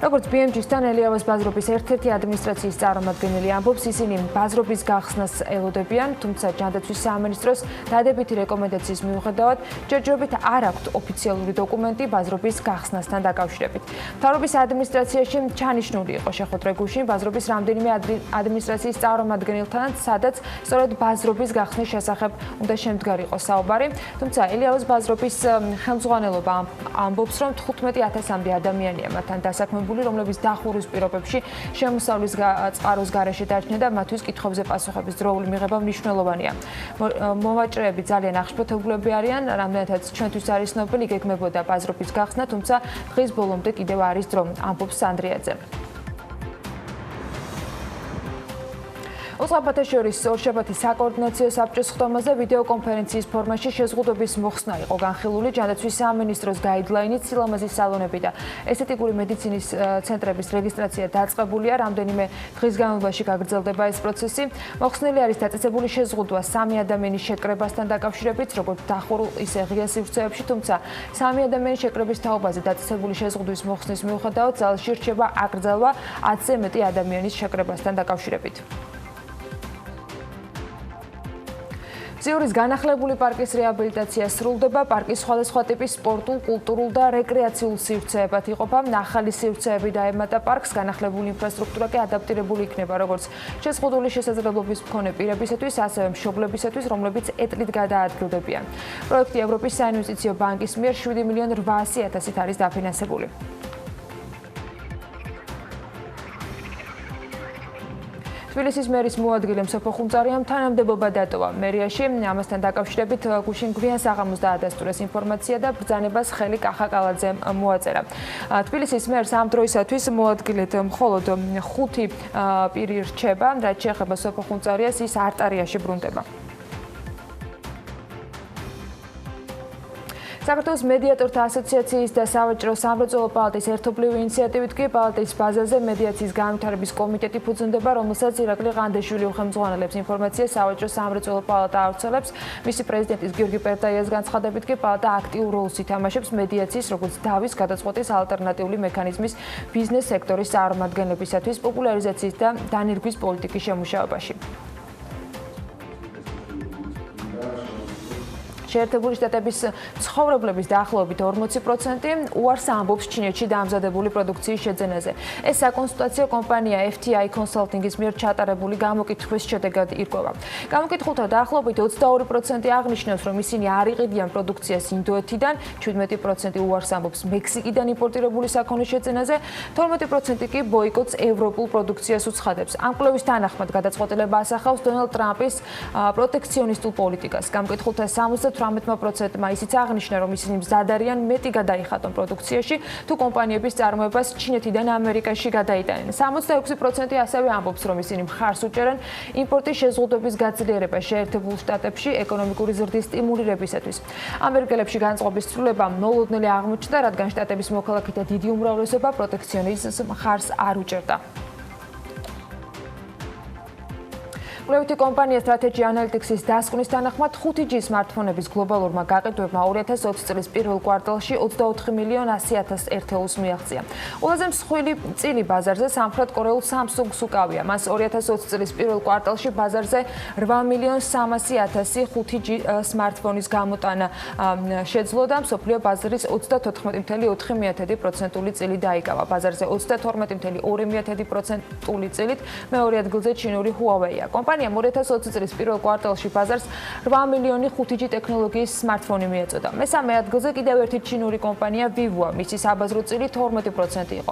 Speaker 1: როგორც BMG-სთან ელიავას ბაზრობის ერთ-ერთი ადმინისტრაციის წარმომადგენელი ამბობს, ისინი ბაზრობის გახსნას ელოდებიან, თუმცა ჯანდაცვის სამინისტროს დადებითი რეკომენდაციის მიუხედავად ჯერჯერობით არ აქვთ ოფიციალური დოკუმენტი ბაზრობის გახსნასთან დაკავშირებით. მთავრობის ადმინისტრაციაში ჩანიშნული იყო შეხვედრა გუშინ ბაზრობის რამდენიმე ადმინისტრაციის წარმომადგენელთან, სადაც სწორედ ბაზრობის გახსნის შესახებ უნდა შემდგარიყო საუბარი, თუმცა ელიავას ბაზრობის ხელმძღვანელობა ამბობს, რომ 15,000-მდე ადამიანია მათთან დასაქმებული, რომლებიც დახურვის პირობებში შემოსავლის წყაროს გარეშე დარჩნენ და მათთვის კითხვებზე პასუხების დროული მიღება მნიშვნელოვანია. მოვაჭრეები ძალიან აღშფოთებულები არიან, რამდენადაც ჩვენთვის არის ცნობილი, გეგმებოდა ბაზრობის გახსნა, თუმცა დღის ბოლომდე კიდევ არის დრო, ამბობს სანდრიაძე. უწყებათა შორის ორშაბათის საკოორდინაციო საბჭოს ხდომაზე ვიდეო კონფერენციის ფორმაში შეზღუდვების მოხსნა იყო განხილული ჯანდაცვის სამინისტროს გაიდლაინით სილამაზის სალონები და ესთეტიკური მედიცინის ცენტრების რეგისტრაცია დაწყებულია, რამდენიმე დღის განმავლობაში გაგრძელდება ეს პროცესი. მოხსნილი არის დაწესებული შეზღუდვა 3 ადამიანის შეკრებასთან დაკავშირებით, როგორც დახურულ ისე ღია სივრცეებში, თუმცა 3 ადამიანის შეკრების თაობაზე დაწესებული შეზღუდვის მოხსნის მიუხედავად ძალში რჩება აკრძალვა 10-ზე მეტი ადამიანის შეკრებასთან დაკავშირებით. ზიურის განახლებული პარკის რეაბილიტაცია სრულდება. პარკის სხვადასხვა ტიპის სპორტულ, კულტურულ და რეკრეაციულ სივრცეებად იყოფა. ახალი სივრცეები დაემატა პარკს, განახლებული ინფრასტრუქტურა კი ადაპტირებული იქნება როგორც შეზღუდული შესაძლებლობის მქონე პირებისათვის, ასევე მშობლებისათვის, რომლებიც ეტლით გადაადგილდებიან. პროექტი ევროპის საინვესტიციო ბანკის მიერ 7,800,000-ით არის დაფინანსებული. თბილისის მერის მოადგილემ სოფოხუმწარიამ თანამდებობა დატოვა. მერიაში ამასთან დაკავშირებით გუშინ გვიან საღამოს დაადასტურეს ინფორმაცია და ბრძანებას ხელი კახაკალაძემ მოაწერა. თბილისის მერს ამ დროისათვის მოადგილედ მხოლოდ 5 პირი რჩება, რაც შეეხება სოფოხუმწარიას, ის არტარიაში ბრუნდება. საქართველოს მედიატორთა ასოციაციის და სავაჭრო სამრეწველო პალატის ერთობლივი ინიციატივით კი პალატის ბაზაზე მედიაციის განვითარების კომიტეტი ფუძემდება, რომელსაც ირაკლი ყანდეშვილი უხელმძღვანელებს. ინფორმაცია სავაჭრო სამრეწველო პალატა ავრცელებს. მისი პრეზიდენტის გიორგი პერტაიას განცხადებით კი პალატა აქტიურ როლს ითამაშებს მედიაციის როგორც დავის გადაწყვეტის ალტერნატიული მექანიზმის ბიზნეს სექტორის წარმომადგენლებისათვის პოპულარიზაციის და დანერგვის პოლიტიკის შემუშავებაში. შეერთებული შტატების ცხოვრებლების დაახლოებით 40% უარს ამბობს ჩინეთში დაამზადებული პროდუქციის შეძენაზე. ეს საკონსულტაციო კომპანია FTI Consulting-ის მიერ ჩატარებული გამოკითხვის შედეგად ირკვევა. გამოკითხულთა დაახლოებით 22% აღნიშნავს, რომ ისინი არ იყიდიან პროდუქციას ინდოეთიდან, 17% უარს ამბობს მექსიკიდან იმპორტირებული საქონლის შეძენაზე, 12% კი ბოიკოტს ევროპულ პროდუქციას უცხადებს. ამ კვლევის თანახმად გადაწყვეტილება ასახავს დონალდ ტრამპის პროტექციონისტულ პოლიტიკას. გამოკითხულთა 78%-მა ისიც აღნიშნა, რომ ისინი მზად არიან მეტი გადაიხადონ პროდუქციაში, თუ კომპანიების წარმოებას ჩინეთიდან ამერიკაში გადაიტანენ. 66% ასევე ამბობს, რომ ისინი მხარს უჭერენ იმპორტის შეზღუდვების გაძლიერებას შეერთებულ შტატებში ეკონომიკური ზრდის სტიმულირებისათვის. ამერიკელებში განწყობის ცვლილება მოლოდნელი აღმოჩნდა, რადგან შტატების მოქალაქეთა დიდი უმრავლესობა პროტექციონიზმს მხარს არ უჭერდა. კვლევითი კომპანია Strategy Analytics-ის დასკვნის თანახმად 5G smartphone-ების გლობალურმა გაყიდვებმა 2020 წლის პირველ კვარტალში 24 მილიონ 100,000 ერთეულს მიაღწია. ყველაზე მსხვილი წილი ბაზარზე სამხრეთ კორეულ Samsung-ს უკავია. მას 2020 წლის პირველ კვარტალში ბაზარზე 8 მილიონ 300,000 5G smartphone-ის გამოტანა შეძლო და მსოფლიო ბაზრის 34.4% წილი დაიკავა. ბაზარზე 32.2% წილით მეორე ადგილზე ჩინური Huawei-ა. კომპანიამ 2020 წლის პირველ კვარტალში ბაზარს 8 მილიონი 5G ტექნოლოგიის smartphone მიეწოდა. მესამე ადგილზე კიდევ ერთი ჩინური კომპანია Vivo-ა. მისი საბაზრო წილი 12% იყო.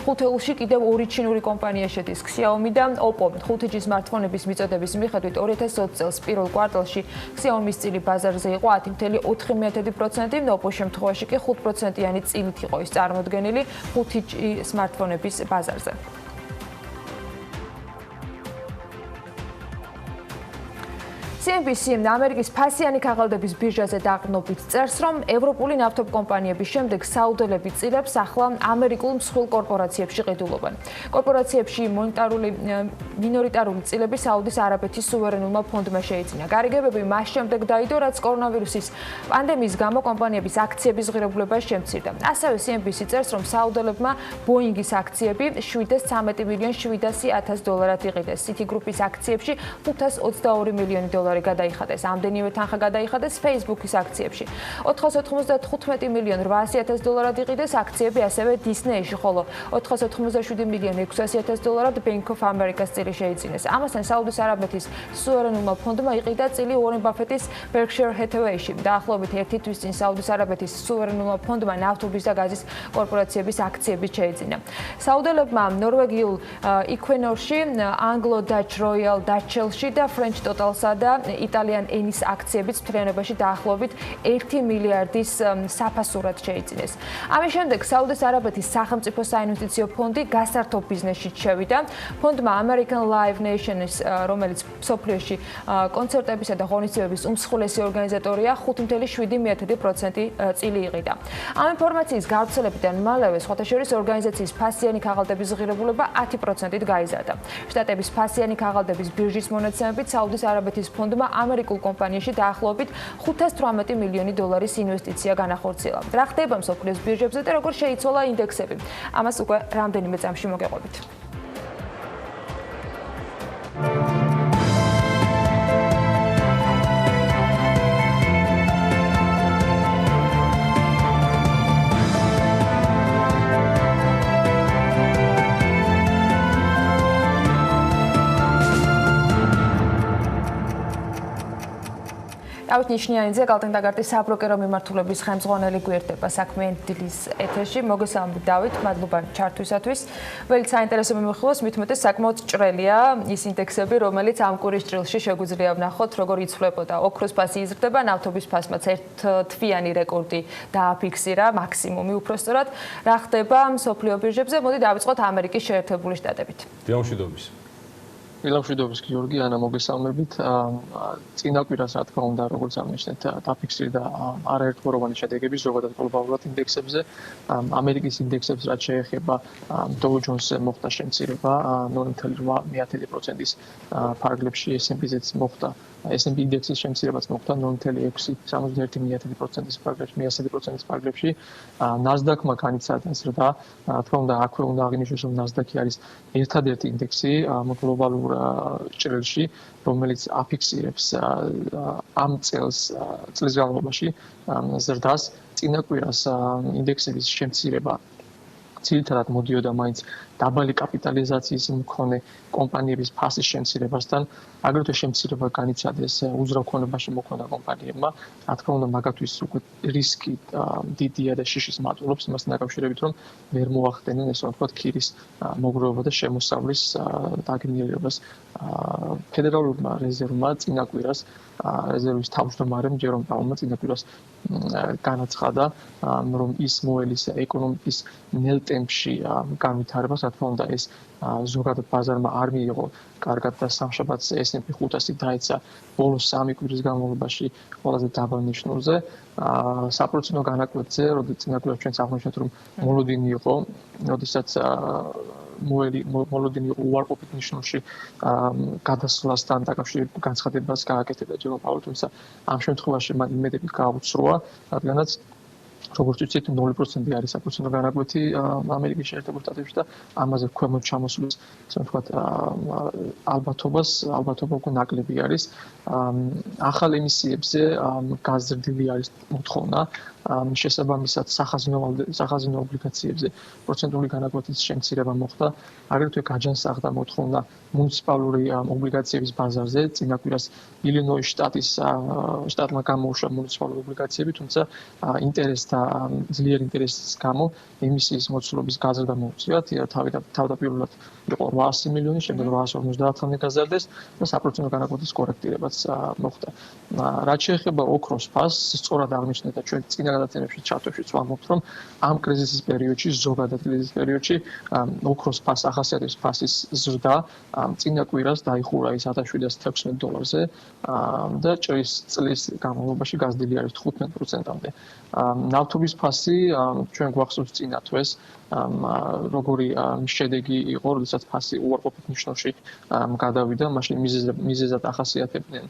Speaker 1: ხუთეულში კიდევ ორი ჩინური კომპანია შედის Xiaomi და Oppo. 5G smartphone-ების მიწოდების მიხედვით 2020 წელს პირველ კვარტალში Xiaomi-ის წილი ბაზარზე იყო 10.4%, Oppo შემთხვევაში კი 5%-იანი წილით იყო ის წარმოდგენილი 5G smartphone-ების ბაზარზე. CNBC ამერიკის ფასიანი ქაღალდების ბირჟაზე დაყრდნობით წერს, რომ ევროპული ნავთობ კომპანიების შემდეგ საუდელები წილებს ახლა ამერიკულ მსხვილ კორპორაციებში ყიდულობენ. კორპორაციებში მინორიტარული წილები საუდის არაბეთის სუვერენულმა ფონდმა შეიძინა. გარიგებები მას შემდეგ დაიდო, რაც კორონავირუსის პანდემიის გამო კომპანიების აქციების ღირებულება შემცირდა. ასევე CNBC წერს, რომ საუდელებმა Boeing-ის აქციები 713 მილიონ 700,000 დოლარად იყიდეს. Citigroup-ის აქციებში 522 მილიონი დოლარი გადაიხადეს. ამდენივე თანხა გადაიხადეს Facebook-ის აქციებში. 495 მილიონ 800,000 დოლარად იყიდეს აქციები ასევე Disney-ში, ხოლო 497 მილიონ 600,000 დოლარად Bank of America-ს წილი შეიძინეს. ამასთან საუდის არაბეთის სუვერენულმა ფონდმა იყიდა წილი Warren Buffett-ის Berkshire Hathaway-ში. დაახლოებით ერთი თვის წინ საუდის არაბეთის სუვერენულმა ფონდმა ნავთობის და გაზის კორპორაციების აქციები შეიძინა. საუდელებმა ნორვეგიულ Equinor-ში, Anglo-Dutch Royal Dutch Shell-ში და French Total-სა და იტალიან ენის აქციებიც მთლიანობაში დაახლოებით 1 მილიარდის საფასურად შეიძინეს. ამის შემდეგ საუდის არაბეთის სახელმწიფო საინვესტიციო ფონდი გასართობ ბიზნესში შევიდა. ფონდმა American Live Nation-ის, რომელიც მსოფლიოში კონცერტებისა და ღონისძიებების უმსხვილესი ორგანიზატორია, 5.7% წილი იყიდა. ამ ინფორმაციის გავრცელებიდან მალევე სხვათა შორის ორგანიზაციის ფასიანი ქაღალდების ღირებულება 10%-ით გაიზარდა. შტატების ფასიანი ქაღალდების ბირჟის მონაცემებით საუდის არაბეთის ფონდმა ამერიკულ კომპანიაში დაახლოებით 518 მილიონი დოლარის ინვესტიცია განახორციელა. რა ხდება მსოფლიოს ბირჟებზე და როგორ შეიცვალა ინდექსები? ამას უკვე რამდენიმე წამში მოგეყვებით. ნიშნიანიძე კალტენდაგარტის საბროკერო მიმართულების ხელმძღვანელი გვერდება საქმიანი დილის ეთერში. მოგესალმებით დავით, მადლობა ჩართვისათვის. ველით საინტერესო მიმოხილვას მithumetes საკმაოდ ჭრელია ის ინდექსები, რომელიც ამ კვირის ჭრილში შეგვიძლია ვნახოთ, როგორ იცვლებოდა. ოქროს ფასი იზრდება, ნავთობის ფასმაც ერთთვიანი რეკორდი დააფიქსირა, მაქსიმუმი უпростоრად. რა ხდება მსოფლიო ბირჟებზე? მოდი დავიწყოთ ამერიკის შეერთებული შტატებით.
Speaker 2: დილამშვიდობის.
Speaker 19: დილამშვიდობის გიორგი, ანა მოგესალმებით. წინა კვირას რა თქმა უნდა, როგორც აღნიშნეთ, დაფიქსირდა არაერთგვაროვანი შედეგები ზოგადად გლობალურად ინდექსებზე. ამერიკის ინდექსებს რაც შეეხება Dow Jones-ზე მოხდა შემცირება 0.8%-ის ფარგლებში, S&P-ზეც მოხდა S&P ინდექსის შემცირებაც მოხდა 0.6-71%-ის ფარგლებში, 100%-ის ფარგლებში. Nasdaq-მა განიცადა ზრდა. რა თქმა უნდა, აქვე უნდა აღინიშნოს, რომ Nasdaq-ი არის ერთადერთი ინდექსი გლობალურ ჭრილში, რომელიც აფიქსირებს ამ წლის განმავლობაში ზრდას. წინა კვირას ინდექსების შემცირება ძირითადად მოდიოდა მაინც დაბალი კაპიტალიზაციის მქონე კომპანიების ფასის შემცირებასთან, აგრეთვე შემცირება განიცადეს უზრახონებაში მოქონდა კომპანიებმა. რა თქმა უნდა, მაგათთვის უკვე რისკი დიდია და შიშის მატულობს იმასთან დაკავშირებით, რომ ვერ მოახდენენ ესე ვთქვათ ქირის მოგროვება და შემოსავლის დაგნიერებას. ფედერალურმა რეზერვმა წინა კვირას რეზერვის თავმჯდომარემ ჯერომ პაულმა წინა კვირას განაცხადა, რომ ის მოელისა ეკონომიკის ნელ ტემპში განვითარებას, რა თქმა უნდა, ეს ზოგადად ბაზარმა არ მიიღო კარგად და სამშაბათს S&P 500 დაეცა ბოლოს 3 კვირის განმავლობაში ყველაზე დაბალ ნიშნულზე. საპროცენტო განაკვეთზე, როდის წინა კვირას ჩვენც აღნიშნეთ, რომ მოლოდინი იყო, როდესაც მოლოდინი უარყოფით ნიშნულში გადასვლასთან დაკავშირებით განცხადებას გააკეთა ჯერ პავლე, თუმცა ამ შემთხვევაში მან იმედები გააუცროა, რადგანაც როგორც ვიცით 0% არის საპროცენტო განაკვეთი ამერიკის შეერთებულ შტატებში და ამაზე ქვემოთ ჩამოსვლის ასე ვთქვათ ალბათობა უკვე ნაკლები არის. ახალ ემისიებზე გაზრდილი არის მოთხოვნა შესაბამისად სახაზინო ობლიგაციებზე პროცენტული განაკვეთის შემცირება მოხდა. აგრეთვე გაჯანსაღდა მოთხოვნა მუნიციპალური ობლიგაციების ბაზარზე. წინა კვირას ილინოის შტატმა გამოუშვა მუნიციპალური ობლიგაციები, თუმცა ინტერესთა ძლიერი ინტერესის გამო ემისიის მოცულობის გაზრდა მოუწიათ. თავდაპირველად იყო 800 მილიონი, შემდეგ 850-მდე გაზარდეს და საპროცენტო განაკვეთის კორექტირებაც მოხდა. რაც შეეხება ოქროს ფასს, სწორად აღნიშნეთ და ჩვენ წინა გადაცემებში ჩატვევშიც ვამბობთ, რომ ამ კრიზისის პერიოდში, ზოგადად კრიზისის პერიოდში, ოქროს ფასს ახასიათებს ფასის ზრდა, წინა კვირას დაიხურა ის $1716-ზე და ჭრის წლის განმავლობაში გაზრდილი არის 15%-მდე. ნავთობის ფასი ჩვენ გვახსოვს წინა თვეს როგორი შედეგი იყო, როდესაც ფასი უარყოფით ნიშნულში გადავიდა, მაშინ მიზეზად ახასიათებდნენ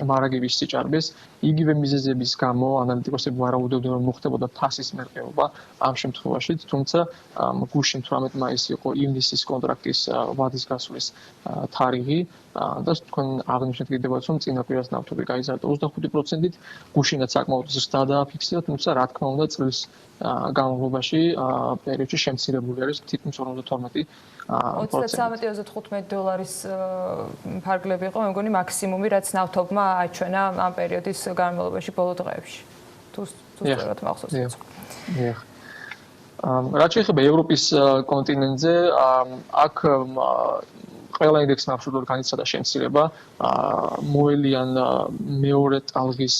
Speaker 19: მარაგების სიჭარბეს. იგივე მიზეზების გამო ანალიტიკოსები ვარაუდობდნენ, რომ მოხდებოდა ფასის მერყეობა ამ შემთხვევაშიც, თუმცა გუშინ 18 მაისი იყო ივნისის კონტრაქტის ვადის გასვლის თარიღი და თქვენ აღნიშნეთ კიდევაც, რომ წინა კვირას ნავთობი გაიზარდა 25%-ით, გუშინაც საკმაოდ ზრდა დააფიქსირა, თუმცა რა თქმა უნდა წლის განმავლობაში პერიოდში შემცირებული არის თითქმის 52%.
Speaker 1: $33-15 ფარგლები იყო, მე მგონი მაქსიმუმი, რაც ნავთობმა აჩვენა ამ პერიოდის განმავლობაში ბოლო დღეებში. თუ სწორად მახსოვს.
Speaker 19: რაც შეეხება ევროპის კონტინენტზე, აქ ყველა ინდექსმა აბსოლუტურად განიცადა შემცირება, მოელიან მეორე ტალღის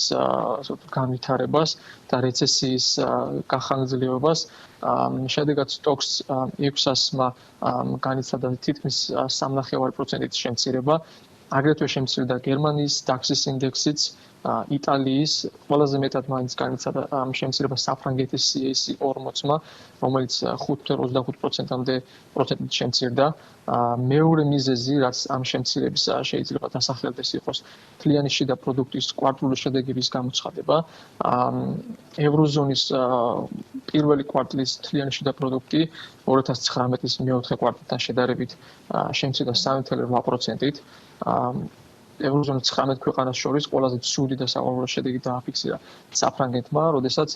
Speaker 19: განვითარებას და რეცესიის გახანგრძლივებას. შედეგად სტოკს 600-მა განიცადა თითქმის 3.5%-ით შემცირება. აგრეთვე შემცირდა გერმანიის DAX-ის ინდექსიც, იტალიის ყველაზე მეტად მაინც განიცადა შემცირება საფრანგეთის CAC 40-მა, რომელიც 5.25%-მდე შემცირდა. მეორე მიზეზი, რაც ამ შემცირების შეიძლება დასახელდეს იყოს თლიანი შიდა პროდუქტის კვარტალური შედეგების გამოცხადება. ევროზონის პირველი კვარტლის თლიანი შიდა პროდუქტი 2019-ის მეოთხე კვარტალთან შედარებით შემცირდა 3.8%-ით. ევროზონის 19 ქვეყანას შორის ყველაზე ცუდი და საყოველთაო შედეგი დააფიქსირა საფრანგეთმა, როდესაც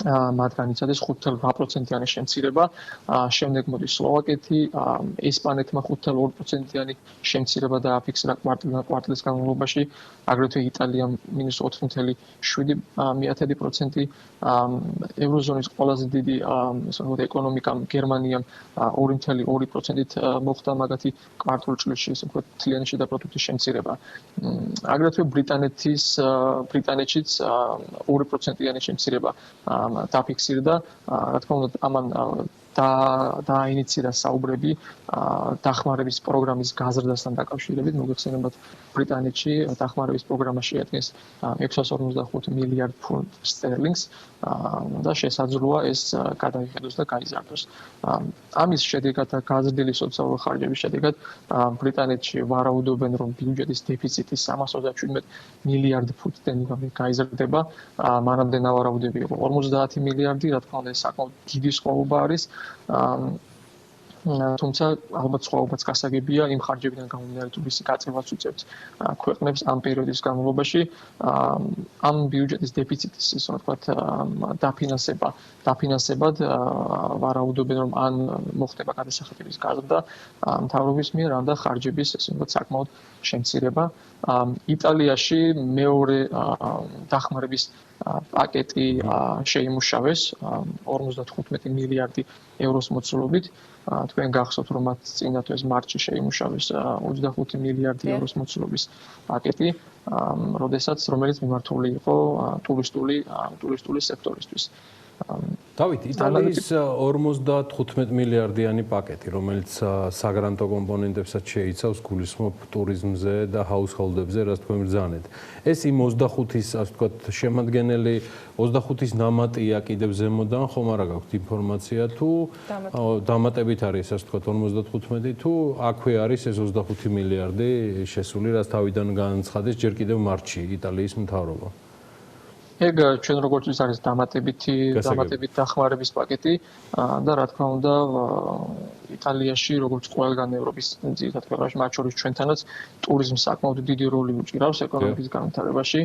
Speaker 19: მათ განიცადეს 5.8%-იანი შემცირება. შემდეგ მოდის სლოვაკეთი, ესპანეთმა 5.2%-იანი შემცირება დააფიქსირა კვარტლის განმავლობაში, აგრეთვე იტალიამ -4.7%. ევროზონის ყველაზე დიდი ეკონომიკამ გერმანიამ 2.2%-ით მოხდა მაგათი კვარტალ წლებში, ესე ვთქვათ, თლიანი შიდა პროდუქტის შემცირება. აგრეთვე ბრიტანეთშიც 2%-იანი შემცირება დაფიქსირდა, რა თქმა უნდა, ამან დაინიცირა საუბრები დახმარების პროგრამის გაზრდასთან დაკავშირებით. მოგეხსენებათ, ბრიტანეთში დახმარების პროგრამა შეადგენს 645 მილიარდ ფუნტ სტერლინგს და შესაძლოა ეს გადაიხედოს და გაიზარდოს. ამის შედეგად და გაზრდილი სოციალური ხარჯების შედეგად ბრიტანეთში ვარაუდობენ, რომ ბიუჯეტის დეფიციტი 327 მილიარდ ფუნტიდან გაიზარდება. მანამდე ნავარაუდები იყო 50 მილიარდი, რა თქმა უნდა, ეს საკმაოდ დიდი სხვაობა არის. თუმცა ალბათ სხვაობაც გასაგებია იმ ხარჯებიდან გამომდინარე, თუ მისი გაწევაც უწევს ქვეყნებს ამ პერიოდის განმავლობაში. ამ ბიუჯეტის დეფიციტის, ისე ვთქვათ, დაფინანსებად ვარაუდობენ, რომ ან მოხდება გადასახადების გაზრდა მთავრობის მიერ, ან და ხარჯების, ესე ვთქვათ, საკმაოდ შემცირება. იტალიაში მეორე დახმარების პაკეტი შეიმუშავეს 55 მილიარდი ევროს მოცულობით. თქვენ გახსოვთ, რომ მათ წინა თვეს მარტში შეიმუშავეს 25 მილიარდი ევროს მოცულობის პაკეტი, რომელიც მიმართული იყო ტურისტული სექტორისთვის.
Speaker 2: დავით, იტალიის 55 მილიარდიანი პაკეტი, რომელიც საგრანტო კომპონენტებსაც შეიცავს, გულისხმობ ტურიზმზე და ჰაუსჰოლდებზე, რაც თქვენ ბრძანეთ. ეს იმ 25-ის, ასე ვთქვათ, შემადგენელი 25-ის ნამატია კიდევ ზემოდან, ხომ არა გაქვთ ინფორმაცია თუ დამატებით არის, ასე ვთქვათ, 55 თუ აქვე არის ეს 25 მილიარდი შესული, რაც თავიდან განაცხადეს ჯერ კიდევ მარტში იტალიის მთავრობა.
Speaker 19: ეგ ჩვენ როგორც ის არის დამატებით დახმარების პაკეტი და რა თქმა უნდა იტალიაში როგორც ყველგან ევროპის ძირითად ქვეყნებში მათ შორის ჩვენთანაც ტურიზმს საკმაოდ დიდი როლი უჭირავს ეკონომიკის განვითარებაში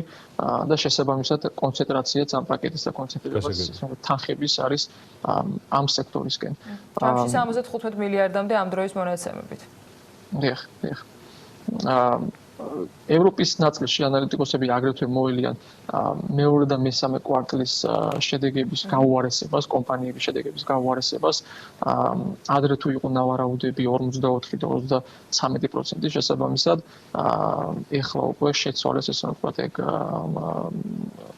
Speaker 19: და შესაბამისად კონცენტრაციაც ამ პაკეტის და კონცენტრირებას თანხების არის ამ სექტორისკენ.
Speaker 1: თავში 75 მილიარდამდე ამ დროის მონაცემებით.
Speaker 19: დიახ. ევროპის ნაწილში ანალიტიკოსები აგრეთვე მოელიან მეორე და მესამე კვარტლის შედეგების გაუარესებას, კომპანიების შედეგების გაუარესებას. ადრე თუ იყო ნავარაუდები 54 და 33% შესაბამისად, ეხლა უკვე შეცვალეს ესე ვთქვათ ეგ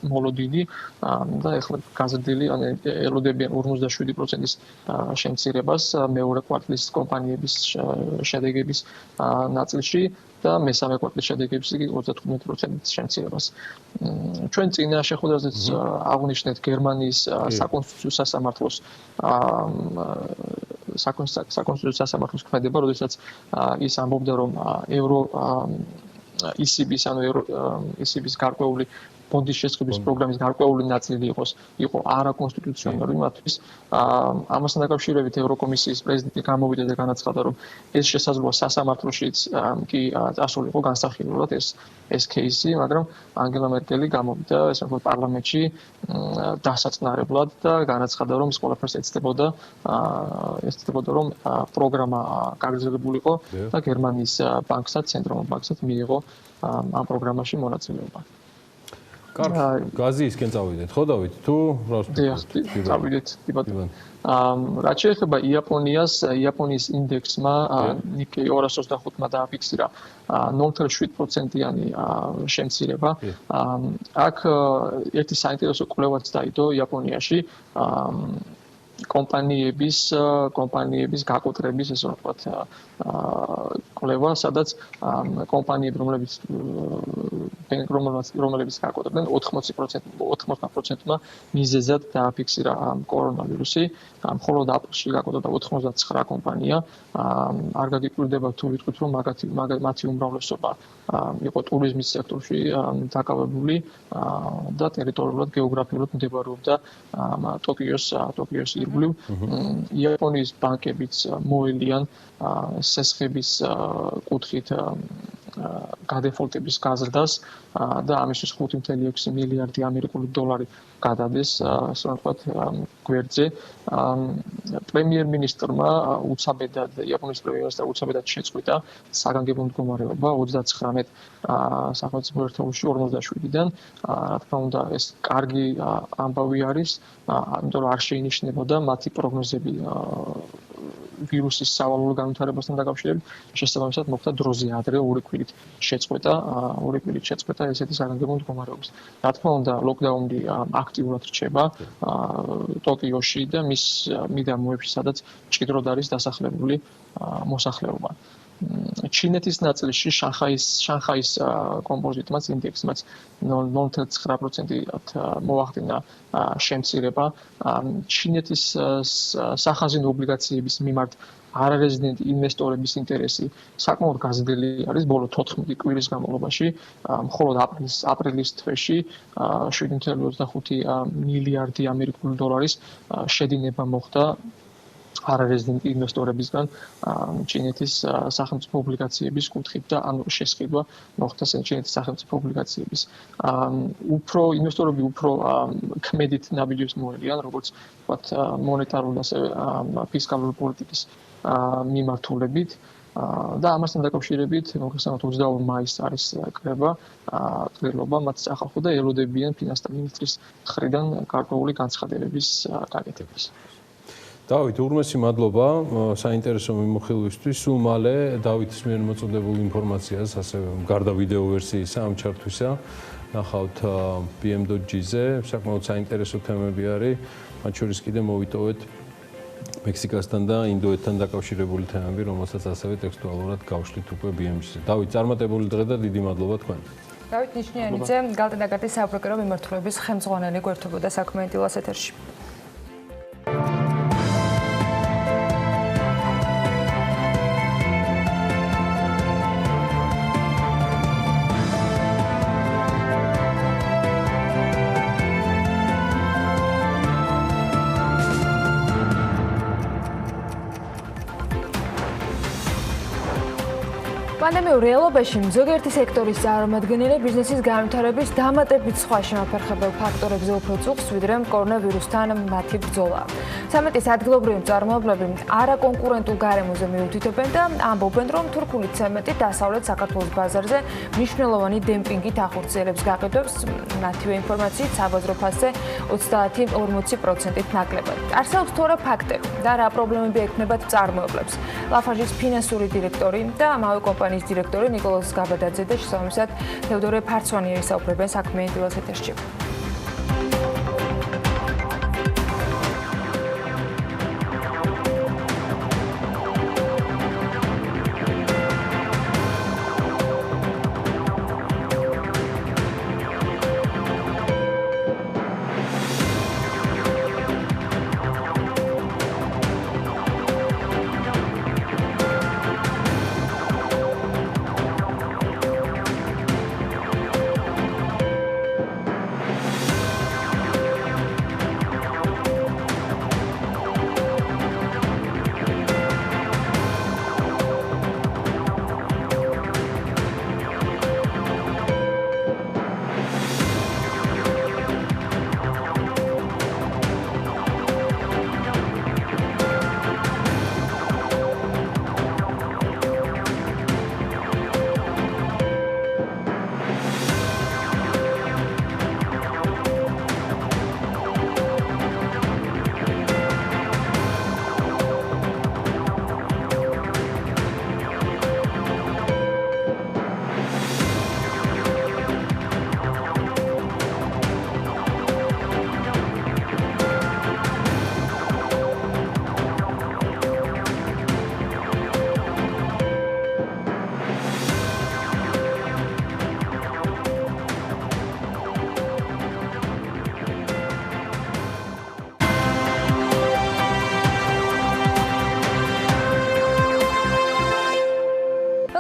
Speaker 19: მოლოდინი და ეხლა გაზრდილი ელოდებიან 57%-ის შემცირებას მეორე კვარტლის კომპანიების შედეგების ნაწილში. და მესამე კვარტლის შედეგების იგი 35%-ის შემცირებას. ჩვენ წინა შეხვედრაზეც აღვნიშნეთ გერმანიის საკონსტიტუციო სასამართლოს საკონსტიტუციო ქმედება, როდესაც ის ამბობდა, რომ ECB-ს ანუ ECB-ს გარკვეული ფონდის შესყიდვის პროგრამის გარკვეული ნაწილი იყო არაკონსტიტუციონალური მათთვის. ამასთან დაკავშირებით ევროკომისიის პრეზიდენტი გამოვიდა და განაცხადა, რომ ეს შესაძლოა სასამართლოშიც კი წასულიყო განსახილველად ეს кейსი, მაგრამ ანგელა მერკელი გამოვიდა ესე ვთქვათ პარლამენტში დასაწნარებლად და განაცხადა, რომ ის ყველაფერს ეცდებოდა რომ პროგრამა გაგრძელებულიყო და გერმანიის ბანკსაც, ცენტრალურ ბანკსაც მიიღო ამ პროგრამაში მონაწილეობა.
Speaker 2: გაზიისკენ წავიდეთ, ხო დავით? თუ
Speaker 19: წავიდეთ, ბატონო. რაც შეეხება იაპონიის ინდექსმა ნიკეი 225-მა დააფიქსირა 0.7%-იანი შემცირება. აქ ერთი საინტერესო კვლევაც დაიდო იაპონიაში. კომპანიების გაკოტრების ესე ვთქვათ კვლევა, სადაც კომპანიები, რომლებიც გაკოტრებდნენ 80%-მა მიზეზად დააფიქსირა კორონავირუსი, მხოლოდ აპრილში გაკოტრდა 89 კომპანია. არ გაგიკვირდება თუ ვიტყვით, რომ მათი უმრავლესობა იყო ტურიზმის სექტორში დაკავებული და ტერიტორიულად გეოგრაფიულად მდებარეობდა ტოკიოს ირგვლივ. იაპონიის ბანკებიც მოელიან სესხების კუთხით გადეფოლტების გაზრდას და ამისთვის 5.6 მილიარდი ამერიკული დოლარი გადადეს, ასე ვთქვათ, გვერდზე. პრემიერ-მინისტრმა იაპონიის პრემიერ-მინისტრმა უცებედად შეწყვიტა საგანგებო მდგომარეობა 39 სახელმწიფო ერთეულში 57-დან. რა თქმა უნდა, ეს კარგი ამბავი არის, იმიტომ რომ არ შეინიშნებოდა მათი პროგნოზები ვირუსის სავალალო განვითარებასთან დაკავშირებით, შესაბამისად მოხდა დროზე ადრე ორი კვირით შეწყვეტა ესეთი საგანგებო მდგომარეობის. რა თქმა უნდა, ლოკდაუნი აქტიურად რჩება ტოკიოში და მის მიდამოებში, სადაც მჭიდროდ არის დასახლებული მოსახლეობა. ჩინეთის ნაწილში შანხაის კომპოზიტმაც ინდექსმაც 0.9%-ად მოახდინა შემცირება. ჩინეთის სახაზინო ობლიგაციების მიმართ არარეზიდენტი ინვესტორების ინტერესი საკმაოდ გაზრდილი არის ბოლო 14 კვირის განმავლობაში, მხოლოდ აპრილის თვეში 7.25 მილიარდი ამერიკული დოლარის შედინება მოხდა არარეზიდენტი ინვესტორებისგან ჩინეთის სახელმწიფო ობლიგაციების კუთხით და ანუ შესყიდვა მოხდა ჩინეთის სახელმწიფო ობლიგაციების. ინვესტორები უფრო ქმედით ნაბიჯებს მოელიან, როგორც ვთქვათ, მონეტარული და ასევე ფისკალური პოლიტიკის მიმართულებით. და ამასთან დაკავშირებით, მოგესალმებით 22 მაისს არის კრება მათ სახალხო და ელოდებიან ფინანსთა მინისტრის მხრიდან გარკვეული განცხადებების გაკეთებას.
Speaker 2: დავით, ურმესი მადლობა საინტერესო მიმოხილვისთვის. სულ მალე დავითის მიერ მოწოდებულ ინფორმაციას, ასევე გარდა ვიდეო ვერსიისა ამ ჩართვისა ნახავთ BM.G-ზე, საკმაოდ საინტერესო თემები არის, მათ შორის კიდე მოვიტოვეთ მექსიკასთან და ინდოეთთან დაკავშირებული თემები, რომელსაც ასევე ტექსტუალურად გავშლით უკვე BM.G-ზე. დავით, წარმატებული დღე და დიდი მადლობა თქვენ.
Speaker 1: დავით ნიშნიანიძე, გალტენაგარდის საპროკურო მიმართულების ხელმძღვანელი გვერდებოდა საქმიანი დილას ეთერში. პანდემიურ რეალობაში ზოგიერთი სექტორის წარმომადგენლები ბიზნესის განვითარების დამატებით სხვა შემოფერხებელ ფაქტორებზე უფრო წუხს, ვიდრე კორონავირუსთან მათი ბრძოლა. სამეტის ადგილობრივი მწარმოებლები არაკონკურენტულ გარემოზე მიუთითებენ და ამბობენ, რომ თურქული ცემენტი დასავლეთ საქართველოს ბაზარზე მნიშვნელოვანი დემპინგით ახორციელებს გაყიდვებს, მათივე ინფორმაციით საბაზრო ფასზე 30-40%-ით ნაკლებად. არსებობს თუ არა ფაქტები და რა პრობლემები ექმნებათ მწარმოებლებს. ლაფაჟის ფინანსური დირექტორი და ამავე კომპანიის დირექტორი ნიკოლოზ გაბადაძე და შესაბამისად თევდორე ფარცვანი ისაუბრებენ საქმიანი დილას ეთერში.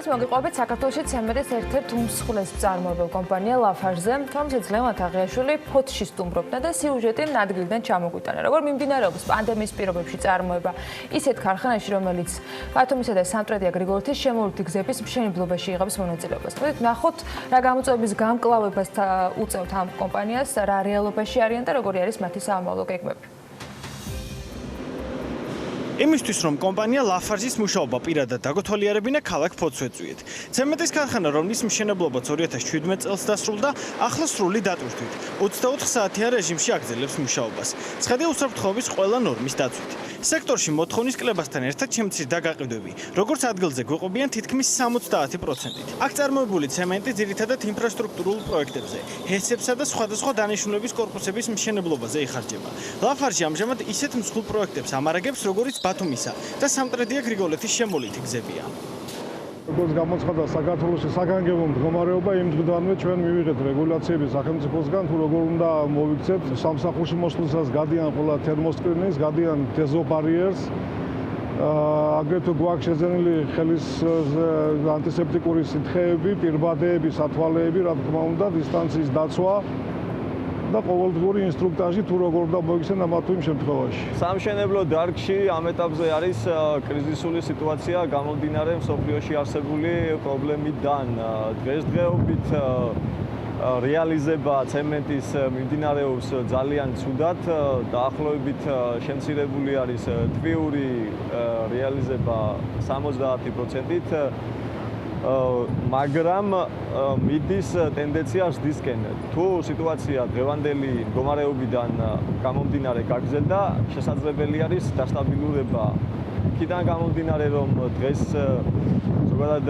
Speaker 1: მოგიყვებით საქართველოში ცემენტის ერთ-ერთ უმსხვილეს მწარმოებელ კომპანია ლაფაჟზე, რომელსაც ლევან თაღიაშვილი ფოთში სტუმრობდა და სიუჟეტი ადგილიდან ჩამოგვიტანა. როგორ მიმდინარეობს პანდემიის პირობებში წარმოება ისეთ ქარხანაში, რომელიც ბათუმისა და სამტრედია გრიგოლეთის შემოვლითი გზების მშენებლობაში იღებს მონაწილეობას. მოდით ნახოთ, რა გამოწვევების გამკლავებას უწევთ ამ კომპანიას, რა რეალობაში არიან და როგორი არის მათი საამავლო გეგმები.
Speaker 20: იმისთვის რომ კომპანია ლაფაჟის მუშაობა პირადად დაგოთვალიერებინა ქალაქ ფოცვეწვიეთ. ცემენტის ქარხანა, რომლის მშენებლობაც 2017 წელს დასრულდა, ახლა სრული დატვირთვით 24 საათიან რეჟიმში აგრძელებს მუშაობას. ცხადია უსაფრთხოების ყველა ნორმის დაცვით. სექტორში მოთხოვნის კლებასთან ერთად შემცირდა გაყიდვები, როგორც ადგილზე გვეყობიან თითქმის 70%-ით. აქ წარმოებული ცემენტი ძირითადად ინფრასტრუქტურულ პროექტებზე, ჰესებსა და სხვადასხვა დანიშნულების კორპუსების მშენებლობაზე იხარჯება. ლაფაჟი ამჟამად ისეთ მსხვილ პროექტებს ამარაგებს, როგორც ბათუმისა და სამტრედია გრიგოლეთის შემოვლითი გზებია.
Speaker 21: როგორც გამოცხადდა საქართველოს საგანგებო მდგომარეობა, იმ დღიდანვე ჩვენ მივიღეთ რეგულაციები სახელმწიფოსგან, თუ როგორ უნდა მოვიქცეთ სამსახურში მოსვლისას გადიან ყველა თერმოსკრინინგს, გადიან დეზობარიერს. აგრეთვე გვაქვს შეძენილი ხელის ანტისეპტიკური სითხეები, პირბადეები, სათვალეები, რა თქმა უნდა, დისტანციის დაცვა. და ყოველდღიური ინსტრუქტაჟი თუ როგორ უნდა მოიქცენ ამა თუ იმ შემთხვევაში.
Speaker 22: სამშენებლო დარგში ამ ეტაპზე არის კრიზისული სიტუაცია გამომდინარე მსოფლიოში არსებული პრობლემიდან. დღესდღეობით რეალიზება ცემენტის მიმდინარეობს ძალიან ცუდად. დაახლოებით შემცირებული არის თვიური რეალიზება 70%-ით. მაგრამ მიდის ტენდენცია ზრდისკენ. თუ სიტუაცია დღევანდელი მდგომარეობიდან გამომდინარე გაგრძელდა, შესაძლებელი არის დასტაბილურება. იქიდან გამომდინარე, რომ დღეს ზოგადად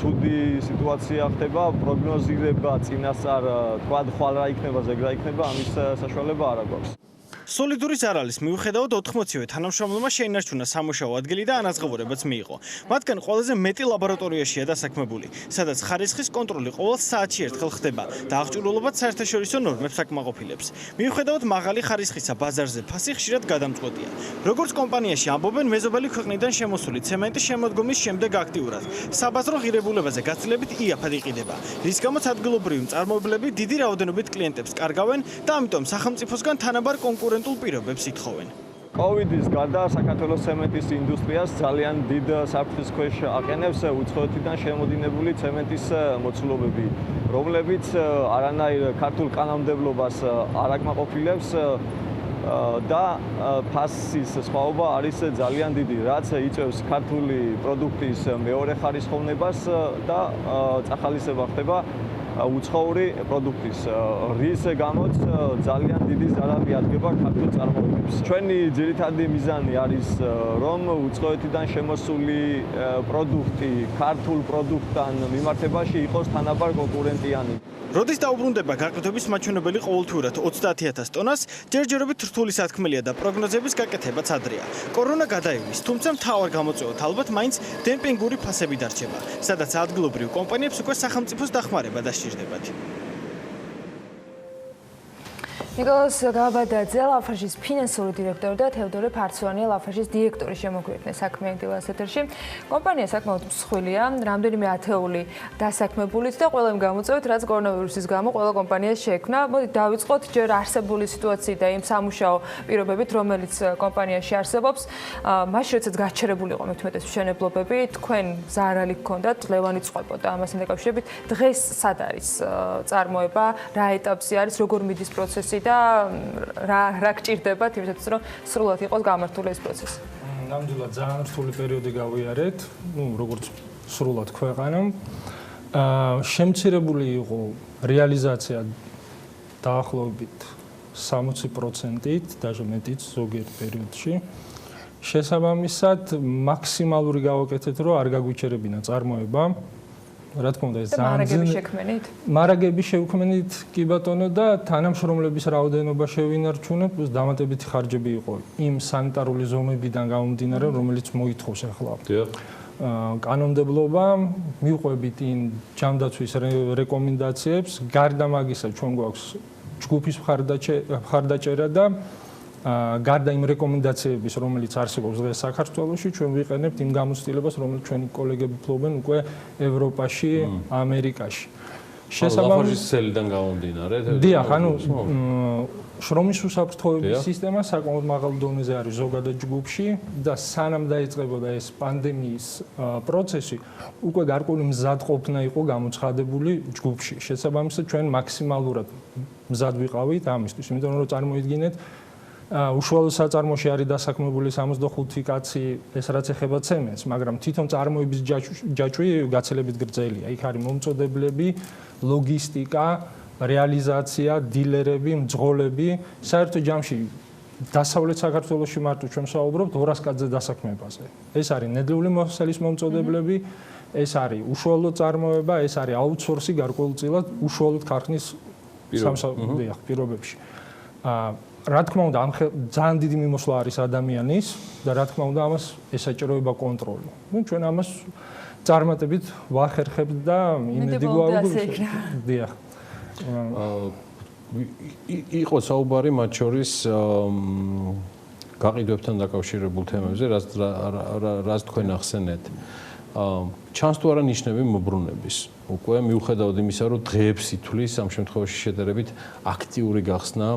Speaker 22: ცუდი სიტუაცია ხდება, პროგნოზირება წინასწარ თქვა ხვალ რა იქნება, ზეგ რა იქნება, ამის საშუალება არ აქვს.
Speaker 20: სოლიდური ზარალის მიუხედავად 80-ივე თანამშრომელმა შეინარჩუნა სამუშაო ადგილი და ანაზღაურებაც მიიღო. მათგან ყველაზე მეტი ლაბორატორიაშია დასაქმებული, სადაც ხარისხის კონტროლი ყოველ საათში ერთხელ ხდება და აღჭურვილობაც საერთაშორისო ნორმებს აკმაყოფილებს. მიუხედავად მაღალი ხარისხისა ბაზარზე ფასი ხშირად გადამწყვეტია. როგორც კომპანიაში ამბობენ, მეზობელი ქვეყნიდან შემოსული ცემენტის შემოდგომის შემდეგ აქტიურად საბაზრო ღირებულებაზე გაცილებით იაფად იყიდება, რის გამოც ადგილობრივი მწარმოებლები დიდი რაოდენობით კლიენტებს კარგავენ და ამიტომ სახელმწიფოსგან თანაბარ კონკურენციას პირობებს ითხოვენ.
Speaker 22: კოვიდის გარდა საქართველოს ცემენტის ინდუსტრიას ძალიან დიდ საფრთხის ქვეშ აყენებს უცხოეთიდან შემოდინებული ცემენტის მოცულობები, რომლებიც არანაირ ქართულ კანონმდებლობას არ აკმაყოფილებს და ფასის სხვაობა არის ძალიან დიდი, რაც იწვევს ქართული პროდუქტის მეორე ხარისხოვნებას და წახალისება ხდება უცხოური პროდუქტის, რის გამოც ძალიან დიდი ზარალი ადგება ქართულ წარმოებებს. ჩვენი ძირითადი მიზანი არის, რომ უცხოეთიდან შემოსული პროდუქტი ქართულ პროდუქტთან მიმართებაში იყოს თანაბარ კონკურენტიანი.
Speaker 20: როდის დაუბრუნდება გაყიდვების მაჩვენებელი ყოველთვიურად 30,000 ტონას, ჯერჯერობით რთული სათქმელია და პროგნოზების გაკეთებაც ადრეა. კორონა გადაივლის, თუმცა მთავარ გამოწვევად ალბათ მაინც დემპინგური ფასები დარჩება, სადაც ადგილობრივ კომპანიებს უკვე სახელმწიფოს დახმარება დასჭირდებათ.
Speaker 1: ნიკოლას გაბადაძე, ლაფაშის ფინანსური დირექტორი და თევდორე ფარცვანია, ლაფაშის დირექტორი შემოგვიყვნენ საქმიანი დილას ეთერში. კომპანია საკმაოდ მსხვილია, რამდენიმე ათეული დასაქმებულით და ყველა იმ გამოწვევით, რაც კორონავირუსის გამო ყველა კომპანიას შეექმნა. მოდით დავიწყოთ ჯერ არსებული სიტუაციით და იმ სამუშაო პირობებით, რომელიც კომპანიაში არსებობს. მაშინ როდესაც გაჩერებული იყო მithumetes მშენებლობები, თქვენ ზარალი გქონდათ, ლევანი წყვებოდა ამასთან დაკავშირებით. დღეს სად არის წარმოება, რა ეტაპზე არის, როგორ მიდის პროცესი და რა გჭირდებათ იმისათვის რომ სრულად იყოს გამართული ეს პროცესი.
Speaker 3: ნამდვილად ძალიან რთული პერიოდი გავიარეთ, როგორც სრულად ქვეყანამ. შემცირებული იყო რეალიზაცია დაახლოებით 60%-ით, даже მეტიც ზოგიერთ პერიოდში. შესაბამისად, მაქსიმალური გავაკეთეთ, რომ არ გაგვიჩერებინა წარმოება. რა თქმა უნდა, ეს
Speaker 1: მარაგები შექმნით?
Speaker 3: მარაგები შევქმნით, კი ბატონო, და თანამშრომლების რაოდენობა შევინარჩუნეთ, პლუს დამატებითი ხარჯები იყო იმ სანიტარული ზომებიდან გამომდინარე, რომელიც მოითხოვს ახლა. კანონმდებლობა, მივყვებით იმ ჯანდაცვის რეკომენდაციებს, გარდა მაგისა ჩვენ გვაქვს ჯგუფის მხარდაჭერა და გარდა იმ რეკომენდაციების, რომელიც არსებობს დღეს საქართველოში, ჩვენ ვიყენებთ იმ გამოცდილებას, რომელიც ჩვენი კოლეგები ფლობენ უკვე ევროპაში, ამერიკაში.
Speaker 2: შესაბამისად, სელიდან გამომდინარე,
Speaker 3: დიახ, ანუ შრომის უსაფრთხოების სისტემა საკმაოდ მაღალ დონეზე არის ზოგადად ჯგუფში და სანამ დაიწყებოდა ეს პანდემიის პროცესი, უკვე გარკვეული მზადყოფნა იყო გამოცხადებული ჯგუფში. შესაბამისად, ჩვენ მაქსიმალურად მზად ვიყავით ამისთვის, იმიტომ რომ წარმოიდგინეთ უშუალო საწარმოში არის დასაქმებული 65 კაცი, ეს რაც ეხება ცემენტს, მაგრამ თვითონ წარმოების ჯაჭვი გაცილებით გრძელია. იქ არის მომწოდებლები, ლოგისტიკა, რეალიზაცია, დილერები, მძღოლები. საერთო ჯამში დასავლეთ საქართველოში მარტო ჩვენ ვსაუბრობთ 200 კაცზე დასაქმებაზე. ეს არის ნედლეული მოსელის მომწოდებლები, ეს არის უშუალო წარმოება, ეს არის აუთსორსი გარკვეულწილად უშუალოდ ქარხნის პირობებში. რა თქმა უნდა, ძალიან დიდი მიმოსვლა არის ადამიანის და რა თქმა უნდა, ამას ესაჭიროება კონტროლი. ჩვენ ამას წარმატებით ვახერხებთ და იმედი გვაქვს. დიახ.
Speaker 2: იყო საუბარი მათ შორის გაყიდვებთან დაკავშირებულ თემებზე, რაც თქვენ ახსენეთ. ჩანს თუ არა ნიშნები მობრუნების. უკვე მიუხედავად იმისა, რომ დღეებს ითვლის ამ შემთხვევაში შედარებით აქტიური გახსნა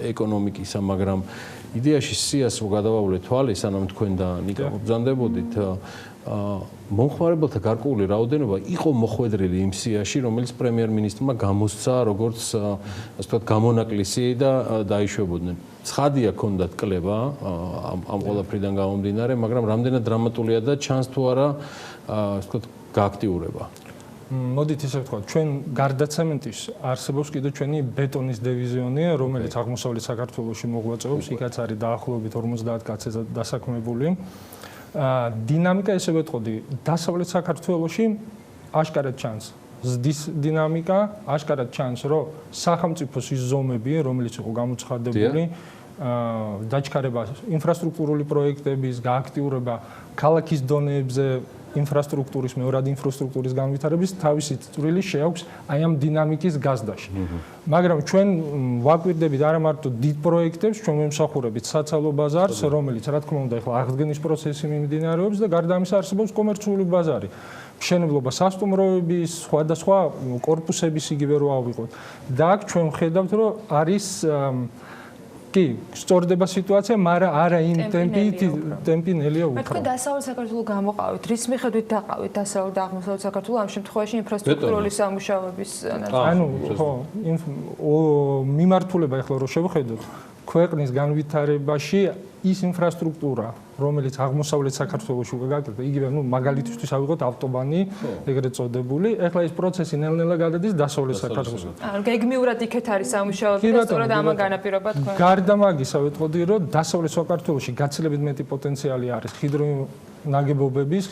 Speaker 2: ეკონომიკისა, მაგრამ იდეაში სიას რო გადავავლეთ თვალის, სანამ თქვენ და ნიკა მობრძანდებოდით, მომხმარებელთა გარკვეული რაოდენობა იყო მოხვედრილი იმ სიაში, რომელიც პრემიერ-მინისტრმა გამოსცა როგორც ასე ვთქვათ გამონაკლისი და დაიშვებოდნენ. ცხადია ქონდათ კლება ამ ყველაფრიდან გამომდინარე, მაგრამ რამდენად დრამატულია და ჩანს თუ არა ასე ვთქვათ გააქტიურება.
Speaker 3: მოდით ისე ვთქვათ, ჩვენ გარდა ცემენტის არსებობს კიდევ ჩვენი ბეტონის დივიზიონი, რომელიც აღმოსავლეთ საქართველოში მოღვაწეობს, იქაც არის დაახლოებით 50 კაცი დასაქმებული. დინამიკა ესე ვეთყოდი, დასავლეთ საქართველოში აშკარად ჩანს ზრდის დინამიკა, აშკარად ჩანს, რომ სახელმწიფოს ის ზომები, რომელიც იყო გამოცხადებული, დაჩქარება ინფრასტრუქტურული პროექტების, გააქტიურება ქალაქის დონეებზე ინფრასტრუქტურის, მეორად ინფრასტრუქტურის განვითარების თავისი წვლილი შეაქვს აი ამ დინამიკის გაზრდაში. მაგრამ ჩვენ ვაკვირდებით არა მარტო დიდ პროექტებს, ჩვენ ვემსახურებით საცალო ბაზარს, რომელიც რა თქმა უნდა ახლა აღდგენის პროცესი მიმდინარეობს და გარდა ამისა არსებობს კომერციული ბაზარი. მშენებლობა სასტუმროების, სხვადასხვა კორპუსების იგივე რო ავიღოთ. და აქ ჩვენ ვხედავთ, რომ არის კი, სწორდება სიტუაცია, მაგრამ არა იმ ტემპინელია უფრო.
Speaker 1: თქვენ დასავლეთ საქართველოს გამოყავით, რის მიხედვით დაყავით დასავლეთ და აღმოსავლეთ საქართველოს ამ შემთხვევაში ინფრასტრუქტურული სამუშაოების
Speaker 3: ანუ ხო, მიმართულება ახლა რო შევხედოთ, ქვეყნის განვითარებაში ის ინფრასტრუქტურა, რომელიც აღმოსავლეთ საქართველოში უკვე გაკეთდა, იგივე მაგალითისთვის ავიღოთ ავტობანი, ეგრეთ წოდებული, ახლა ეს პროცესი ნელ-ნელა გადადის დასავლეთ საქართველოში.
Speaker 1: ანუ გეგმიურად იქეთ არის სამუშაოები და სწორედ ამან განაპირობა თქვენ.
Speaker 3: გარდა მაგისა ვეტყოდი, რომ დასავლეთ საქართველოში გაცილებით მეტი პოტენციალი არის ჰიდრონაგებობების,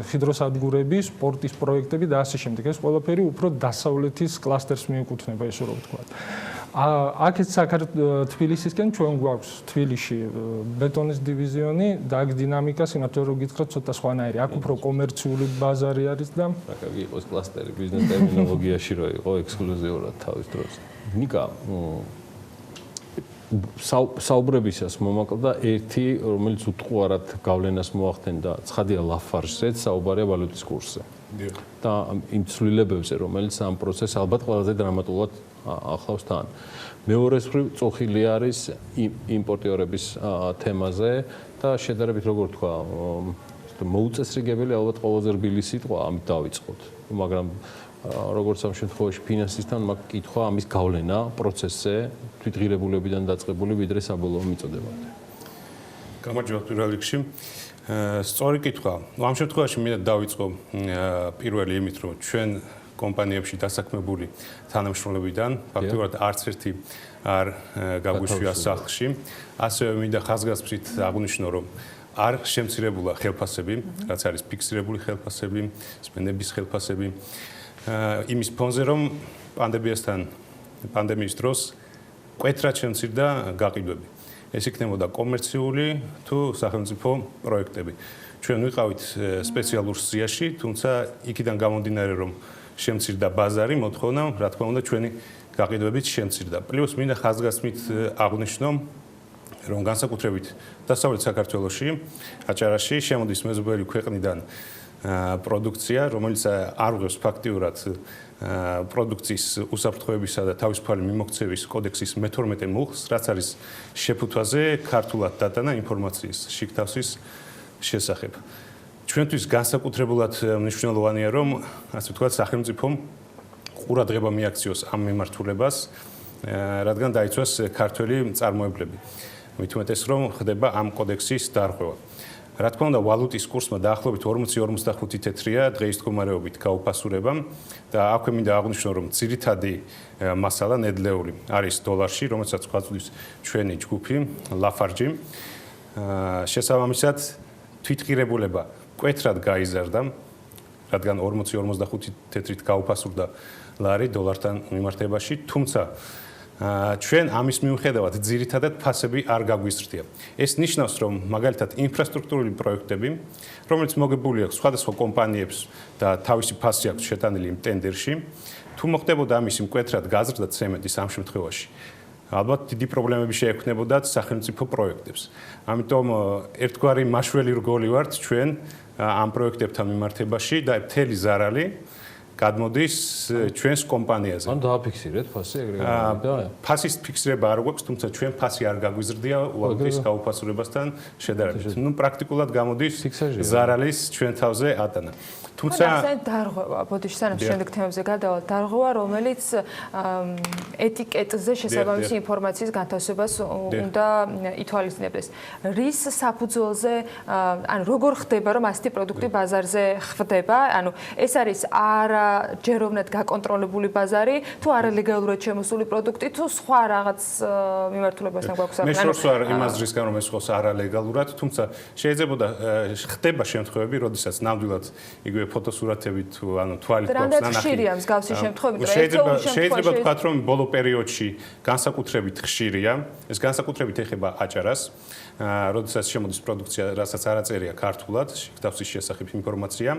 Speaker 3: ჰიდროსადგურების, სპორტის პროექტები და ასე შემდეგ. ეს ყველაფერი უფრო დასავლეთის კლასტერს მიეკუთვნება, ესე რომ ვთქვათ. აქეთ თბილისისკენ ჩვენ გვაქვს თბილისში ბეტონის დივიზიონი და აქ დინამიკა სიმართლე რომ გითხრათ ცოტა სხვანაირი. აქ უფრო კომერციული ბაზარი არის და
Speaker 2: აკაკი იყოს კლასტერი ბიზნეს ტერმინოლოგიაში რო იყო ექსკლუზიურად თავის დროს. ნიკა საუბრებისას მომაკლდა ერთი, რომელიც უტყუარად გავლენას მოახდენდა ცხადია ლაფარჟზეც, საუბარია ვალუტის კურსზე. და იმ ცვლილებებზე, რომელიც ამ პროცესს ალბათ ყველაზე დრამატულად ახლავს თან. მეორე მხრივ წოხილი არის იმპორტიორების თემაზე და შედარებით როგორ თქვა, მოუწესრიგებელი ალბათ ყველაზე რბილი სიტყვა ამით დავიწყოთ. მაგრამ როგორც ამ შემთხვევაში ფინანსისთან მაგ კითხვა ამის გავლენა პროცესზე თვითღირებულებიდან დაწყებული ვიდრე საბოლოო მიწოდებამდე.
Speaker 5: გამარჯობა პირველ რიგში. სწორი კითხვა. ამ შემთხვევაში მინდა დავიწყო პირველი იმით, რომ ჩვენ კომპანიებში დასაქმებული თანამშრომლებიდან ფაქტობრივად არც ერთი არ გაგვიშვია სახლში. ასევე მინდა ხაზგასმით აღვნიშნო, რომ არ შემცირებულა ხელფასები, რაც არის ფიქსირებული ხელფასები, სპენდების ხელფასები. იმის ფონზე, რომ პანდემიის დროს მკვეთრად შემცირდა გაყიდვები. ეს იქნებოდა კომერციული თუ სახელმწიფო პროექტები. ჩვენ ვიყავით სპეციალურ სიაში, თუმცა იქიდან გამომდინარე, რომ შემცირდა ბაზარი, მოთხოვნა, რა თქმა უნდა, ჩვენი გაყიდვებით შემცირდა. პლუს მინდა ხაზგასმით აღვნიშნო, რომ განსაკუთრებით დასავლეთ საქართველოში, აჭარაში შემოდის მეზობელი ქვეყნიდან პროდუქცია, რომელიც არ უღებს ფაქტიურად პროდუქციის უსაფრთხოებისა და თავისუფალი მიმოქცევის კოდექსის მე-12 მუხლს, რაც არის შეფუთვაზე ქართულად დატანა ინფორმაციის შიგთავსის შესახებ. ჩვენთვის განსაკუთრებულად მნიშვნელოვანია, რომ ასე ვთქვათ, სახელმწიფომ ყურადღება მიაქციოს ამ მიმართულებას, რადგან დაიცვას ქართველი მწარმოებლები. მით უმეტეს, რომ ხდება ამ კოდექსის დარღვევა. რა თქმა უნდა, ვალუტის კურსმა დაახლოებით 40-45 თეთრია დღეის მდგომარეობით გაუფასურება და აქვე მინდა აღვნიშნო, რომ ძირითადი მასალა ნედლეული არის დოლარში, რომელსაც გვაწვდის ჩვენი ჯგუფი ლაფარჯი. შესაბამისად, თვითღირებულება მკვეთრად გაიზარდა, რადგან 40-45 თეთრით გაუფასურდა ლარი დოლართან მიმართებაში, თუმცა ჩვენ ამის მიუხედავად ძირითადად ფასები არ გაგვიზრდია. ეს ნიშნავს, რომ მაგალითად ინფრასტრუქტურული პროექტები, რომელიც მოგებული აქვს სხვადასხვა კომპანიებს და თავისი ფასი აქვს შეტანილი იმ ტენდერში, თუ მოხდებოდა ამის მკვეთრად გაზრდა ცემენტის ამ შემთხვევაში, ალბათ დიდი პრობლემები შეექმნებოდათ სახელმწიფო პროექტებს. ამიტომ ერთგვარი მაშველი რგოლი ვართ ჩვენ ამ პროექტებთან მიმართებაში და მთელი ზარალი გადმოდის ჩვენს კომპანიაზე.
Speaker 2: ან დააფიქსირეთ ფასი ეგრე გამოვიდა?
Speaker 5: ფასის ფიქსირება არ გვაქვს, თუმცა ჩვენ ფასი არ გაგვიზრდია ვალუტის გაუფასურებასთან შედარებით. ნუ პრაქტიკულად გამოდის ზარალის ჩვენ თავზე ატანა. თუმცა
Speaker 1: დარღვევა, ბოდიში სანამ შემდეგ თემებზე გადავალთ, დარღვევა, რომელიც ეტიკეტზე შესაბამისი ინფორმაციის განთავსებას უნდა ითვალისწინებდეს. რის საფუძველზე, ანუ როგორ ხდება, რომ ასეთი პროდუქტი ბაზარზე ხვდება? ანუ ეს არის არა ჯეროვნად გაკონტროლებული ბაზარი, თუ არალეგალურად შემოსული პროდუქტი, თუ სხვა რაღაც მიმართულებასთან გვაქვს საქმე.
Speaker 5: მე შორს ვარ იმ აზრისგან, რომ ეს ხოს არალეგალურად, თუმცა შეიძლება ხდება შემთხვევები, როდესაც ნამდვილად იგივე ფოტოსურათები თუ ანუ თვალით გვაქვს ნანახი.
Speaker 1: ხშირია მსგავსი შემთხვევები,
Speaker 5: შეიძლება ვთქვათ, რომ ბოლო პერიოდში განსაკუთრებით ხშირია, ეს განსაკუთრებით ეხება აჭარას, როდესაც შემოდის პროდუქცია, რასაც არ აწერია ქართულად, შეგთავსის შესახებ ინფორმაცია.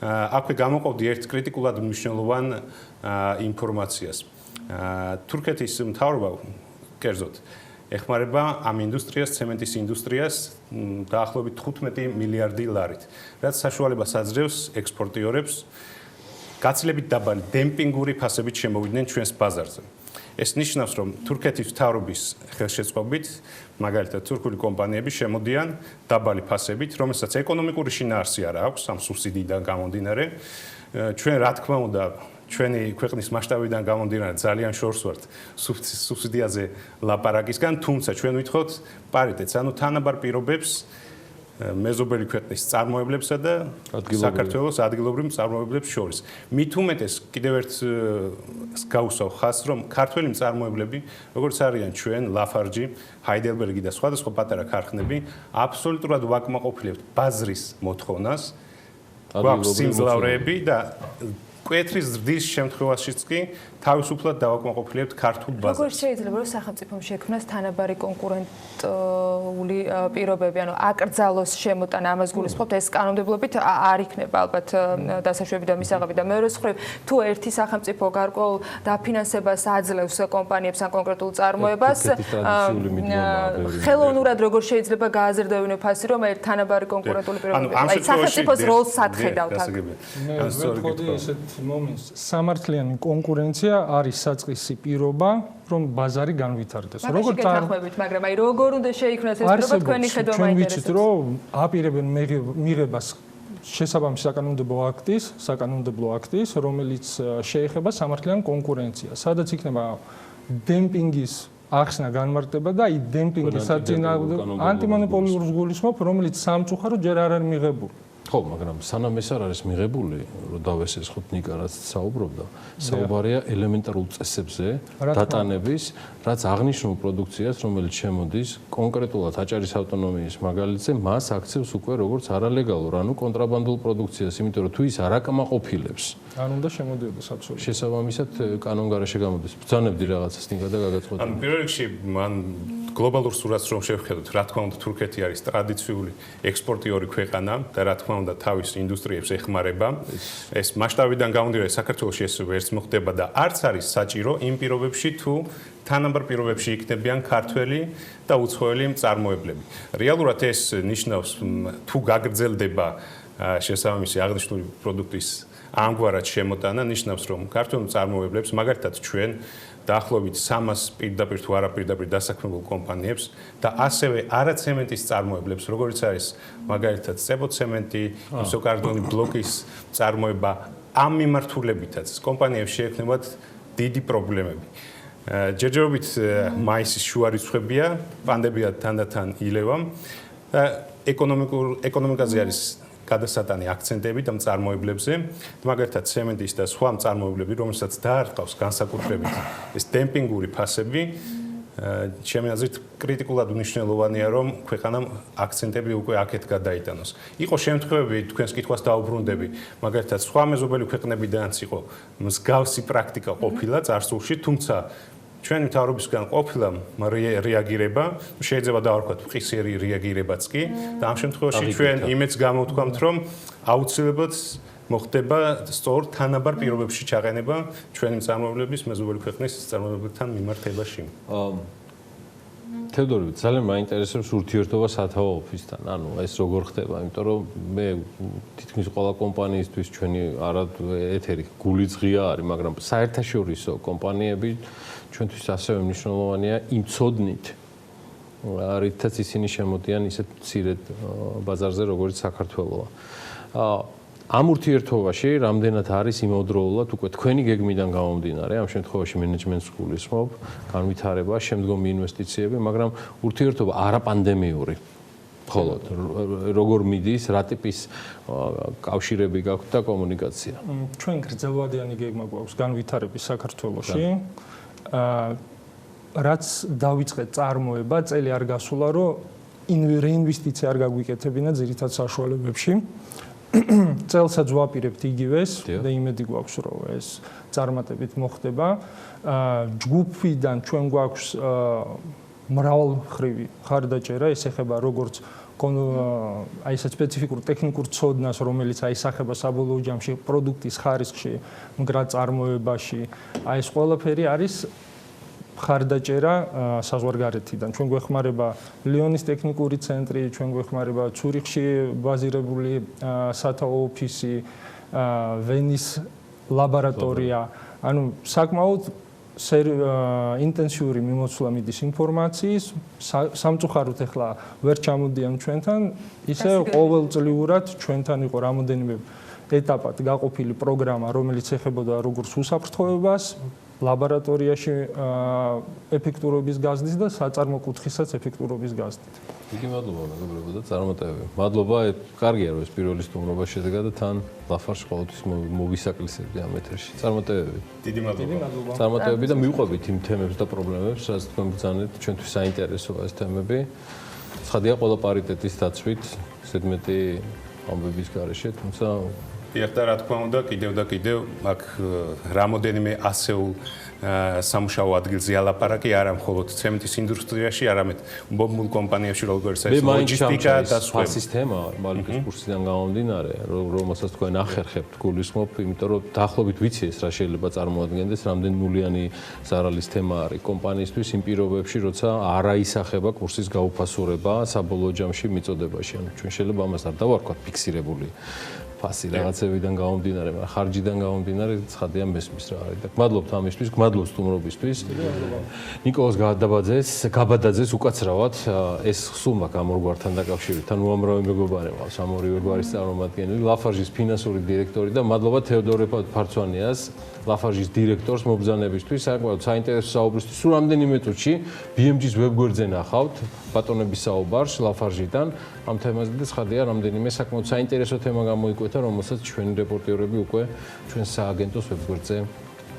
Speaker 5: აქვე გამოყავდი ერთ კრიტიკულად მნიშვნელოვან ინფორმაციას. თურქეთის მთავრობა კერძოდ ეხმარება ამ ინდუსტრიას, ცემენტის ინდუსტრიას დაახლოებით 15 მილიარდი ლარით, რაც საშუალებას აძლევს ექსპორტიორებს გაცილებით დაბალი დემპინგური ფასებით შემოვიდნენ ჩვენს ბაზარზე. ეს ნიშნავს, რომ თურქეთის მთავრობის ხელშეწყობით, მაგალითად, თურქული კომპანიები შემოდიან დაბალი ფასებით, რომელსაც ეკონომიკური შინაარსი არ აქვს ამ სუბსიდიიდან გამომდინარე. ჩვენ რა თქმა უნდა, ჩვენი ქვეყნის მასშტაბიდან გამომდინარე ძალიან შორს ვართ სუბსიდიაზე ლაპარაკისგან, თუმცა ჩვენ ვითხოვთ პარიტეტს, ანუ თანაბარ პირობებს მეზობელი ქვეყნის წარმოებლებსა და საქართველოს ადგილობრივ წარმოებლებს შორის. მით უმეტეს კიდევ ერთ გავუსვავ ხაზს, რომ ქართველი წარმოებლები, როგორც არიან ჩვენ, ლაფარჯი, ჰაიდელბერგი და სხვადასხვა პატარა ქარხნები, აბსოლუტურად ვაკმაყოფილებთ ბაზრის მოთხოვნას, გვაქვს სიმძლავრეები და კვეთრის ზრდის შემთხვევაშიც კი თავისუფლად დავაკმაყოფილებთ ქართულ ბაზარს.
Speaker 1: როგორ შეიძლება რომ სახელმწიფომ შექმნას თანაბარი კონკურენტული პირობები, ანუ აკრძალოს შემოტანა, ამას გულისხმობთ, ეს კანონმდებლობით არ იქნება ალბათ დასაშვები და მისაღები და მეორე მხრივ, თუ ერთი სახელმწიფო გარკვეულ დაფინანსებას აძლევს კომპანიებს ან კონკრეტულ წარმოებას, ხელოვნურად როგორ შეიძლება გააზრდევინო ფასი, რომ ერთ თანაბარი კონკურენტული პირობები, აი სახელმწიფოს როლს ადხედავთ აქ.
Speaker 3: მომენტს სამართლიანი კონკურენცია არის საწყისი პირობა, რომ ბაზარი განვითარდეს.
Speaker 1: როგორ თანხმებით, მაგრამ აი როგორ უნდა შეიქმნას ეს პირობა თქვენი ხედვა მაინტერესებს.
Speaker 3: ჩვენ ვიცით, რომ აპირებენ მიღებას შესაბამისი საკანონმდებლო აქტის, რომელიც შეეხება სამართლიან კონკურენციას, სადაც იქნება დემპინგის ახსნა განმარტება და აი დემპინგის საწინააღმდეგო ანტიმონოპოლიურს გულისხმობ, რომელიც სამწუხარო ჯერ არ არის მიღებული.
Speaker 2: ხო, მაგრამ სანამ ეს არ არის მიღებული, რომ დავესესხოთ ნიკა რაც საუბრობდა, საუბარია ელემენტარულ წესებზე დატანების, რაც აღნიშნულ პროდუქციას, რომელიც შემოდის კონკრეტულად აჭარის ავტონომიის მაგალითზე, მას აქცევს უკვე როგორც არალეგალურ, ანუ კონტრაბანდულ პროდუქციას, იმიტომ რომ თუ ის არ აკმაყოფილებს,
Speaker 3: არ უნდა შემოდიოდეს აბსოლუტურად.
Speaker 2: შესაბამისად კანონგარეშე გამოდის. ბრძანებდი რაღაცას ნიკა და გაგაცხადე.
Speaker 5: ან პირველ რიგში მან გლობალურ სურათს რომ შევხედოთ, რა თქმა უნდა, თურქეთი არის ტრადიციული ექსპორტიორი ქვეყანა და რა თქმა უნდა, თავის ინდუსტრიებს ეხმარება. ეს მასშტაბიდან გამომდინარე, საქართველოში ეს ვერც მოხდება და არც არის საჭირო იმ პირობებში, თუ თანაბარ პირობებში იქნებიან ქართველი და უცხოელი მწარმოებლები. რეალურად ეს ნიშნავს, თუ გაგრძელდება შესაბამისი აღნიშნული პროდუქტის ამგვარად შემოტანა, ნიშნავს, რომ ქართველ მწარმოებლებს, მაგალითად ჩვენ დაახლოებით 300 პირდაპირ თუ არაპირდაპირ დასაქმებულ კომპანიებს და ასევე არაცემენტის წარმოებლებს, როგორც არის მაგალითად წებოცემენტი, ისოკარდონი ბლოკის წარმოება, ამ მიმართულებითაც კომპანიებს შეექმნებათ დიდი პრობლემები. ჯერჯერობით მაისის შუა რიცხვებია, პანდემია თანდათან ილევა და ეკონომიკაზე არის გადასატანი აქცენტები და მწარმოებლებზე, მაგალითად ცემენტის და სხვა მწარმოებლები, რომელსაც დაარტყავს განსაკუთრებით ეს დემპინგური ფასები, ჩემი აზრით კრიტიკულად მნიშვნელოვანია, რომ ქვეყანამ აქცენტები უკვე აქეთ გადაიტანოს. იყო შემთხვევები, თქვენს კითხვას დაუბრუნდები, მაგალითად სხვა მეზობელი ქვეყნებიდანაც იყო მსგავსი პრაქტიკა ყოფილა წარსულში, თუმცა ჩვენი მთავრობისგან ყოფილა რეაგირება, შეიძლება დავარქვათ მყისიერი რეაგირებაც კი და ამ შემთხვევაში ჩვენ იმედს გამოვთქვამთ, რომ აუცილებლად მოხდება სწორ თანაბარ პირობებში ჩაყენება ჩვენი მწარმოებლების მეზობელი ქვეყნის მწარმოებლებთან მიმართებაში.
Speaker 2: თევდორე, ძალიან მაინტერესებს ურთიერთობა სათავო ოფისთან. ანუ ეს როგორ ხდება, იმიტომ რომ მე თითქმის ყველა კომპანიისთვის ჩვენი არა ეთერი გულიძღია არის, მაგრამ საერთაშორისო კომპანიები ჩვენთვის ასევე მნიშვნელოვანია იმ ცოდნით, რითაც ისინი შემოდიან ისეთ მცირედ ბაზარზე, როგორც საქართველოა. ამ ურთიერთობაში რამდენად არის იმავდროულად უკვე თქვენი გეგმიდან გამომდინარე, ამ შემთხვევაში მენეჯმენტს გულისხმობ, განვითარება, შემდგომი ინვესტიციები, მაგრამ ურთიერთობა არაპანდემიური მხოლოდ როგორ მიდის, რა ტიპის კავშირები გაქვთ და კომუნიკაცია.
Speaker 3: ჩვენ გრძელვადიანი გეგმა გვაქვს განვითარების საქართველოში. რაც დავიწყეთ წარმოება, წელი არ გასულა, რომ რეინვესტიცია არ გაგვიკეთებინა ძირითად საშუალებებში. წელსაც ვაპირებთ იგივეს და იმედი გვაქვს, რომ ეს წარმატებით მოხდება. ჯგუფიდან ჩვენ გვაქვს მრავალმხრივი ხარდაჭერა, ეს ეხება როგორც აი ეს სპეციფიკურ ტექნიკურ ცოდნას, რომელიც აისახება საბოლოო ჯამში პროდუქტის ხარისხში, მგრად წარმოებაში. აი ეს ყველაფერი არის ხარდაჭერა საზღვარგარეთიდან. ჩვენ გვეხმარება ლიონის ტექნიკური ცენტრი, ჩვენ გვეხმარება ცურიხში ბაზირებული სათაო ოფისი, ვენის ლაბორატორია. ანუ საკმაოდ ინტენსიური მიმოცვლა მიდის ინფორმაციის, სამწუხაროდ ახლა ვერ ჩამოდიან ჩვენთან, ისე ყოველწლიურად ჩვენთან იყო რამოდენიმე ეტაპად გაყოფილი პროგრამა, რომელიც ეხებოდა როგორც უსაფრთხოებას, ლაბორატორიაში ეფექტურობის გაზრდის და საწარმო კუთხისაც ეფექტურობის გაზრდით.
Speaker 2: დიდი მადლობა მეგობრებო და წარმატებები. მადლობა, კარგია რომ ეს პირველი სტუმრობა შედგა და თან ლაფარში ყოველთვის მოვისაკლისებდი ამ ეთერში. წარმატებები.
Speaker 5: დიდი მადლობა.
Speaker 2: წარმატებები და მივყვებით იმ თემებს და პრობლემებს, რაც თქვენ ბრძანეთ, ჩვენთვის საინტერესოა ეს თემები. ცხადია ყველა პარიტეტის დაცვით, ზედმეტი ამბების გარეშე, თუმცა
Speaker 5: იახ და რა თქმა უნდა, კიდევ და კიდევ აქ რამოდენიმე ასეულ სამუშაო ადგილზე ალაპარაკი არა მხოლოდ ცემენტის ინდუსტრიაში, არამედ ბომბულ კომპანიებში, როგორც ეს ლოჯისტიკა და სხვა
Speaker 2: სისტემა, მალიკის კურსიდან გამომდინარე, რომელსაც თქვენ ახერხებთ, გულისხმობ, იმიტომ რომ დაახლოებით ვიცი ეს რა შეიძლება წარმოადგენდეს, რამდენი ნულიანი ზარალის თემა არის კომპანიისთვის იმ პირობებში, როცა არ აისახება კურსის გაუფასურება საბოლოო ჯამში მიწოდებაში. ანუ ჩვენ შეიძლება ამას არ დავარქვათ ფიქსირებული ფასი რაღაცებიდან გამომდინარე, მაგრამ ხარჯიდან გამომდინარე ცხადია მესმის რა არის და გმადლობთ ამისთვის, გმადლობთ სტუმრობისთვის. ნიკოლოზ გაბადაძეს უკაცრავად ეს სულ მაგ ამორგვართან დაკავშირებით, ანუ უამრავი მეგობარი მყავს ამ ორივე გვარის წარმომადგენელი, ლაფარჟის ფინანსური დირექტორი და მადლობა თეოდორე ფარცვანიას, ლაფარჟის დირექტორს მობრძანებისთვის, საკმაოდ საინტერესო საუბრისთვის. სულ რამდენიმე წუთში BMG-ს ვებგვერდზე ნახავთ ბატონების საუბარს ლაფარჟიდან ამ თემაზე და ცხადია რამდენიმე საკმაოდ საინტერესო თემა გამოიკვეთა, რომელსაც ჩვენი რეპორტიორები უკვე ჩვენ სააგენტოს ვებგვერდზე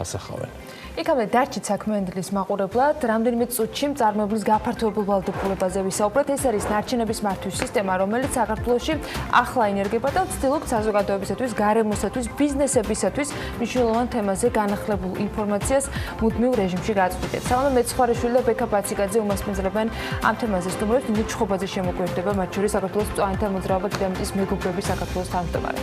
Speaker 2: ასახავენ.
Speaker 1: იქამდე დარჩით საქმიანობის მაყურებლად, რამდენიმე წუთში მწარმოებლის გაფართოებულ ვალდებულებაზე ვისაუბრეთ. ეს არის ნარჩენების მართვის სისტემა, რომელიც საქართველოში ახლა ინერგება და ვცდილობთ საზოგადოებისათვის, გარემოსათვის, ბიზნესებისათვის მნიშვნელოვან თემაზე განახლებულ ინფორმაციას მუდმივ რეჟიმში გაწვდით. სალომე მეცხვარეშვილი და ბექა ბაციკაძე უმასპინძლებენ ამ თემაზე სტუმრებს, ნინო ჩხობაძე შემოგვიერთდება, მათ შორის საქართველოს მწვანეთა მოძრაობა დინამიკის მეგობრების საქართველოს თავმჯდომარე.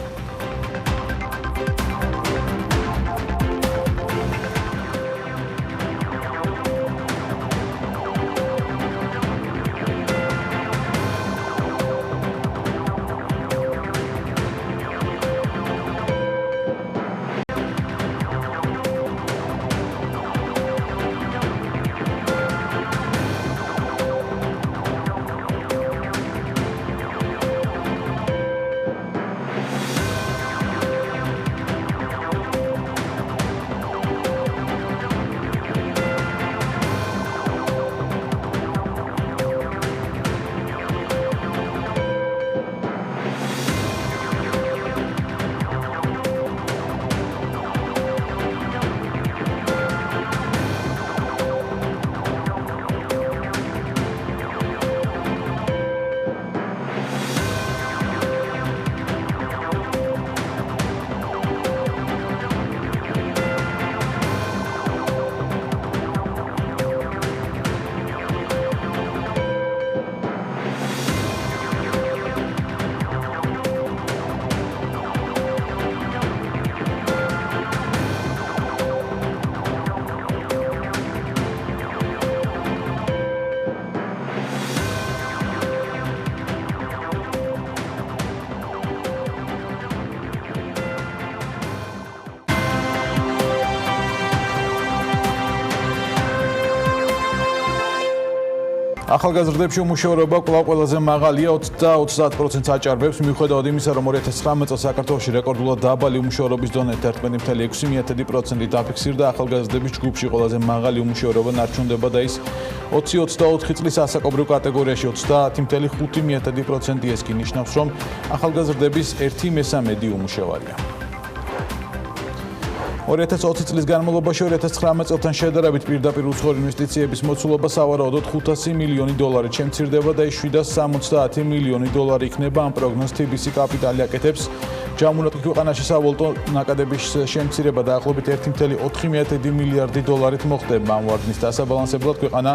Speaker 6: ახალგაზრდებში უმუშევრობა კვლავ ყველაზე მაღალია 30% აჭარბებს, მიუხედავად იმისა, რომ 2019 წელს საქართველოში რეკორდულად დაბალი უმუშევრობის დონე 11.6%-ით დაფიქსირდა, ახალგაზრდების ჯგუფში ყველაზე მაღალი უმუშევრობა ნარჩუნდება და ის 20-24 წლის ასაკობრივ კატეგორიაში 30.5%. ეს კი ნიშნავს, რომ ახალგაზრდების 1/3 უმუშევარია. 2020 წლის განმავლობაში 2019 წელთან შედარებით პირდაპირ უცხოური ინვესტიციების მოცულობა სავარაუდოდ $500 მილიონი შემცირდება და ის $770 მილიონი იქნება. ამ პროგნოზს TBC კაპიტალი აკეთებს. ჯამუნატკი ქვეყანაში სავალუტო ნაკადების შემცირება დაახლოებით $1.4 მილიარდით მოხდება. ამ ვარდნის დასაბალანსებლად ქვეყანა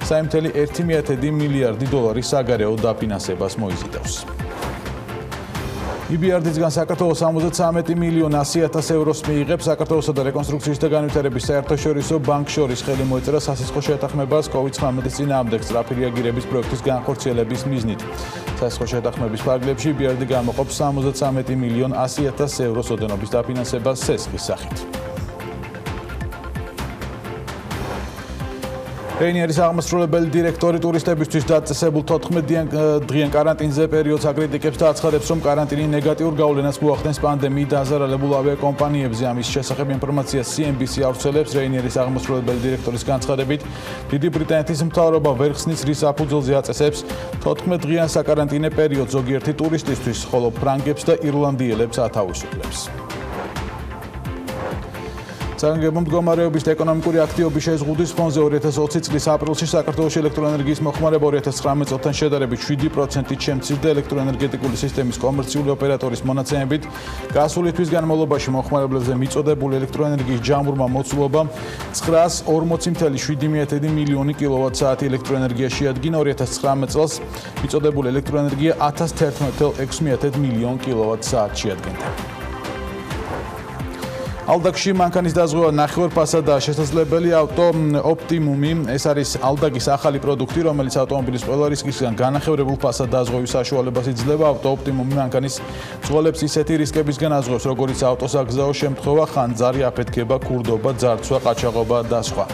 Speaker 6: $3.1 მილიარდი საგარეო დაფინანსებას მოიზიდავს. EBRD-სგან საქართველოს 73 მილიონი 100,000 ევროს მიიღებს. საქართველოსა და რეკონსტრუქციის და განვითარების საერთაშორისო ბანკ შორის ხელი მოეწერა სასისხო შეთანხმებას COVID-19 წინააღმდეგ სწრაფი რეაგირების პროექტის განხორციელების მიზნით. სასისხო შეთანხმების ფარგლებში EBRD გამოყოფს 73 მილიონი 100,000 ევროს ოდენობის დაფინანსებას სესხის სახით. რეინიერის აღმასრულებელი დირექტორი ტურისტებისთვის დაწესებულ 14-დღიან კარანტინზე პერიოდს აკრიტიკებს და აცხადებს, რომ კარანტინი ნეგატიურ გავლენას მოახდენს პანდემიით დაზარალებულ ავიაკომპანიებზე. ამის შესახებ ინფორმაციას CNBC ავრცელებს. რეინიერის აღმასრულებელი დირექტორის განცხადებით, დიდი ბრიტანეთის მთავრობა ვერ ხსნის, რის საფუძველზე აწესებს 14-დღიან საკარანტინე პერიოდს ზოგიერთი ტურისტისთვის, ხოლო ფრანგებს და ირლანდიელებს ათავისუფლებს. საგანგებო მდგომარეობის და ეკონომიკური აქტივობის შეზღუდვის ფონზე 2020 წლის აპრილში საქართველოში ელექტროენერგიის მოხმარება 2019 წელთან შედარებით 7%-ით შემცირდა. ელექტროენერგეტიკული სისტემის კომერციული ოპერატორის მონაცემებით, გასული თვის განმავლობაში მოხმარებლებზე მიწოდებული ელექტროენერგიის ჯამურმა მოცულობამ 940.7 მილიონი კილოვატ-საათი ელექტროენერგია შეადგინა. 2019 წელს მიწოდებული ელექტროენერგია 11.6 მილიონ კილოვატ-საათს შეადგენდა. ალდაგში მანქანის დაზღვევა ნახევარფასად და შესაძლებელი ავტო ოპტიმუმი. ეს არის ალდაგის ახალი პროდუქტი, რომელიც ავტომობილის ყველა რისკისგან განახევრებულ ფასად დაზღვევის საშუალებას იძლევა. ავტო ოპტიმუმი მანქანის მძღოლებს ისეთი რისკებისგან აზღვევს, როგორიც ავტოსაგზაო შემთხვევა, ხანძარი, აფეთქება, ქურდობა, ძარცვა, ყაჩაღობა და სხვა.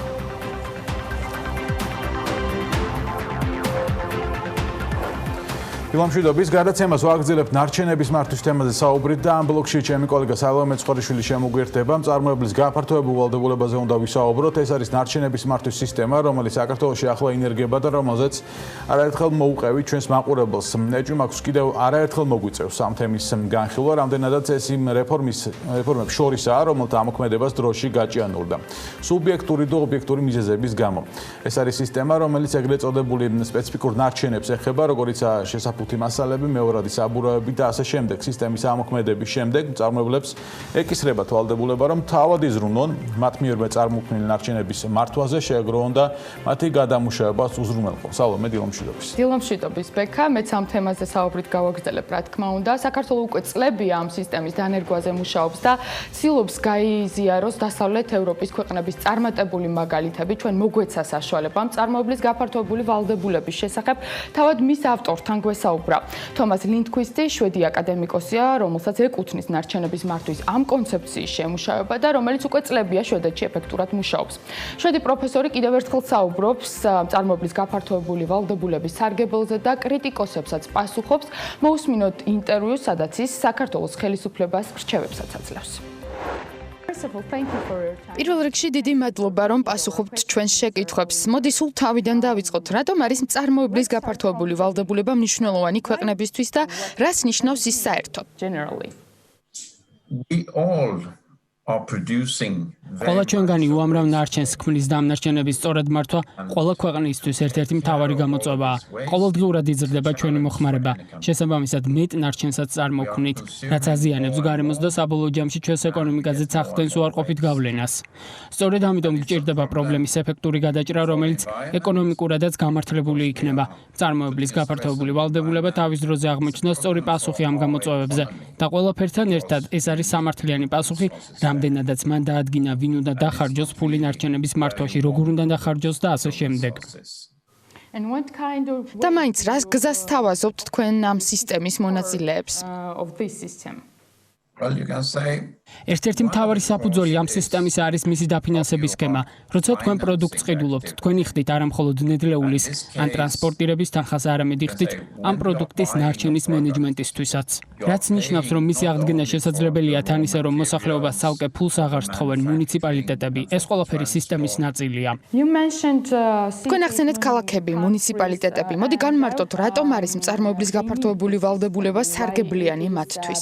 Speaker 6: დილამშვიდობის გადაცემას ვაგრძელებთ ნარჩენების მართვის თემაზე საუბრით და ამ ბლოკში ჩემი კოლეგა სალომე ცხორიშვილი შემოგვიერთდება. მწარმოებლის გაფართოებულ ვალდებულებაზე უნდა ვისაუბროთ. ეს არის ნარჩენების მართვის სისტემა, რომელიც საქართველოში ახლა ინერგება და რომელზეც არაერთხელ მოუყევით ჩვენს მაყურებელს. ეჭვი მაქვს კიდევ არაერთხელ მოგვიწევს ამ თემის განხილვა, რამდენადაც ეს იმ რეფორმებს შორისაა, რომელთა ამოქმედებას დროში გაჭიანურდა. სუბიექტური და ობიექტური მიზეზების გამო. ეს არის სისტემა, რომელიც ეგრეთ წოდებული სპეციფიკურ ნარჩენებს ეხება, როგორიცაა შესაძლებელი მასალები, მეორადი საბურავები და ასე შემდეგ. სისტემის ამოქმედების შემდეგ მწარმოებლებს ეკისრება ვალდებულება, რომ თავად იზრუნონ მათ მიერვე წარმოქმნილი ნარჩენების მართვაზე, შეეგროვონ და მათი გადამუშავებას უზრუნველყონ. სალომე, დილამშვიდობის.
Speaker 7: დილამშვიდობის, ბექა. მეც ამ თემაზე საუბრით გავაგრძელებ, რა თქმა უნდა. საქართველოს უკვე წლებია ამ სისტემის დანერგვაზე მუშაობს და ცდილობს გაიზიაროს დასავლეთ ევროპის ქვეყნების წარმატებული მაგალითები. ჩვენ მოგვეცა საშუალება მწარმოებლის გაფართოებული ვალდებულების შესახებ თავად მის ავტორთან გვესაუბრა. თომას ლინდკვისტი, შვედი აკადემიკოსია, რომელსაც ეკუთვნის ნარჩენების მართვის ამ კონცეფციის შემუშავება და რომელიც უკვე წლებია შვედეთში ეფექტურად მუშაობს. შვედი პროფესორი კიდევ ერთხელ საუბრობს მწარმოებლის გაფართოებული ვალდებულების სარგებელზე და კრიტიკოსებსაც პასუხობს. მოусმინოთ ინტერვიუს, სადაც ის საქართველოს ხელისუფლებას რჩევებსაც აძლევს. პირველ რიგში დიდი მადლობა, რომ პასუხობთ ჩვენს შეკითხვებს. მოდი სულ თავიდან დავიწყოთ. რატომ არის მწარმოებლის გაფართოებული ვალდებულება მნიშვნელოვანი ქვეყნებისთვის და რას ნიშნავს ის საერთოდ?
Speaker 23: ყველა ჩვენგანი უამრავ ნარჩენს ქმნის და ამ ნარჩენების სწორად მართვა ყველა ქვეყნისთვის ერთ-ერთი მთავარი გამოწვევაა. ყოველდღიურად იზრდება ჩვენი მოხმარება. შესაბამისად, მეტ ნარჩენსაც წარმოვქმნით, რაც აზიანებს გარემოს და საბოლოო ჯამში ჩვენს ეკონომიკაზეც ახდენს უარყოფით გავლენას. სწორედ ამიტომ გჭირდება პრობლემის ეფექტური გადაჭრა, რომელიც ეკონომიკურადაც გამართლებული იქნება. მწარმოებლის გაფართოებული ვალდებულება თავის დროზე აღმოჩნდა სწორი პასუხი ამ გამოწვევებზე და ყველაფერთან ერთად ეს არის სამართლიანი პასუხი, რამდენადაც მან დაადგინა ვინ უნდა დახარჯოს ფული ნარჩენების მართვაში, როგორ უნდა დახარჯოს და ასე შემდეგ.
Speaker 7: და მაინც რას გზას თავაზობთ თქვენ ამ სისტემის მონაწილეებს?
Speaker 23: ერთ-ერთი მთავარი საფუძველი ამ სისტემის არის მისი დაფინანსების სქემა. როცა თქვენ პროდუქტს ყიდულობთ, თქვენი ხდით არა მხოლოდ ნედლეულის ან ტრანსპორტირების თანხას, არამედ იხდით ამ პროდუქტის ნარჩენის მენეჯმენტისთვისაც. რაც ნიშნავს, რომ მისი აღდგენა შესაძლებელია თან ისე, რომ მოსახლეობას ცალკე ფულს აღარ სთხოვენ მუნიციპალიტეტები. ეს ყველაფერი სისტემის ნაწილია.
Speaker 7: თქვენ ახსენეთ ქალაქები, მუნიციპალიტეტები. მოდი განმარტოთ, რატომ არის მწარმოებლის გაფართოებული ვალდებულება სარგებლიანი მათთვის.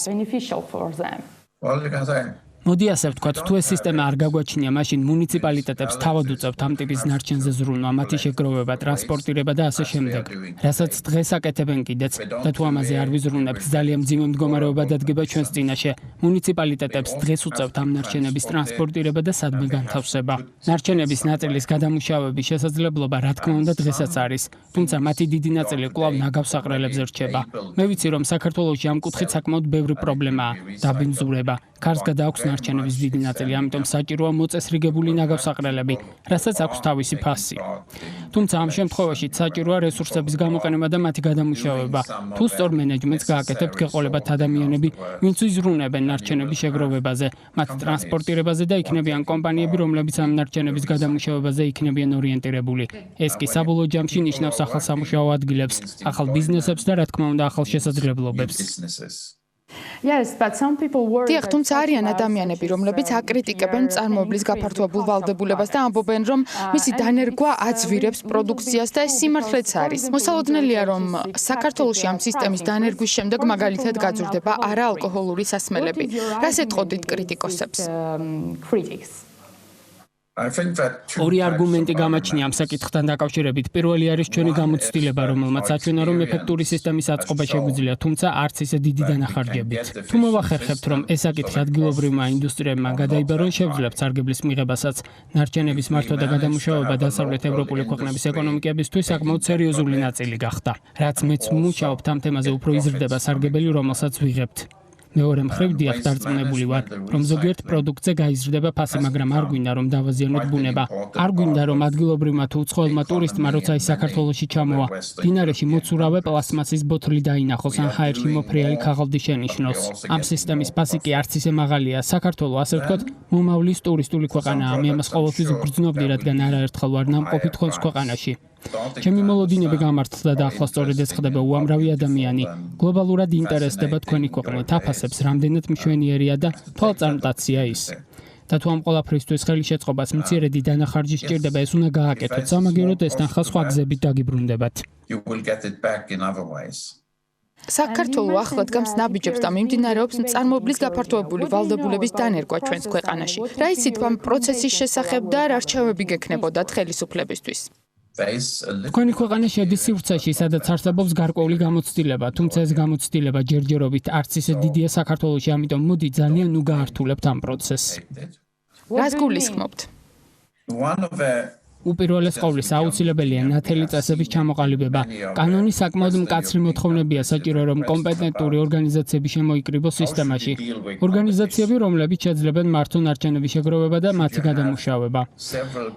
Speaker 23: მოდი ასე ვთქვათ, თუ ეს სისტემა არ გაგვაჩნია, მაშინ მუნიციპალიტეტებს თავად უწევთ ამ ტიპის ნარჩენზე ზრუნვა, მათი შეგროვება, ტრანსპორტირება და ასე შემდეგ. რასაც დღეს აკეთებენ კიდეც და თუ ამაზე არ ვიზრუნებთ, ძალიან მძიმე მდგომარეობა დადგება ჩვენს წინაშე. მუნიციპალიტეტებს დღეს უწევთ ამ ნარჩენების ტრანსპორტირება და სადმე განთავსება. ნარჩენების ნაწილის გადამუშავების შესაძლებლობა, რა თქმა უნდა, დღესაც არის, თუმცა მათი დიდი ნაწილი კვლავ ნაგავსაყრელებზე რჩება. მე ვიცი, რომ საქართველოში ამ კუთხით საკმაოდ ბევრი პრობლემაა, დაბინძურება. კარს გადააქვს ნარჩენების დიდი ნაწილი, ამიტომ საჭიროა მოწესრიგებული ნაგავსაყრელები, რასაც აქვს თავისი ფასი. თუმცა ამ შემთხვევაში საჭიროა რესურსების გამოყენება და მათი გადამუშავება. თუ სწორ მენეჯმენტს გააკეთებთ, გეყოლებათ ადამიანები, ვინც იზრუნებენ ნარჩენების შეგროვებაზე, მათ ტრანსპორტირებაზე და იქნებიან კომპანიები, რომლებიც ამ ნარჩენების გადამუშავებაზე იქნებიან ორიენტირებული. ეს კი საბოლოო ჯამში ნიშნავს ახალ სამუშაო ადგილებს, ახალ ბიზნესებს და რა თქმა უნდა ახალ შესაძლებლობებს.
Speaker 7: დიახ, თუმცა არიან ადამიანები, რომლებიც აკრიტიკებენ მწარმოებლის გაფართოებულ ვალდებულებას და ამბობენ, რომ მისი დანერგვა აძვირებს პროდუქციას და ეს სიმართლეც არის. მოსალოდნელია, რომ საქართველოში ამ სისტემის დანერგვის შემდეგ მაგალითად გაძვირდება არაალკოჰოლური სასმელები. რას ეტყოდით კრიტიკოსებს?
Speaker 23: ორი არგუმენტი გამაჩნია ამ საკითხთან დაკავშირებით. პირველი არის ჩვენი გამოცდილება, რომელმაც აჩვენა, რომ ეფექტური სისტემის აწყობა შეგვიძლია, თუმცა არც ისე დიდი დანახარჯებით. თუ მოვახერხებთ, რომ ეს საკითხი ადგილობრივმა ინდუსტრიებმა გადაიბარონ, შევძლებთ სარგებლის მიღებასაც. ნარჩენების მართვა და გადამუშავება დასავლეთ ევროპული ქვეყნების ეკონომიკებისთვის საკმაოდ სერიოზული ნაწილი გახდა. რაც მეც ვმუშაობთ ამ თემაზე, უფრო იზრდება სარგებელი, რომელსაც ვიღებთ. მეორე მხრივ დიახ, დარწმუნებული ვარ, რომ ზოგიერთ პროდუქტზე გაიზრდება ფასი, მაგრამ არ გვინდა რომ დავაზიანოთ ბუნება. არ გვინდა რომ ადგილობრივმა თუ უცხოელმა ტურისტმა, როცა ის საქართველოში ჩამოვა, დინარეში მოცურავე პლასმასის ბოთლი დაინახოს ან ჰაერში მოფრიალი ქაღალდი შენიშნოს. ამ სისტემის ფასი კი არც ისე მაღალია. საქართველო, ასე ვთქვათ, მომავლის ტურისტული ქვეყანაა. მე ამას ყოველთვის ვგრძნობდი, რადგან არაერთხელ ვარ ნამყოფი თქვენს ქვეყანაში. ჩემი მოლოდინები გამართლდა და ახლა სწორედ ეს ხდება უამრავი ადამიანი. გლობალურად ინტერესდება თქვენი ქვეყნით, აფასებს რამდენად მშვენიერია და თვალწარმტაცია ის. და თუ ამ ყველაფრისთვის ხელი შეწყობას მცირედი დანახარჯი სჭირდება, ეს უნდა გააკეთოთ, სამაგიეროდ ეს თანხა სხვა გზებით დაგიბრუნდებათ.
Speaker 7: საქართველო ახლად გამს ნაბიჯებს და მიმდინარეობს მწარმოებლის გაფართოებული ვალდებულების დანერგვა ჩვენს ქვეყანაში. რა იცით ამ პროცესის შესახებ და რა რჩევები გექნებოდათ ხელისუფლებისთვის?
Speaker 23: თქვენი ქვეყანა შედის სივრცეში, სადაც არსებობს გარკვეული გამოცდილება, თუმცა ეს გამოცდილება ჯერჯერობით არც ისე დიდია საქართველოში, ამიტომ მოდი ძალიან უგაართულებთ ამ პროცესს.
Speaker 7: რას გულისხმობთ?
Speaker 23: უპირველეს ყოვლისა აუცილებელია ნათელი წესების ჩამოყალიბება. კანონის საკმაოდ მკაცრი მოთხოვნებია საჭირო, რომ კომპეტენტური ორგანიზაციები შემოიკრიბოს სისტემაში. ორგანიზაციები, რომლებიც შეძლებენ მართო ნარჩენების შეგროვება და მათი გადამუშავება.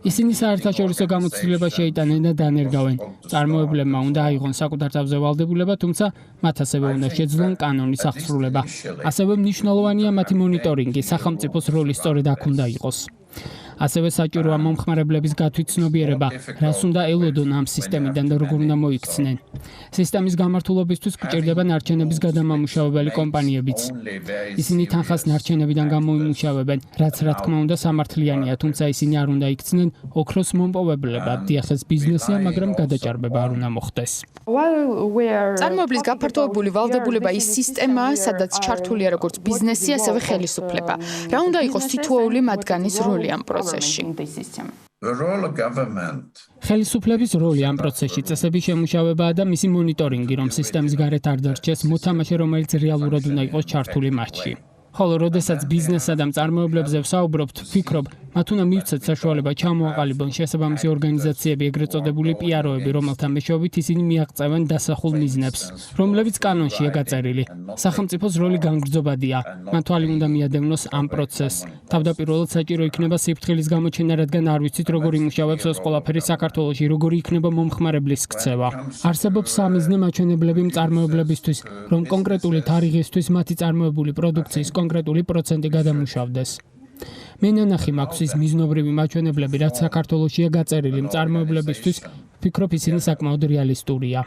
Speaker 23: ისინი საერთაშორისო გამოცდილებას შეიტანენ და დანერგავენ. წარმოებლებმა უნდა აიღონ საკუთარ თავზე ვალდებულება, თუმცა მათ ასევე უნდა შეძლონ კანონის აღსრულება. ასევე მნიშვნელოვანია მათი მონიტორინგი, სახელმწიფოს როლი სწორედ აქ უნდა იყოს. ასევე საჭიროა მომხმარებლების გათვითცნობიერება, რას უნდა ელოდონ ამ სისტემიდან და როგორ უნდა მოიქცნენ. სისტემის გამართულობისთვის გვჭირდება ნარჩენების გადამამუშავებელი კომპანიებიც. ისინი თანხას ნარჩენებიდან გამოიმუშავებენ, რაც რა თქმა უნდა სამართლიანია, თუმცა ისინი არ უნდა იქცნენ ოქროს მომპოვებლებად. დიახ, ეს ბიზნესია, მაგრამ გადაჭარბება არ უნდა მოხდეს.
Speaker 7: წარმოებლის გაფართოებული ვალდებულება ის სისტემაა, სადაც ჩართულია როგორც ბიზნესი, ასევე ხელისუფლება. რა უნდა იყოს თითოეული მათგანის როლი ამ პროცესში?
Speaker 23: ხელისუფლების როლი ამ პროცესში წესების შემუშავებაა და მისი მონიტორინგი, რომ სისტემის გარეთ არ დარჩეს მოთამაშე, რომელიც რეალურად უნდა იყოს ჩართული მასში. ხოლო როდესაც ბიზნესსა და მწარმოებლებზე ვსაუბრობთ, ვფიქრობ, მათ უნდა მივცეთ საშუალება ჩამოაყალიბონ შესაბამისი ორგანიზაციები, ეგრეთ წოდებული პიაროები, რომელთა მეშვეობით ისინი მიაღწევენ დასახულ მიზნებს, რომლებიც კანონშია გაწერილი. სახელმწიფოს როლი განგრძობადია. მან თვალი უნდა მიადევნოს ამ პროცესს. თავდაპირველად საჭირო იქნება სიფრთხილის გამოჩენა, რადგან არ ვიცით, როგორ იმუშავებს ეს ყველაფერი საქართველოში, როგორი იქნება მომხმარებლის ქცევა. არსებობს სამიზნე მაჩვენებლები მწარმოებლებისთვის, რომ კონკრეტული თარიღისთვის მათი წარმოებული პროდუქციის კონკრეტული პროცენტი გადამუშავდეს. მე ნანახი მაქვს ის მიზნობრივი მაჩვენებლები, რაც საქართველოშია გაწერილი მწარმოებლებისთვის, ვფიქრობ ისინი საკმაოდ რეალისტურია.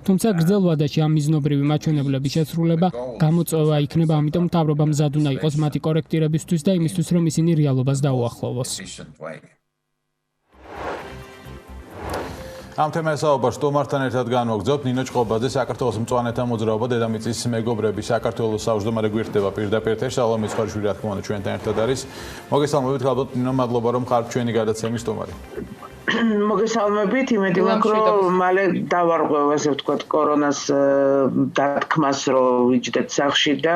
Speaker 23: თუმცა გრძელ ვადაში ამ მიზნობრივი მაჩვენებლების შესრულება გამოწვევა იქნება, ამიტომ მთავრობა მზად უნდა იყოს მათი კორექტირებისთვის და იმისთვის, რომ ისინი რეალობას დაუახლოვოს.
Speaker 6: ამ თემას საუბარს სტუმართან ერთად განვაგრძობთ. ნინო ჭყობაძე, საქართველოს მწვანეთა მოძრაობა დედამიწის მეგობრები საქართველოს თავმჯდომარე გვერდება პირდაპირ ეთერში. სალომე ცხარიშვილი რა თქმა უნდა ჩვენთან ერთად არის. მოგესალმებით, ალბათ ნინო, მადლობა რომ ხართ ჩვენი გადაცემის სტუმარი.
Speaker 4: მოგესალმებით, იმედი მაქვს, რომ მალე დავარღვევ, ასე ვთქვათ, კორონას დათქმას, რომ ვიჯდეთ სახლში და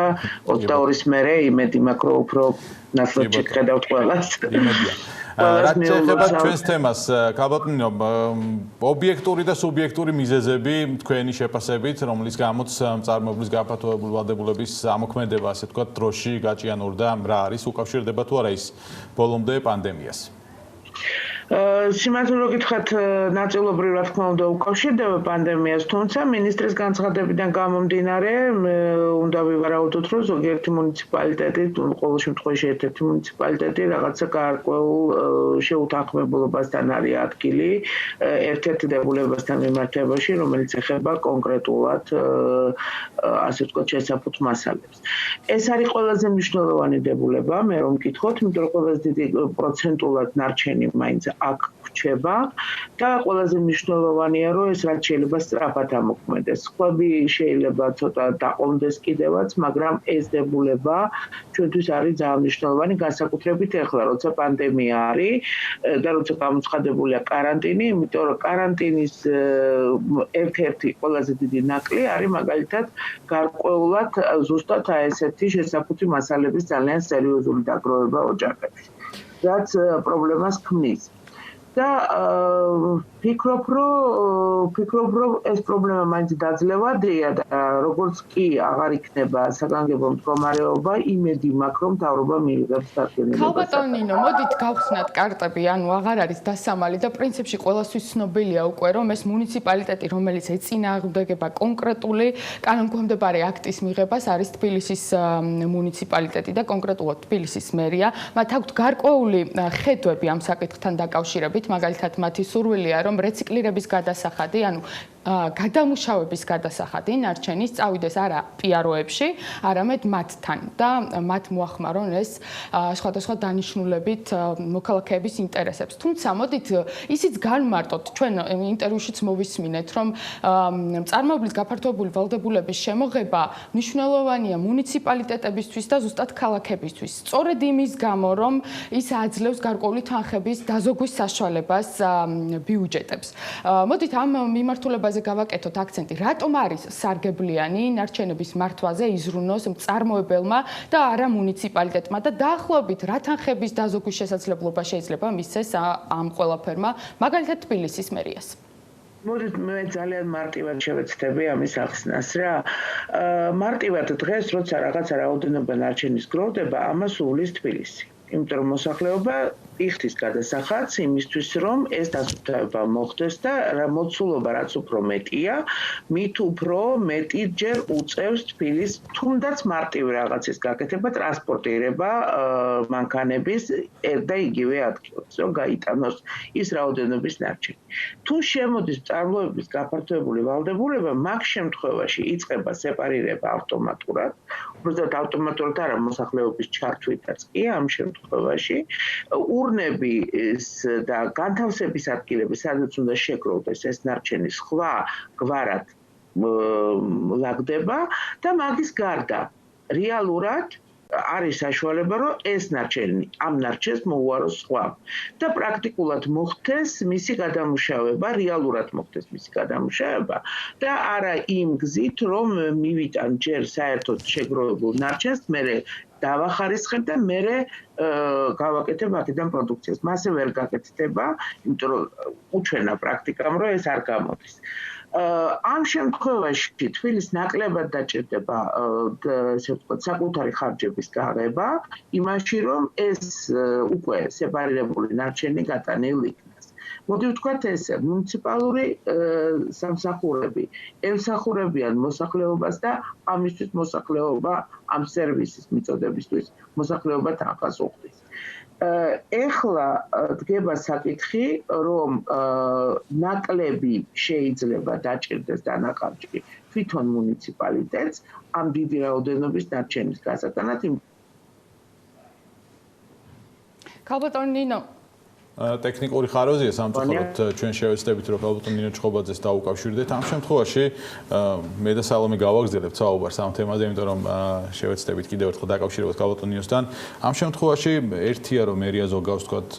Speaker 4: 22-ის მერე იმედი მაქვს, რომ უფრო ნაცვლად შეგხედავთ ყველას.
Speaker 6: რაც ეხება ჩვენს თემას, ქალბატონო, ობიექტური და სუბიექტური მიზეზები თქვენი შეფასებით, რომლის გამოც მწარმოებლის გაფართოებული ვალდებულების ამოქმედება, ასე ვთქვათ, დროში გაჭიანურდა, რა არის, უკავშირდება თუ არა ის ბოლომდე პანდემიას?
Speaker 4: სიმართლე რომ გითხრათ, ნაწილობრივ რა თქმა უნდა უკავშირდება პანდემიას, თუმცა მინისტრის განცხადებიდან გამომდინარე, უნდა ვივარაუდოთ, რომ ზოგიერთი მუნიციპალიტეტი, ყოველ შემთხვევაში ერთ-ერთი მუნიციპალიტეტი რაღაცა გარკვეულ შეუთანხმებულობასთან არის ადგილი ერთ-ერთ დებულებასთან მიმართებაში, რომელიც ეხება კონკრეტულად ასე ვთქვათ შესაფუთ მასალებს. ეს არის ყველაზე მნიშვნელოვანი დებულება, მე რომ მკითხოთ, იმიტომ რომ ყველაზე დიდი პროცენტულად ნარჩენი მაინც აქ გვჩება და ყველაზე მნიშვნელოვანია, რომ ეს რაც შეიძლება სწრაფად ამოქმედდეს. სხვები შეიძლება ცოტა დაყონდეს კიდევაც, მაგრამ ეს დებულება ჩვენთვის არის ძალიან მნიშვნელოვანი, განსაკუთრებით ახლა, როცა პანდემია არის და როცა გამოცხადებულია каранტინი, იმიტომ რომ каранტინის ერთ-ერთი ყველაზე დიდი ნაკლი არის მაგალითად გარკვეულად ზუსტად ესეთი შესაფუთი მასალების ძალიან სერიოზული დაგროვება ოჯახებში, რაც პრობლემას ქმნის. და ფიქრობ, რომ ეს პრობლემა მაინც დაძლევადია და როგორც კი აღარ იქნება საგანგებო მდგომარეობა, იმედი მაქვს, რომ მთავრობა მიიღებს დადგენილებას.
Speaker 7: ქალბატონინო, მოდით გავხსნათ კარტები, ანუ აღარ არის დასამალი და პრინციპში ყველასთვის ცნობილია უკვე, რომ ეს მუნიციპალიტეტი, რომელიც ეწინააღმდეგება კონკრეტული კანონქვემდებარე აქტის მიღებას, არის თბილისის მუნიციპალიტეტი და კონკრეტულად თბილისის მერია. მათ აქვთ გარკვეული ხედვები ამ საკითხთან დაკავშირებით. მაგალითად მათი სურვილია რომ რეციკლირების გადასახადი, ანუ გადამუშავების გადასახადი ნარჩენის წავიდეს არა პიაროებში, არამედ მათთან და მათ მოახმარონ ეს სხვადასხვა დანიშნულებით მოქალაქეების ინტერესებს. თუმცა მოდით ისიც განმარტოთ, ჩვენ ინტერვიუშიც მოვისმინეთ, რომ მწარმოებლის გაფართოებული ვალდებულების შემოღება მნიშვნელოვანია მუნიციპალიტეტებისთვის და ზუსტად ქალაქებისთვის. სწორედ იმის გამო, რომ ის აძლევს გარკვეული თანხების დაზოგვის საშუალებას ბიუჯეტებს. მოდით ამ მიმართულებაზე გავაკეთოთ აქცენტი, რატომ არის სარგებლიანი ნარჩენების მართვაზე იზრუნოს მწარმოებელმა და არა მუნიციპალიტეტმა და დაახლოებით რა თანხების დაზოგვის შესაძლებლობა შეიძლება მისცეს ამ ყველაფერმა, მაგალითად თბილისის მერიას?
Speaker 4: მოდით მე ძალიან მარტივად შევეცდები ამის ახსნას რა. მარტივად დღეს როცა რაღაცა რაოდენობა ნარჩენის გროვდება, ამას უვლის თბილისი. იმიტომ რომ მოსახლეობა იხდის გადასახადს იმისთვის, რომ ეს დასუფთავება მოხდეს და მოცულობა რაც უფრო მეტია, მით უფრო მეტიჯერ უწევს თბილის თუნდაც მარტივ რაღაცის გაკეთება, ტრანსპორტირება მანქანების და იგივე ადგილას, რომ გაიტანოს ის რაოდენობის ნარჩენი. თუ შემოდის მწარმოებლის გაფართოებული ვალდებულება, მაგ შემთხვევაში იწყება სეპარირება ავტომატურად, უბრალოდ ავტომატურად არა მოსახლეობის ჩართვითაც კი ამ შემთხვევაში ურნების და განთავსების ადგილები, სადაც უნდა შეგროვდეს ეს ნარჩენი სხვა გვარად ლაგდება და მაგის გარდა რეალურად არის საშუალება, რომ ეს ნარჩენი ამ ნარჩენს მოუაროს სხვა და პრაქტიკულად მოხდეს მისი გადამუშავება, რეალურად მოხდეს მისი გადამუშავება და არა იმ გზით, რომ მივიტან ჯერ საერთოდ შეგროვებულ ნარჩენს, მერე დავახარისხებ და მერე გავაკეთებ აქედან პროდუქციას. მასე ვერ გაკეთდება, იმიტომ რომ უჩვენა პრაქტიკამ, რომ ეს არ გამოდის. ამ შემთხვევაში თბილის ნაკლებად დაჭირდება ესე ვთქვათ საკუთარი ხარჯების გაღება, იმაში რომ ეს უკვე სეპარირებული ნარჩენი გატანილ იქნას. მოდი ვთქვათ ესე, მუნიციპალური სამსახურები ემსახურებიან მოსახლეობას და ამისთვის მოსახლეობა ამ სერვისის მიწოდებისთვის მოსახლეობა თანხას უხდის. ეხლა დგება საკითხი, რომ ნაკლები შეიძლება დაჭირდეს დანახავჭი თვითონ მუნიციპალიტეტს ამ დიდი რაოდენობის ნარჩენის გასატანად.
Speaker 7: ქალბატონ ნინო
Speaker 6: ტექნიკური ხაროზია სამწუხაროდ ჩვენ შევეცდებით რომ ქალბატონ ნინო ჩხობაძეს დაუკავშირდეთ ამ შემთხვევაში მე და სალომე გავაგზავნებთ საუბარს ამ თემაზე იმიტომ რომ შევეცდებით კიდევ ერთხელ დაკავშირებოთ ქალბატონ ნინოსთან ამ შემთხვევაში ერთია რომ მერია ზოგავს თქვათ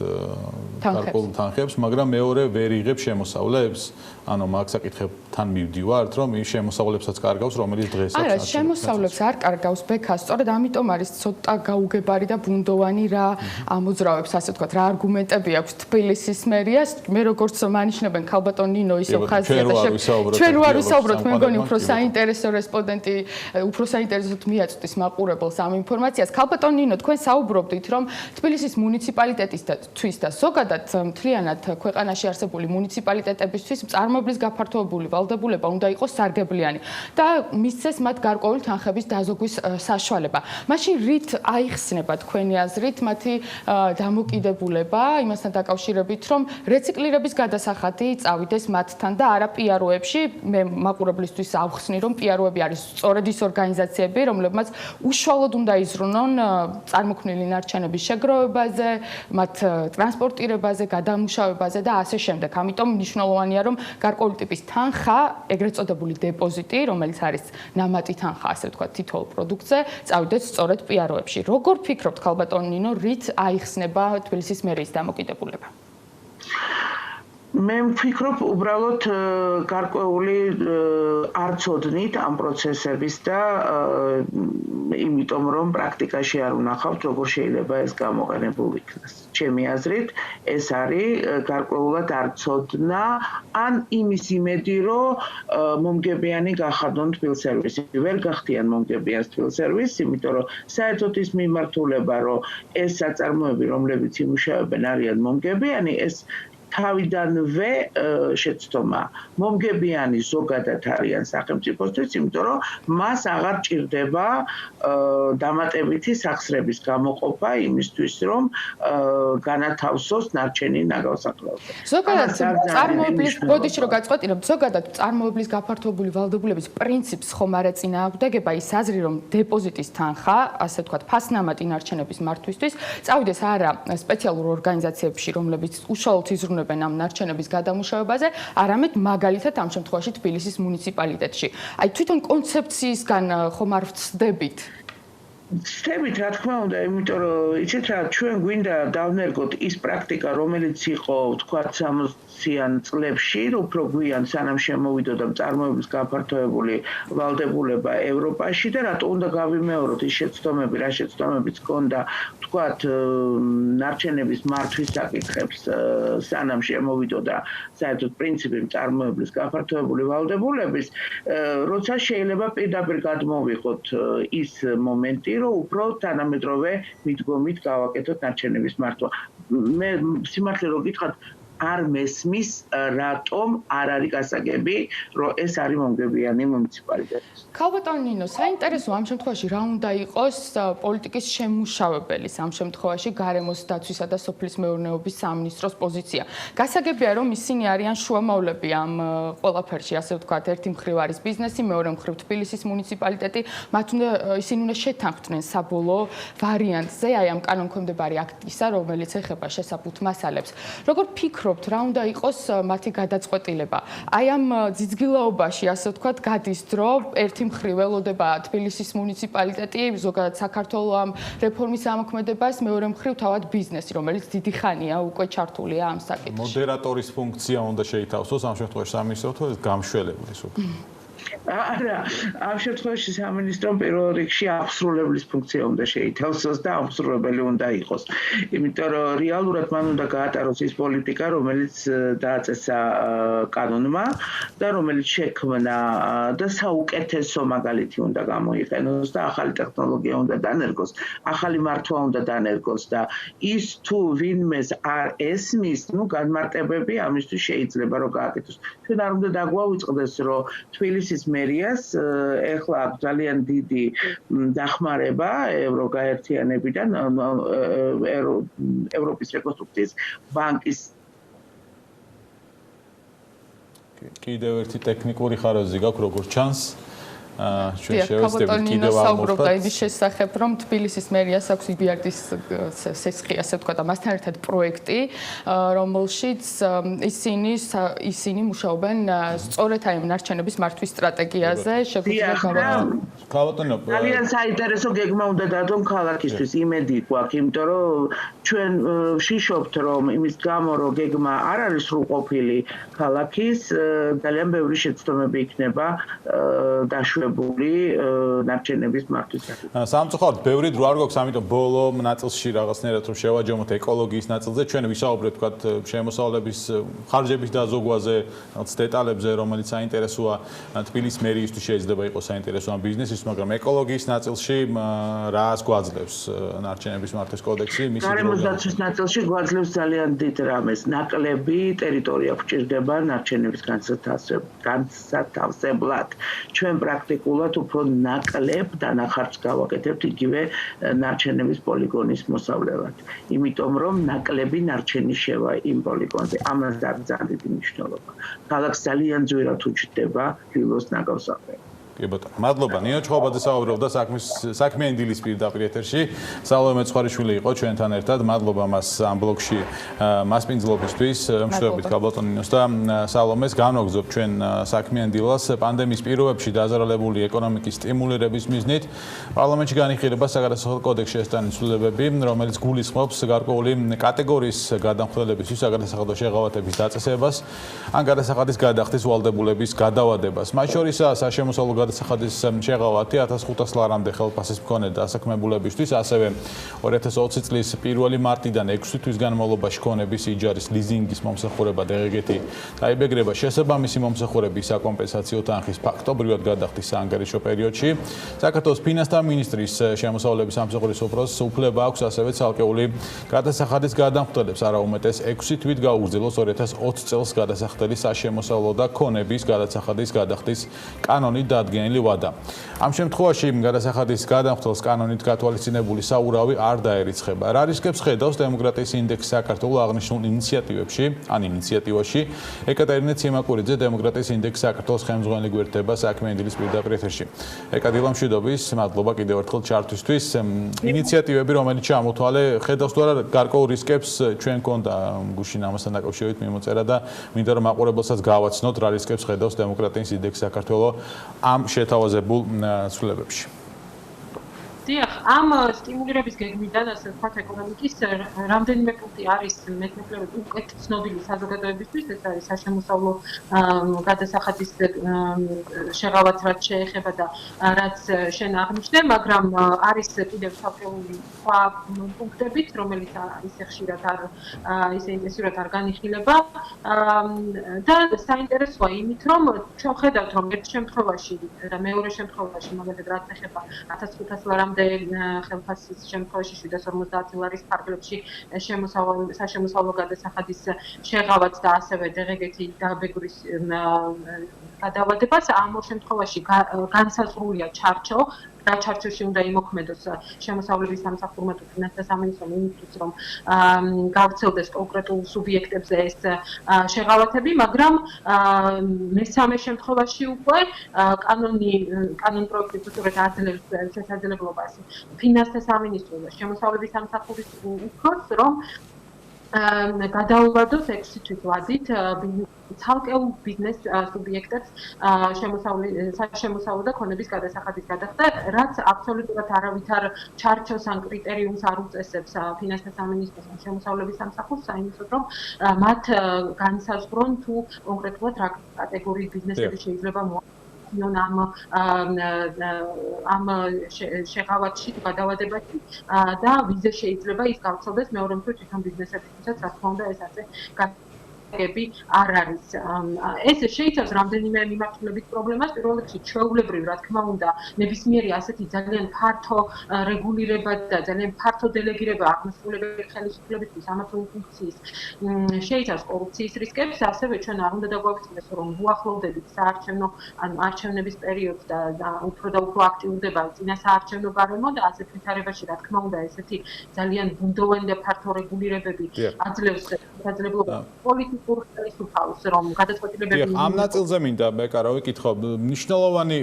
Speaker 6: გარკვეულ თანხებს მაგრამ მეორე ვერ იღებს შემოსავლებს ანუ მაგ საკითხებთან მივდივართ რომ ის შემოსავლებსაც კარგავს რომელიც დღეს აქვს
Speaker 7: არა შემოსავლებს არ კარგავს ბექას სწორედ ამიტომ არის ცოტა გაუგებარი და ბუნდოვანი რა ამოძრავებს ასე ვთქვათ რა არგუმენტები აქვს თბილისის მერიას მე როგორც მანიშნებენ ქალბატონ ნინო ისევ ხაზია და ჩვენ ვარ ვისაუბროთ მე მგონი უფრო საინტერესო რესპონდენტი უფრო საინტერესოდ მიაწვდის მაყურებელს ამ ინფორმაციას ქალბატონ ნინო თქვენ საუბრობდით რომ თბილისის მუნიციპალიტეტისთვის და ზოგადად მთლიანად ქვეყანაში არსებული მუნიციპალიტეტებისთვის წარმოებლის გაფართოებული ვალდებულება უნდა იყოს სარგებლიანი და მისცეს მათ გარკვეული თანხების დაზოგვის საშუალება მაშინ რით აიხსნება თქვენი აზრით მათი დამოკიდებულება იმასთან დაკავშირებით რომ რეციკლირების გადასახადი წავიდეს მათთან და არა პიაროებში მე მაყურებლისთვის ავხსნი რომ პიაროები არის სწორედ ის ორგანიზაციები რომლებმაც უშუალოდ უნდა იზრუნონ წარმოქმნილი ნარჩენების შეგროვებაზე მათ ტრანსპორტირებაზე გადამუშავებაზე და ასე შემდეგ ამიტომ მნიშვნელოვანია რომ გარკვეული ტიპის თანხა ეგრეთ წოდებული დეპოზიტი რომელიც არის ნამატი თანხა ასე ვთქვათ თითოეულ პროდუქტზე წავიდეს სწორედ პიაროებში როგორ ფიქრობთ ქალბატონ ნინო რით აიხსნება თბილისის მერიის დამოკიდებულება მე ვფიქრობ უბრალოდ გარკვეული არ ცოდნით ამ პროცესების და იმიტომ რომ პრაქტიკაში არ უნახავთ როგორ შეიძლება ეს გამოყენებულ იქნას ჩემი აზრით ეს არის გარკვეულად არ ცოდნა ან იმის იმედი რომ მომგებიანი გახადონ თბილ სერვისი ვერ გახდიან მომგებიანს თბილ სერვისი იმიტომ რომ საერთოდ ის მიმართულება რომ ეს საწარმოები რომლებიც იმუშავებენ არიან მომგებიანი ეს თავიდანვე შეცდომა მომგებიანი ზოგადად არიან სახელმწიფოსთვის, იმიტომ რომ მას აღარ ჭირდება დამატებითი სახსრების გამოყოფა იმისთვის, რომ განათავსოს ნარჩენი ნაგავსაყრელზე. ზოგადად წარმოებლის ბოდიში რო გაწყვეტინებთ, ზოგადად წარმოებლის გაფართოებული ვალდებულების პრინციპს ხომ არ ეწინააღმდეგება ის აზრი, რომ დეპოზიტის თანხა, ასე ვთქვათ, ფასნამატი ნარჩენების მართვისთვის წავიდეს არა სპეციალურ ორგანიზაციებში, რომლებიც უშუალოდ იზრუნებენ ამ ნარჩენების გადამუშავებაზე, არამედ მაგალითად ამ შემთხვევაში თბილისის მუნიციპალიტეტში. აი თვითონ კონცეფციისგან ხომ არ ვწდებით?
Speaker 4: ვწდებით, რა თქმა უნდა, იმიტომ რომ იცით რა, ჩვენ გვინდა დავნერგოთ ის პრაქტიკა, რომელიც იყო, ვთქვათ, 60-იან წლებში, უფრო გვიან სანამ შემოვიდოდა წარმოების გაფართოებული ვალდებულება ევროპაში და რატო უნდა გავიმეოროთ ის შეცდომები, რა შეცდომებიც ჰქონდა, ვთქვათ, ნარჩენების მართვის საკითხებს სანამ შემოვიდოდა საერთოდ პრინციპი წარმოების გაფართოებული ვალდებულების, როცა შეიძლება პირდაპირ გადმოვიღოთ ის მომენტი რომ უფრო თანამედროვე მიდგომით გავაკეთოთ ნარჩენების მართვა. მე სიმართლე რომ გითხრათ არ მესმის რატომ არ არის გასაგები რომ ეს არის მომგებიანი მუნიციპალიტეტი.
Speaker 7: ქალბატონ ნინო, საინტერესო ამ შემთხვევაში რა უნდა იყოს პოლიტიკის შემმუშავებელის ამ შემთხვევაში გარემოს დაცვისა და სოფლის მეურნეობის სამინისტროს პოზიცია. გასაგებია რომ ისინი არიან შუამავლები ამ ყველაფერში, ასე ვთქვათ, ერთი მხრივ არის ბიზნესი, მეორე მხრივ თბილისის მუნიციპალიტეტი, მათ უნდა ისინი უნდა შეთანხმდნენ საბოლოო ვარიანტზე, აი ამ კანონქვემდებარი აქტისა, რომელიც ეხება შესაბუთ მასალებს. როგორ ფიქრობთ, რა უნდა იყოს მათი გადაწყვეტილება? აი ამ ძიძგილაობაში, ასე ვთქვათ, გადის დრო ერთი მხრივ ველოდება თბილისის მუნიციპალიტეტი, ზოგადად საქართველოს ამ რეფორმის ამოქმედებას, მეორე მხრივ თავად ბიზნესი, რომელიც დიდი ხანია უკვე ჩართულია ამ საკითხში.
Speaker 6: მოდერატორის ფუნქცია უნდა შეითავსოს ამ შემთხვევაში სამინისტროს გამშველებლის უკვე.
Speaker 4: არა, ამ შემთხვევაში სამინისტრომ პირველ რიგში აღსრულებლის ფუნქცია უნდა შეითავსოს და აღსრულებელი უნდა იყოს. იმიტომ რომ რეალურად მან უნდა გაატაროს ის პოლიტიკა, რომელიც დააწესა კანონმა და რომელიც შექმნა და საუკეთესო მაგალითი უნდა გამოიყენოს და ახალი ტექნოლოგია უნდა დანერგოს, ახალი მართვა უნდა დანერგოს და ის თუ ვინმეს არ ესმის, განმარტებები ამისთვის შეიძლება რომ გააკეთოს. ჩვენ არ უნდა დაგვავიწყდეს, რომ თბილისის მერიას ეხლა აქვს ძალიან დიდი დახმარება ევროგაერთიანებიდან ევროპის რეკონსტრუქციის ბანკის
Speaker 6: კიდევ ერთი ტექნიკური ხაროზი გაქვს როგორც ჩანს ჩვენ
Speaker 7: შევეცდებით
Speaker 6: შევეცდებით კიდევ
Speaker 7: საუბრობდა იმის შესახებ, რომ თბილისის მერიას აქვს იბიარდის სესხი, ასე ვთქვა, და მასთან ერთად პროექტი, რომელშიც ისინი მუშაობენ სწორედ აი ნარჩენების მართვის სტრატეგიაზე,
Speaker 4: ძალიან საინტერესო გეგმა უნდა დადონ ქალაქისთვის, იმედი გვაქვს, იმიტომ რომ ჩვენ ვშიშობთ, რომ იმის გამო, რომ გეგმა არ არის სრულყოფილი ქალაქის, ძალიან ბევრი შეცდომები იქნება დაშვებული ნარჩენების მართვის საკითხი.
Speaker 6: სამწუხაროდ ბევრი დრო არ გვაქვს, ამიტომ ბოლო ნაწილში რაღაცნაირად რომ შევაჯამოთ ეკოლოგიის ნაწილზე, ჩვენ ვისაუბრეთ თქვა შემოსავლების ხარჯების დაზოგვაზე, რაღაც დეტალებზე, რომელიც საინტერესოა თბილისის მერიისთვის შეიძლება იყოს საინტერესო ამ ბიზნესის, მაგრამ ეკოლოგიის ნაწილში რას გვაძლევს ნარჩენების მართვის კოდექსი?
Speaker 4: გარემოსდაცვის ნაწილში გვაძლევს ძალიან დიდ რამეს, ნაკლები ტერიტორია გვჭირდება ნარჩენების განსათავსებლად. ჩვენ პრაქტიკულად უფრო ნაკლებ დანახარჯს გავაკეთებთ იგივე ნარჩენების პოლიგონის მოსავლელად. იმიტომ რომ ნაკლები ნარჩენი შევა იმ პოლიგონზე. ამას ძალიან დიდი მნიშვნელობა. ქალაქს ძალიან ძვირად უჩნდება დილოს ნაგავსაყრელი.
Speaker 6: კი ბატონო, მადლობა. ნინო ჩხობაძე საუბრობდა საქმიანი დილის პირდაპირ ეთერში. სალომე ცხარიშვილი იყო ჩვენთან ერთად. მადლობა მას ამ ბლოგში მასპინძლობისთვის. მშვიდობით გაბატონ ნინოს და სალომეს. განვაგრძობ ჩვენ საქმიანი დილას პანდემიის პირობებში დაზარალებული ეკონომიკის სტიმულირების მიზნით. პარლამენტში განიხილება საგადასახადო კოდექსში შესტანი ცვლილებები, რომელიც გულისხმობს გარკვეული კატეგორიის გადამხდელებისთვის საგადასახადო შეღავათების დაწესებას, ან გადასახადის გადახდის ვალდებულების გადავადებას. მათ შორისაა საშემოსავლო გადასახადის შეღავათი 1500 ლარამდე ხელფასის მქონე დასაქმებულებისთვის, ასევე 2020 წლის 1 მარტიდან 6 თვის განმავლობაში ქონების იჯარის ლიზინგის მომსახურება დღეგეთი დაიბეგრება შესაბამისი მომსახურების საკომპენსაციო თანხის ფაქტობრივად გადახდის საანგარიშო პერიოდში. საქართველოს ფინანსთა მინისტრის შემოსავლების სამსახურის უფროსს უფლება აქვს ასევე ცალკეული გადასახადის გადამხდელებს არაუმეტეს 6 თვით გაუგრძელოს 2020 წელს გადასახდელი საშემოსავლო და ქონების გადასახადის გადახდის კანონით დადგენილი ვადა. ამ შემთხვევაში გადასახადის გადამხდელს კანონით გათვალისწინებული საურავი არ დაერიცხება. რა რისკებს ხედავს დემოკრატიის ინდექსი საქართველოს აღნიშნულ ინიციატივაში? ეკატერინე ციმაკურიძე, დემოკრატიის ინდექსი საქართველოს ხელმძღვანელი გვერდება საქმიანი დილის პირდაპირ ეთერში. ეკადილა მშვიდობის, მადლობა კიდევ ერთხელ ჩართვისთვის. ინიციატივები, რომელიც ჩამოთვალე, ხედავს თუ არა გარკვეულ რისკებს? ჩვენ გქონდა გუშინ ამასთან დაკავშირებით მიმოწერა და მინდა რომ მაყურებელსაც გავაცნოთ რა რისკებს ხედავს დემოკრატიის ინდექსი საქართველოს ამ შეთავაზებულ ცვლილებებში.
Speaker 18: დიახ, ამ სტიმულირების გეგმიდან, ასე ვთქვათ, ეკონომიკის რამდენიმე პუნქტი არის მეტნაკლებად უკეთ ცნობილი საზოგადოებისთვის, ეს არის საშემოსავლო გადასახადის შეღავათ, რაც შეეხება და რაც შენ აღნიშნე, მაგრამ არის კიდევ ცალკეული სხვა პუნქტებიც, რომელიც ისე ხშირად ისე ინტენსიურად არ განიხილება და საინტერესოა იმით, რომ ჩვენ ხედავთ, რომ ერთ შემთხვევაში და მეორე შემთხვევაში, მაგალითად, რაც ეხება 1500 ლარამდე ხელფასის შემთხვევაში 750 ლარის ფარგლებში საშემოსავლო გადასახადის შეღავათ და ასევე დღეგეთი დაბეგრის გადავადებას ამ შემთხვევაში განსაზღვრულია ჩარჩო რა ჩარჩოში უნდა იმოქმედოს შემოსავლების სამსახურმა თუ ფინანსთა სამინისტრომ იმისთვის რომ გავრცელდეს კონკრეტულ სუბიექტებზე ეს შეღავათები, მაგრამ მესამე შემთხვევაში უკვე კანონ პროექტი უწევთ აძლევს შესაძლებლობას ფინანსთა სამინისტროს და შემოსავლების სამსახურის უფროსს რომ გადაუვადოს 6 თვის ვადით ცალკეულ ბიზნეს სუბიექტებს საშემოსავლო და ქონების გადასახადის გადახდა, რაც აბსოლუტურად არავითარ ჩარჩოს ან კრიტერიუმს არ უწესებს ფინანსთა სამინისტროს ან შემოსავლების სამსახურს, საინტერესოდ რომ მათ განსაზღვრონ თუ კონკრეტულად რა კატეგორიის ბიზნესები შეიძლება იქნიონ ამ შეღავათში თუ გადავადებაში და ვიზე შეიძლება ის გავრცელდეს მეორე მხრივ თვითონ ბიზნესებისთვისაც, რა თქმა უნდა, ეს ასე არ არის. ეს შეიცავს რამდენიმე მიმართულებით პრობლემას. პირველ რიგში ჩვეულებრივ, რა თქმა უნდა, ნებისმიერი ასეთი ძალიან ფართო რეგულირება და ძალიან ფართო დელეგირება აღმასრულებელი ხელისუფლებისთვის ამა თუ იმ ფუნქციის შეიცავს კორუფციის რისკებს, ასევე ჩვენ არ უნდა დაგვავიწყდეს, რომ უახლოვდებით საარჩევნო ან არჩევნების პერიოდს და უფრო და უფრო აქტიურდება წინასაარჩევნო გარემო და ასეთ ვითარებაში, რა თქმა უნდა, ესეთი ძალიან ბუნდოვანი და ფართო რეგულირებები აძლევს შესაძლებლობას პოლიტიკურ ხელისუფალს, რომ გადაწყვეტილებები
Speaker 6: ამ ნაწილზე მინდა ბეკა რა ვიკითხო, მნიშვნელოვანი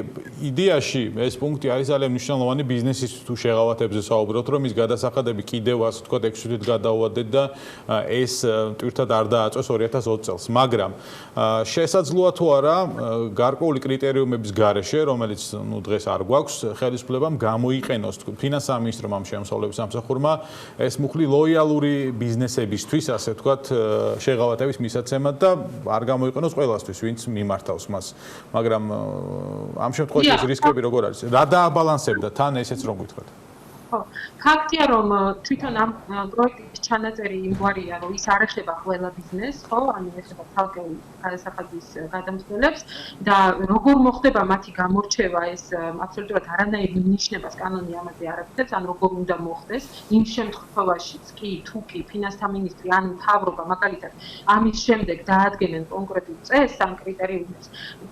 Speaker 6: იდეაში ეს პუნქტი არის ძალიან მნიშვნელოვანი ბიზნესის თუ შეღავათებზე საუბრობთ, რომ ის გადასახადები კიდევ ასე ვთქვათ 6 თვით გადაუვადეთ და ეს ტვირთად არ დააწყვეს 2020 წელს, მაგრამ შესაძლოა თუ არა გარკვეული კრიტერიუმების გარეშე, რომელიც ნუ დღეს არ გვაქვს, ხელისუფლებამ გამოიყენოს ფინანსთა სამინისტრომ ამ შემოსავლების სამსახურმა ეს მუხლი ლოიალური ბიზნესებისთვის, ასე ვთქვათ, შეღავათების მისაცემად და არ გამოიყენოს ყველასთვის, ვინც მიმართავს მას. მაგრამ ამ შემთხვევაში ეს რისკები როგორ არის? რა დააბალანსებდა თან ესეც რომ გითხრათ?
Speaker 18: ფაქტია, რომ თვითონ ამ პროექტის ჩანაწერი იმგვარია, რომ ის არ ეხება ყველა ბიზნესს, ხო, ანუ ეხება ცალკეულ გადასახადის გადამხდელებს და როგორ მოხდება მათი გამორჩევა, ეს აბსოლუტურად არანაირ ნიშნებას კანონი ამაზე არ აკეთებს, ან როგორ უნდა მოხდეს, იმ შემთხვევაშიც კი, თუ კი ფინანსთა მინისტრი ან მთავრობა მაგალითად ამის შემდეგ დაადგენენ კონკრეტულ წესს ან კრიტერიუმებს,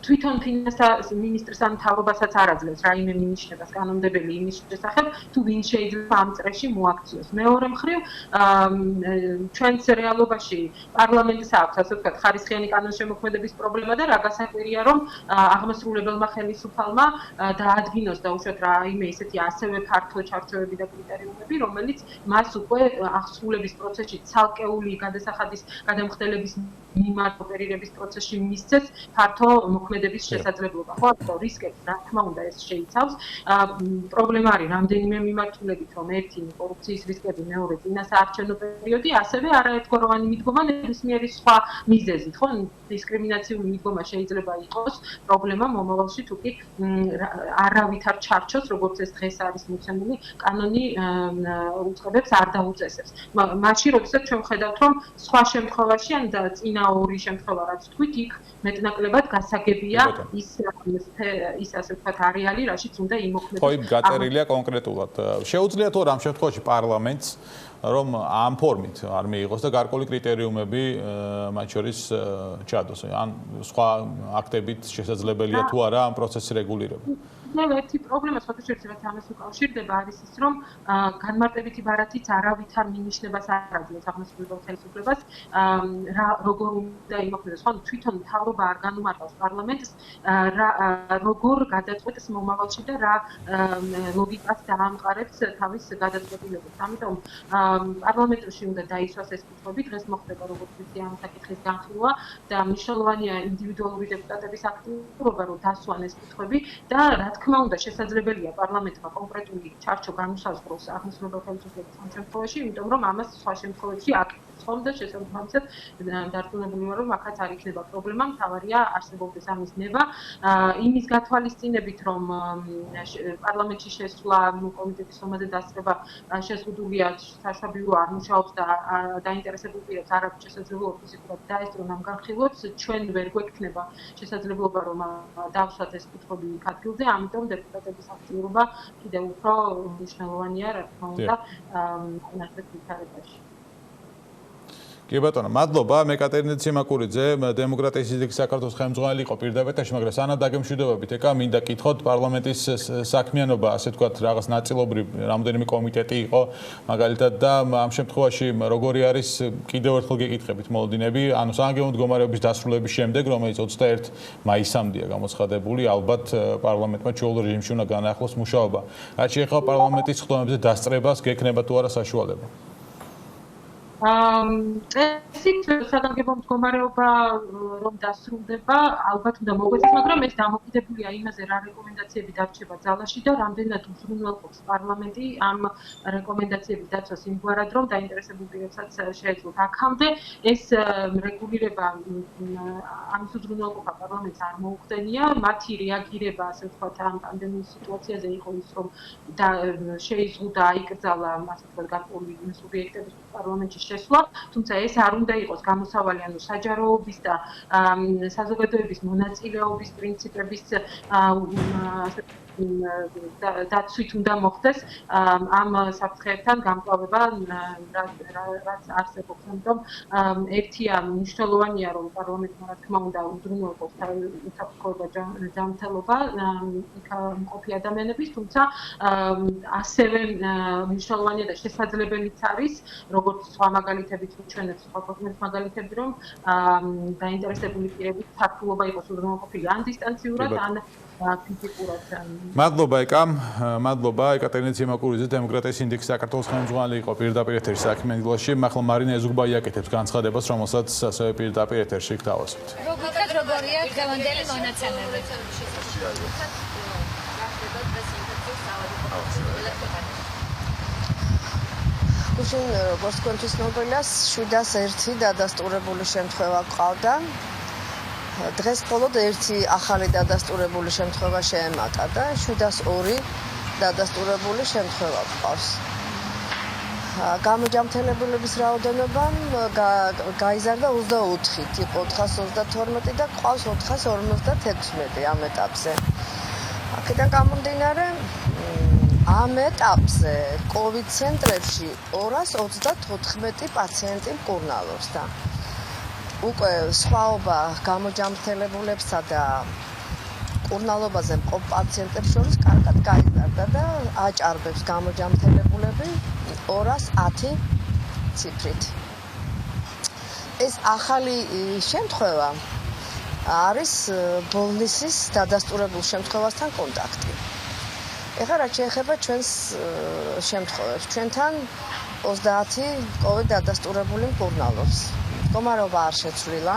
Speaker 18: თვითონ ფინანსთა მინისტრს ან მთავრობასაც არ აძლევს რაიმე ნიშნებას კანონმდებელი იმის შესახებ, თუ ვინ შეიძლება ამ წრეში მოაქციოს. მეორე მხრივ, ჩვენს რეალობაში პარლამენტს აქვს, ასე ვთქვათ, ხარისხიანი კანონშემოქმედების პრობლემა და რა გასაკვირია, რომ აღმასრულებელმა ხელისუფალმა დაადგინოს დაუშვათ რაიმე ისეთი ასევე ფართო ჩარჩოები და კრიტერიუმები, რომელიც მას უკვე აღსრულების პროცესში ცალკეული გადასახადის გადამხდელების მიმართ ოპერირების პროცესში მისცეს ფართო მოქმედების შესაძლებლობა. ხო, ამიტომ რისკებს, რა თქმა უნდა, ეს შეიცავს. პრობლემა არის რამდენიმე მიმართულებით, რომ ერთი კორუფციის რისკები, მეორე წინასაარჩევნო პერიოდი, ასევე არაერთგვაროვანი მიდგომა ნებისმიერი სხვა მიზეზით, ხო? დისკრიმინაციული მიდგომა შეიძლება იყოს პრობლემა მომავალში, თუ კი არავით არ ჩარჩოს, როგორც ეს დღეს არის მოცემული, კანონი უწყებებს არ დაუწესებს. მაშინ, როდესაც ჩვენ ვხედავთ, რომ სხვა შემთხვევაში ან წინა ორი შემთხვევა, რაც თქვით, იქ მეტნაკლებად გასაგებია ის ასე ვთქვათ არეალი, რაშიც უნდა იმოქმედოს.
Speaker 6: ხო, გაწერილია კონკრეტულად. შეუძლია თუ ამ შემთხვევაში პარლამენტს რომ ამ ფორმით არ მიიღოს და გარკვეული კრიტერიუმები მათ შორის ჩადოს. ან სხვა აქტებით შესაძლებელია თუ არა ამ პროცესის რეგულირება.
Speaker 18: ერთი პრობლემა სხვადასხვა რაც ამას უკავშირდება არის ის, რომ განმარტებითი ბარათიც არავითარ მინიშნებას არ აძლევს აღმასრულებელ ხელისუფლებას, როგორ უნდა იმოქმედოს. ხო, თვითონ მთავრობა არ განუმარტავს პარლამენტს, როგორ გადაწყვეტს მომავალში და რა ლოგიკას დაამყარებს თავის გადაწყვეტილებებს. ამიტომ პარლამენტში უნდა დაისვას ეს კითხვები, დღეს მოხდება როგორც ვიცი ამ საკითხის განხილვა და მნიშვნელოვანია ინდივიდუალური დეპუტატების აქტიურობა, რომ დასვან ეს კითხვები და რა თქმა უნდა შესაძლებელია პარლამენტმა კონკრეტული ჩარჩო განუსაზღვროს აღმასრულებელ ხელისუფლებას ამ შემთხვევაში, იმიტომ რომ ამას სხვა შემთხვევებში აკეთებს. ხომ და შესაბამისად დარწმუნებული ვარ, რომ აქაც არ იქნება პრობლემა, მთავარია არსებობდეს ამის ნება. იმის გათვალისწინებით, რომ პარლამენტში შესვლა კომიტეტის ომაზე დასწრება შეზღუდულია, საშუალო არ მუშაობს და დაინტერესებულ პირებს არ აქვს შესაძლებლობა ფიზიკურად დაესწრონ ამ განხილვებს, ჩვენ ვერ გვექნება შესაძლებლობა რომ დავსვათ ეს კითხვები იქ ადგილზე, ამიტომ დეპუტატების აქტიურობა კიდევ უფრო მნიშვნელოვანია, რა თქმა უნდა, ასეთ ვითარებაში.
Speaker 6: კი ბატონო, მადლობა. მე კატერინე ციმაკურიძე, დემოკრატიის სიძიგის საქართველოს ხელმძღვანელი იყო პირდაპირ, მაგრამ სანამ დაგემშვიდობებით, ეკა მინდა კითხოთ პარლამენტის საქმიანობა, ასე ვთქვათ, რაღაც ნაწილობრივ რამდენიმე კომიტეტი იყო, მაგალითად და ამ შემთხვევაში როგორი არის კიდევ ერთხელ გეკითხებით მოლოდინები, ანუ საგანგებო მდგომარეობის დასრულების შემდეგ, რომელიც 21 მაისამდეა გამოცხადებული, ალბათ პარლამენტმა ჩვეულ რეჟიმში უნდა განაახლოს მუშაობა. რაც შეეხება პარლამენტის ხდომებზე დასწრებას, გექნება თუ არა საშუალება?
Speaker 18: წესით საგანგებო მდგომარეობა რომ დასრულდება, ალბათ უნდა მოგვეცეს, მაგრამ ეს დამოკიდებულია იმაზე, რა რეკომენდაციები დარჩება ძალაში და რამდენად უზრუნველყოფს პარლამენტი ამ რეკომენდაციების დაცვას იმგვარად, რომ დაინტერესებულ პირებსაც შეეძლოთ. აქამდე ეს რეგულირება ამის უზრუნველყოფა პარლამენტს არ მოუხდენია, მათი რეაგირება, ასე ვთქვათ, ამ პანდემიის სიტუაციაზე იყო ის, რომ შეიზღუდა, აიკრძალა, ასე ვთქვათ, გარკვეული სუბიექტების პარლამენტში შესვლა, თუმცა ეს არ უნდა იყოს გამოსავალი, ანუ საჯაროობის და საზოგადოების მონაწილეობის პრინციპების დაცვით უნდა მოხდეს ამ საფრთხეებთან გამკლავება, რაც არსებობს. ამიტომ ერთია მნიშვნელოვანია, რომ პარლამენტმა რა თქმა უნდა უზრუნველყოფს უსაფრთხოება ჯანმრთელობა იქ მყოფი ადამიანების, თუმცა ასევე მნიშვნელოვანია და შესაძლებელიც არის, როგორც სხვა მაგალითებით ვუჩვენებთ, სხვა ქვეყნების მაგალითები, რომ დაინტერესებული პირების ფაქტულობა იყოს უზრუნველყოფილი ან დისტანციურად, ან ფიზიკურად.
Speaker 6: მადლობა ეკა, მადლობა ეკატერინე ციმაკურიძე, დემოკრატიის ინდექსის საქართველოს ხელმძღვანელი იყო პირდაპირ ეთერში საქმიანი დილაში. ახლა მარინა ეზუგბაი აკეთებს განცხადებას, რომელსაც ასევე პირდაპირ ეთერში გთავაზობთ.
Speaker 8: როგორია დღევანდელი მონაცემები?
Speaker 10: გუშინ როგორც თქვენთვის ნოველია 701 დადასტურებული შემთხვევა გყავდა. დღეს მხოლოდ ერთი ახალი დადასტურებული შემთხვევა შეემატა და 702 დადასტურებული შემთხვევა გყავს. გამოჯამრთელებულების რაოდენობა გაიზარდა 24-ით, იყო 432 და გყავს 456 ამ ეტაპზე. აქედან გამომდინარე ამ ეტაპზე COVID ცენტრებში 234 პაციენტი მკურნალობს და უკვე სხვაობა გამოჯამრთელებულებსა და მკურნალობაზე მყოფ პაციენტებს შორის კარგად გაიზარდა და აჭარბებს გამოჯამრთელებულები 210 ციფრით. ეს ახალი შემთხვევა არის ბოლნისის დადასტურებულ შემთხვევასთან კონტაქტი. ეხლა რაც შეეხება ჩვენს შემთხვევებს, ჩვენთან 30 COVID დადასტურებული მკურნალობს. მდგომარეობა არ შეცვლილა.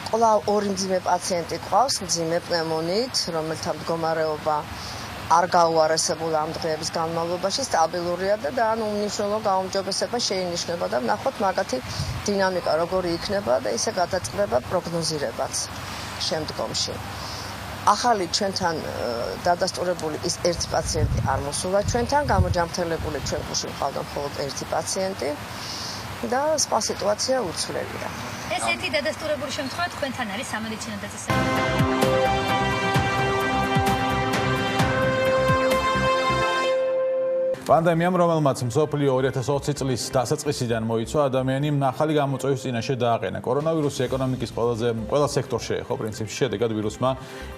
Speaker 10: კვლავ ორი მძიმე პაციენტი ყავს მძიმე პნევმონიით, რომელთა მდგომარეობა არ გაუარესებულა ამ დღეების განმავლობაში, სტაბილურია და ან უმნიშვნელო გაუმჯობესება შეინიშნება და ნახოთ მაგათი დინამიკა როგორი იქნება და ისე გადაწყდება პროგნოზირებაც შემდგომში. ახალი ჩვენთან დადასტურებული ის ერთი პაციენტი არ მოსულა ჩვენთან, გამოჯამრთელებული ჩვენ გუშინ ყავდა მხოლოდ ერთი პაციენტი და სხვა სიტუაცია უცვლელია.
Speaker 8: ეს ერთი დადასტურებული შემთხვევა თქვენთან არის სამედიცინო დაწესებულებაში.
Speaker 6: პანდემიამ, რომელმაც მსოფლიო 2020 წლის დასაწყისიდან მოიცვა, ადამიანი ახალი გამოწვევის წინაშე დააყენა. კორონავირუსი ეკონომიკის ყველა სექტორში ეხო პრინციპში შედეგად ვირუსმა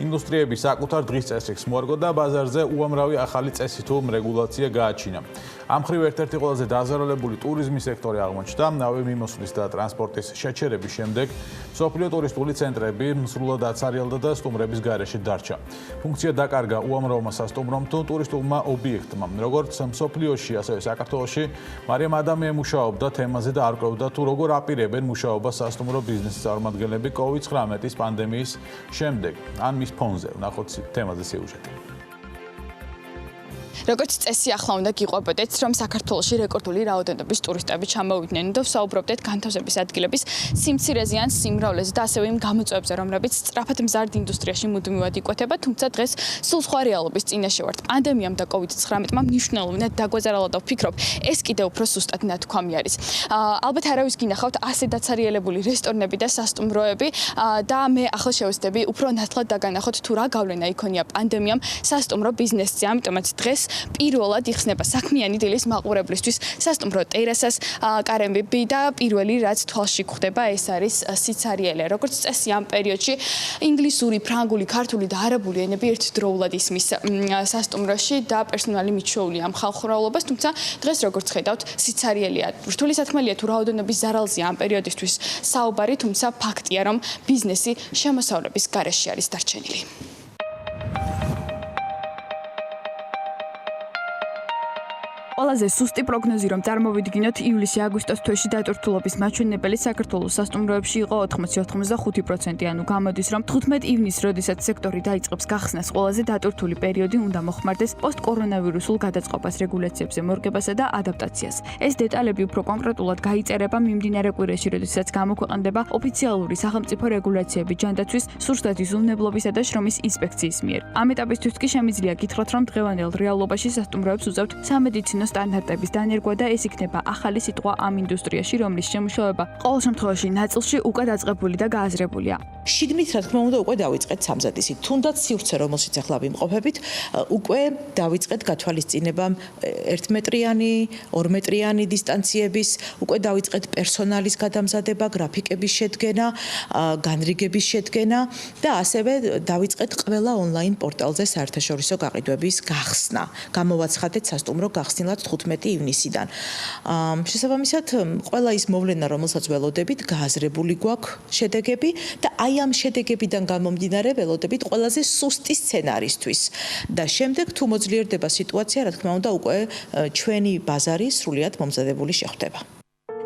Speaker 6: ინდუსტრიების საკუთარ დღის წესრიგს მოარგო და ბაზარზე უამრავი ახალი წესი თუ რეგულაცია გააჩინა. ამ მხრივ ერთ-ერთი ყველაზე დაზარალებული ტურიზმის სექტორი აღმოჩნდა. ავიამიმოსვლის და ტრანსპორტის შეჩერების შემდეგ მსოფლიო ტურისტული ცენტრები სრულად აცარიელდა და სტუმრების გარეშე დარჩა. ფუნქცია დაკარგა უამრავმა სასტუმრომ თუ ტურისტულმა ობიექტმა. როგორც მსოფლიოში, ასევე საქართველოში, მარიამ ადამიანი მუშაობდა თემაზე და არკვევდა თუ როგორ აპირებენ მუშაობას სასტუმრო ბიზნესის წარმომადგენლები COVID-19 პანდემიის შემდეგ. ან მის ფონზე ვნახოთ თემაზე სიუჟეტი.
Speaker 7: როგორც წესი ახლა უნდა გიყვებოდეთ, რომ საქართველოში რეკორდული რაოდენობის ტურისტები ჩამოვიდნენ და ვსაუბრობდეთ განთავსების ადგილების სიმცირეზე ან სიმრავლეზე და ასევე იმ გამოწვევებზე, რომლებიც სწრაფად მზარდ ინდუსტრიაში მუდმივად იკვეთება, თუმცა დღეს სულ სხვა რეალობის წინაშე ვართ. პანდემიამ და COVID-19-მა მნიშვნელოვნად დაგვეზარალა და ვფიქრობ, ეს კიდევ უფრო სუსტად ნათქვამი არის. ალბათ არავის გინახავთ ასე დაცარიელებული რესტორნები და სასტუმროები და მე ახლა შევეცდები უფრო ნათლად დაგანახოთ თუ რა გავლენა იქონია პანდემიამ სასტუმრო ბიზნესზე. ამიტომაც დღეს პირველად იხსნება საქმიანი დილის მაყურებლისთვის სასტუმრო ტერასას კარემები და პირველი რაც თვალში გვხვდება ეს არის სიცარიელე. როგორც წესი ამ პერიოდში ინგლისური, ფრანგული, ქართული და არაბული ენები ერთდროულად ისმის სასტუმროში და პერსონალი მიჩვეულია ამ ხალხმრავლობას, თუმცა დღეს როგორც ხედავთ სიცარიელეა. რთული სათქმელია თუ რაოდენობის ზარალზეა ამ პერიოდისთვის საუბარი, თუმცა ფაქტია რომ ბიზნესი შემოსავლების გარეშე არის დარჩენილი.
Speaker 16: ყველაზე სუსტი პროგნოზი რომ წარმოვიდგინოთ ივლისი-აგვისტოს თვეში დატვირთულობის მაჩვენებელი საქართველოს სასტუმროებში იყო 80-85%, ანუ გამოდის რომ 15 ივნისს, როდესაც სექტორი დაიწყებს გახსნას, ყველაზე დატვირთული პერიოდი უნდა მოხმარდეს პოსტკორონავირუსულ გადაწყობას, რეგულაციებზე მორგებასა და ადაპტაციას. ეს დეტალები უფრო კონკრეტულად გაიწერება მიმდინარე კვირაში, როდესაც გამოქვეყნდება ოფიციალური სახელმწიფო რეგულაციები ჯანდაცვის, სურსათის უვნებლობისა და შრომის ინსპექციის მიერ. ამ ეტაპისთვის კი შემიძლია გითხრათ, რომ დღევანდელ რეალობაში სასტუმროებს უწევთ სამედიცინო სტანდარტების დანერგვა და ეს იქნება ახალი სიტყვა ამ ინდუსტრიაში, რომლის შემუშავება ყოველ შემთხვევაში ნაწილში უკვე დაწყებული და გააზრებულია.
Speaker 12: შიგნით, რა თქმა უნდა, უკვე დავიწყეთ სამზადისი. თუნდაც სივრცე, რომელშიც ახლა ვიმყოფებით, უკვე დავიწყეთ გათვალისწინება 1 მეტრიანი, 2 მეტრიანი დისტანციების, უკვე დავიწყეთ პერსონალის გადამზადება, გრაფიკების შედგენა, განრიგების შედგენა და ასევე დავიწყეთ ყველა ონლაინ პორტალზე საერთაშორისო გაყიდვების გახსნა. გამოვაცხადეთ სასტუმრო გახსნილად 15 ივნისიდან. შესაბამისად, ყველა ის მოვლენა, რომელსაც ველოდებით, გააზრებული გვაქვს შედეგები და აი ამ შედეგებიდან გამომდინარე ველოდებით ყველაზე სუსტი სცენარისთვის. და შემდეგ თუ მოძლიერდება სიტუაცია, რა თქმა უნდა, უკვე ჩვენი ბაზარი სრულიად მომზადებული შეხვდება.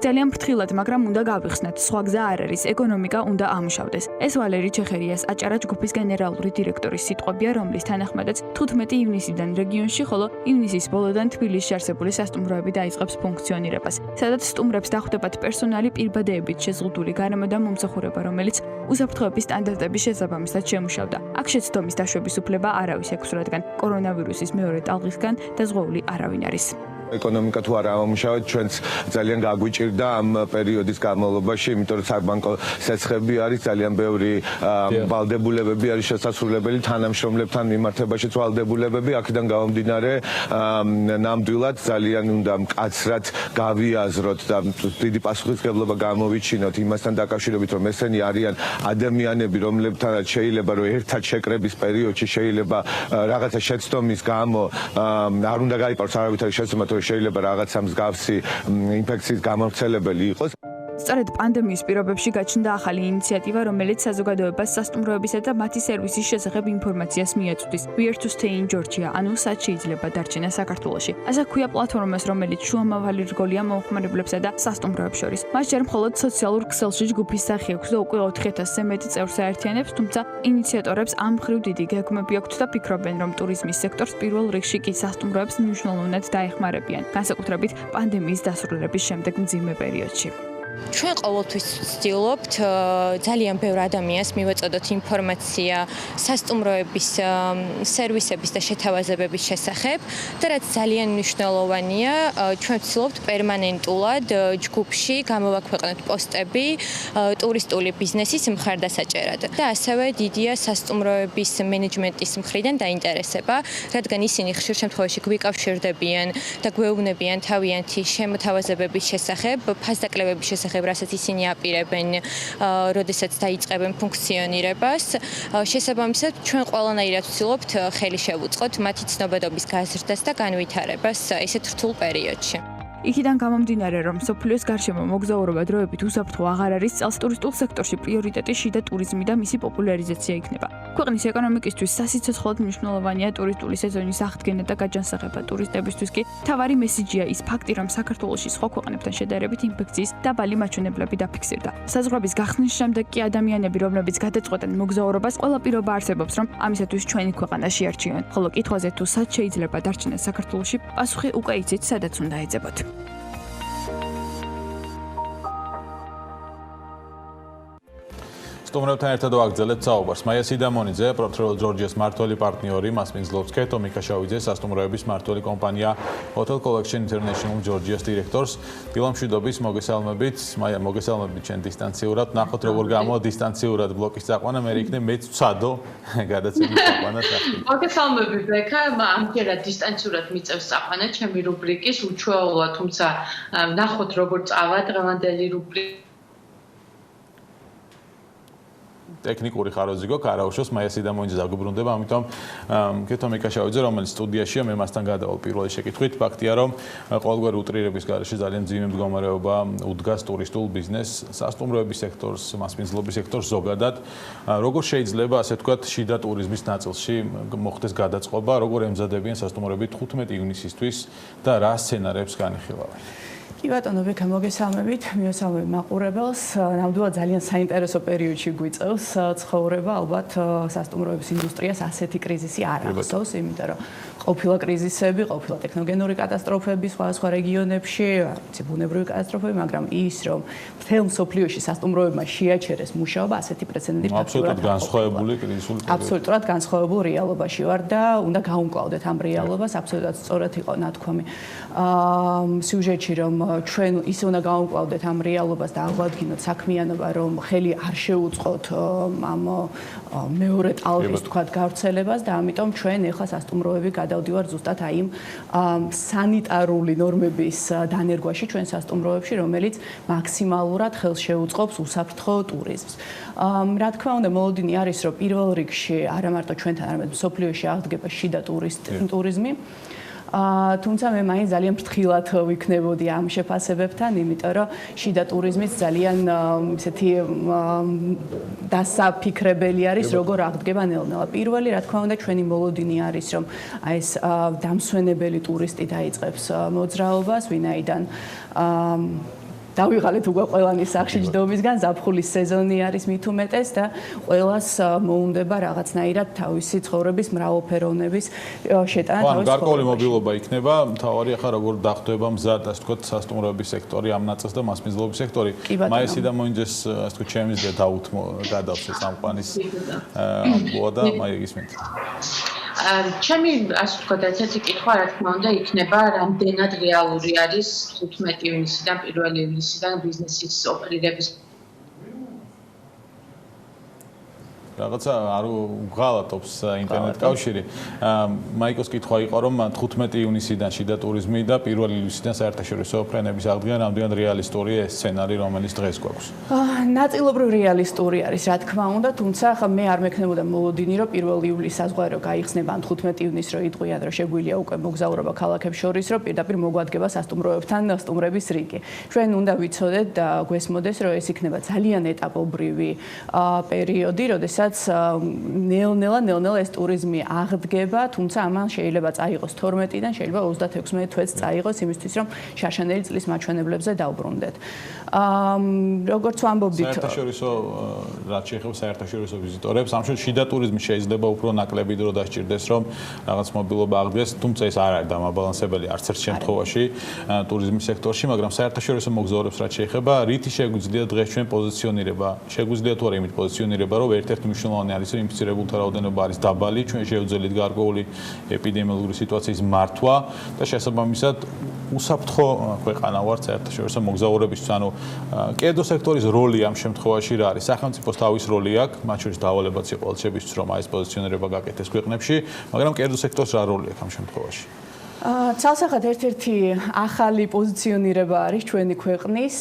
Speaker 16: ძალიან ფრთხილად, მაგრამ უნდა გავიხსნათ, სხვა გზა არ არის, ეკონომიკა უნდა ამუშავდეს. ეს ვალერი ჩეხერიას აჭარა ჯგუფის გენერალური დირექტორის სიტყვებია, რომლის თანახმადაც 15 ივნისიდან რეგიონში, ხოლო ივნისის ბოლოდან თბილისში არსებული სასტუმროები დაიწყებს ფუნქციონირებას, სადაც სტუმრებს დახვდებათ პერსონალი პირბადეებით შეზღუდული გარემო და მომსახურება, რომელიც უსაფრთხოების სტანდარტების შესაბამისად შემუშავდა. აქ შეცდომის დაშვების უფლება არავის ექვს, რადგან კორონავირუსის მეორე ტალღისგან დაზღვეული არავინ არის.
Speaker 13: ეკონომიკა თუ არ ამუშავეთ, ჩვენც ძალიან გაგვიჭირდა ამ პერიოდის განმავლობაში, იმიტომ რომ საბანკო სესხები არის, ძალიან ბევრი ვალდებულებები არის შესაძლებელი, თანამშრომლებთან მიმართებაშიც ვალდებულებები, აქედან გამომდინარე, ნამდვილად ძალიან უნდა მკაცრად გავიაზროთ და დიდი პასუხისმგებლობა გამოვიჩინოთ იმასთან დაკავშირებით, რომ ესენი არიან ადამიანები, რომლებთანაც შეიძლება რომ ერთად შეკრების პერიოდში შეიძლება რაღაცა შეცდომის გამო არ უნდა გაიპაროს არავითარი შეცდომა, შეიძლება რაღაცა მსგავსი ინფექციის გამავრცელებელი იყოს.
Speaker 16: სწორედ პანდემიის პირობებში გაჩნდა ახალი ინიციატივა, რომელიც საზოგადოებას სასტუმროებისა და მათი სერვისის შესახებ ინფორმაციას მიაწვდის. Where to stay in Georgia, ანუ სად შეიძლება დარჩენა საქართველოში. ასე ქვია პლატფორმას, რომელიც შუამავალი რგოლია მომხმარებლებსა და სასტუმროებს შორის. მას ჯერ მხოლოდ სოციალურ ქსელში ჯგუფის სახე აქვს და უკვე 4000-ზე მეტი წევრს აერთიანებს, თუმცა ინიციატორებს ამ მხრივ დიდი გეგმები აქვთ და ფიქრობენ, რომ ტურიზმის სექტორს პირველ რიგში კი სასტუმროებს მნიშვნელოვნად დაეხმარებიან, განსაკუთრებით პანდემიის დასრულების შემდეგ მძიმე პერიოდში.
Speaker 14: ჩვენ ყოველთვის ვცდილობთ ძალიან ბევრ ადამიანს მივაწოდოთ ინფორმაცია სასტუმროების სერვისების და შეთავაზებების შესახებ და რაც ძალიან მნიშვნელოვანია, ჩვენ ვცდილობთ პერმანენტულად ჯგუფში გამოვაქვეყნოთ პოსტები ტურისტული ბიზნესის მხარდასაჭერად და ასევე დიდია სასტუმროების მენეჯმენტის მხრიდან დაინტერესება, რადგან ისინი ხშირ შემთხვევაში გვიკავშირდებიან და გვეუბნებიან თავიანთი შემოთავაზებების შესახებ, ფასდაკლებების შესახებ, რასაც ისინი აპირებენ, როდესაც დაიწყებენ ფუნქციონირებას. შესაბამისად, ჩვენ ყველანაირად ვცდილობთ ხელი შევუწყოთ მათი ცნობადობის გაზრდას და განვითარებას ესეთ რთულ პერიოდში.
Speaker 16: იქიდან გამომდინარე, რომ სოფლიოს გარშემო მოგზაურობა დროებით უსაფრთხო აღარ არის, წელს ტურისტულ სექტორში პრიორიტეტი შიდა ტურიზმი და მისი პოპულარიზაცია იქნება. ქვეყნის ეკონომიკისთვის სასიცოცხლოდ მნიშვნელოვანია ტურისტული სეზონის აღდგენა და გაჯანსაღება. ტურისტებისთვის კი მთავარი მესიჯია ის ფაქტი, რომ საქართველოში სხვა ქვეყნებთან შედარებით ინფექციის დაბალი მაჩვენებლები დაფიქსირდა. საზღვრების გახსნის შემდეგ კი ადამიანები, რომლებიც გადაწყვეტენ მოგზაურობას, ყველა პირობა არსებობს, რომ ამისათვის ჩვენი ქვეყანა შეარჩიონ. ხოლო კითხვაზე თუ სად შეიძლება დარჩენა საქართველოში, პასუხი უკვე იცით, სადაც უნდა ეძებოთ.
Speaker 6: სტუმრებთან ერთად ვაგრძელებთ საუბარს. მაია სიდამონიძე, Travel Georgia's მმართველი პარტნიორი, მას მინძლობს კეთო მიკაშავიძე, სასტუმროების მმართველი კომპანია Hotel Collection International Georgia's დირექტორს. დილა მშვიდობის, მოგესალმებით. მაია, მოგესალმებით ჩვენ დისტანციურად. ნახოთ როგორ გამო დისტანციურად ბლოკის წაყვანა, მე იქნე მეც ვცადო გადაცემის წაყვანა სახელი.
Speaker 24: მოგესალმებით, ბექა, ამჯერად დისტანციურად მიწევს წაყვანა ჩემი რუბრიკის უჩვეულო, თუმცა ნახოთ როგორ წავა დღევანდელი რუბრიკა.
Speaker 6: ტექნიკური ხაროძი გქონდა კარაუშოს მაიასი და მოინძე დაგუბრუნდება, ამიტომ კეთო მიკაშავიძე, რომელიც სტუდიაშია, მე მასთან გადავალ პირველი შეკითხვით. ფაქტია, რომ ყოველგვარი უტრირების გარეშე ძალიან მძიმე მდგომარეობა უდგას ტურისტულ ბიზნესს, სასტუმროების სექტორს, მასპინძლობის სექტორს ზოგადად. როგორ შეიძლება, ასე ვთქვათ, შიდა ტურიზმის ნაწილში მოხდეს გადაწყობა, როგორ ემზადებიან სასტუმროები 15 ივნისისთვის და რა სცენარებს განიხილავენ?
Speaker 16: კი ბატონო, ვიქა მოგესალმებით, მიესალმები მაყურებელს. ნამდვილად ძალიან საინტერესო პერიოდში გვიწევს ცხოვრება, ალბათ სასტუმროების ინდუსტრიას ასეთი კრიზისი არ ახსოვს, იმიტომ რომ ყოფილა კრიზისები, ყოფილა ტექნოგენური კატასტროფები სხვა რეგიონებში, ბუნებრივი კატასტროფები, მაგრამ ის რომ მთელ მსოფლიოში სასტუმროებმა შეაჩერეს მუშაობა, ასეთი პრეცედენტი
Speaker 6: აბსოლუტურად განსხვავებული კრიზისული პერიოდი.
Speaker 16: აბსოლუტურად განსხვავებულ რეალობაში ვარ და უნდა გავუმკლავდეთ ამ რეალობას, აბსოლუტურად სწორად იყო ნათქვამი სიუჟეტში, რომ ჩვენ ისე უნდა გავუმკლავდეთ ამ რეალობას და აღვადგინოთ საქმიანობა, რომ ხელი არ შეუწყოთ ამ მეორე ტალღის თქვათ გავრცელებას და ამიტომ ჩვენ ეხლა სასტუმროები გადავდივართ ზუსტად აი იმ სანიტარული ნორმების დანერგვაში ჩვენ სასტუმროებში, რომელიც მაქსიმალურად ხელს შეუწყობს უსაფრთხო ტურიზმს. რა თქმა უნდა, მოლოდინი არის, რომ პირველ რიგში არა მარტო ჩვენთან, არამედ მსოფლიოში აღდგება შიდა ტურიზმი. თუმცა მე მაინც ძალიან ფრთხილად ვიქნებოდი ამ შეფასებებთან, იმიტომ რომ შიდა ტურიზმიც ძალიან ისეთი დასაფიქრებელი არის, როგორ აღდგება ნელ-ნელა. პირველი, რა თქმა უნდა, ჩვენი მოლოდინი არის, რომ აი ეს დამსვენებელი ტურისტი დაიწყებს მოძრაობას, ვინაიდან დავიღალეთ უკვე ყველანი სახში ჯდომისგან, ზაფხულის სეზონი არის მით უმეტეს და ყველას მოუნდება რაღაცნაირად თავისი ცხოვრების მრავალფეროვნების შეტანა თავის.
Speaker 6: გარკვეული მობილობა იქნება, მთავარი ახლა როგორ დახვდება მზად, ასე ვთქვათ, სასტუმროების სექტორი ამ ნაწილს და მასპინძლობის სექტორი. მაისი და მოინძეს, ასე ვთქვათ, შემიძლია დაუთმო გადავსეს სამყარის ამბოა და მაი გისმენთ.
Speaker 24: ჩემი ასე ვთქვათ, ესეთი კითხვა რა თქმა უნდა იქნება, რამდენად რეალური არის 15 ივნისიდან 1 ივნისიდან ბიზნესის ოპერირების
Speaker 6: რაღაცა არ უღალატობს ინტერნეტ კავშირი. მაიკოს კითხვა იყო, რომ 15 ივნისიდან შიდა ტურიზმი და 1 ივლისიდან საერთაშორისო ფრენების აღდგენა რამდენად რეალისტურია ეს სცენარი, რომელიც დღეს გვაქვს?
Speaker 16: ნაწილობრივ რეალისტური არის, რა თქმა უნდა, თუმცა ხა მე არ მექნებოდა მოლოდინი, რომ 1 ივლისს საზღვაო გაიხსნება, ან 15 ივნისს რო იტყვიან, რომ შეგვიძლია უკვე მოგზაურობა ქალაქებს შორის, რომ პირდაპირ მოგვადგება სასტუმროებთან სტუმრების რიგი. ჩვენ უნდა ვიცოდეთ და გვესმოდეს, რომ ეს იქნება ძალიან ეტაპობრივი პერიოდი, როდესაც ნელ-ნელა ეს ტურიზმი აღდგება, თუმცა ამან შეიძლება წაიღოს 12-დან, შეიძლება 36 თვეც წაიღოს იმისთვის, რომ შარშანელი წლის მაჩვენებლებზე დავბრუნდეთ. როგორც ვამბობდით,
Speaker 6: საერთაშორისო რაც შეეხება საერთაშორისო ვიზიტორებს, ამ შემთხვევაში შიდა ტურიზმი შეიძლება უფრო ნაკლები დრო დასჭირდეს, რომ რაღაც მობილობა აღდგეს, თუმცა ეს არ არის დამაბალანსებელი არც ერთ შემთხვევაში ტურიზმის სექტორში, მაგრამ საერთაშორისო მოგზაურებს რაც შეეხება, რითი შეგვიძლია დღეს ჩვენ პოზიციონირება, შეგვიძლია თუ არა იმით პოზიციონირება, რომ ერთ-ერთი მნიშვნელოვანი არის, რომ ინფიცირებულთა რაოდენობა არის დაბალი, ჩვენ შევძელით გარკვეული ეპიდემიოლოგიური სიტუაციის მართვა და შესაბამისად უსაფრთხო ქვეყანა ვართ საერთაშორისო მოგზაურებისთვის, ანუ კერძო სექტორის როლი ამ შემთხვევაში რა არის? სახელმწიფოს თავის როლი აქვს, მათ შორის დავალებაც იყო ყველჩებისთვის, რომ აი ეს პოზიციონირება გაკეთდეს ქვეყნებში, მაგრამ კერძო სექტორს რა როლი აქვს ამ შემთხვევაში?
Speaker 16: ცალსახად ერთ-ერთი ახალი პოზიციონირება არის ჩვენი ქვეყნის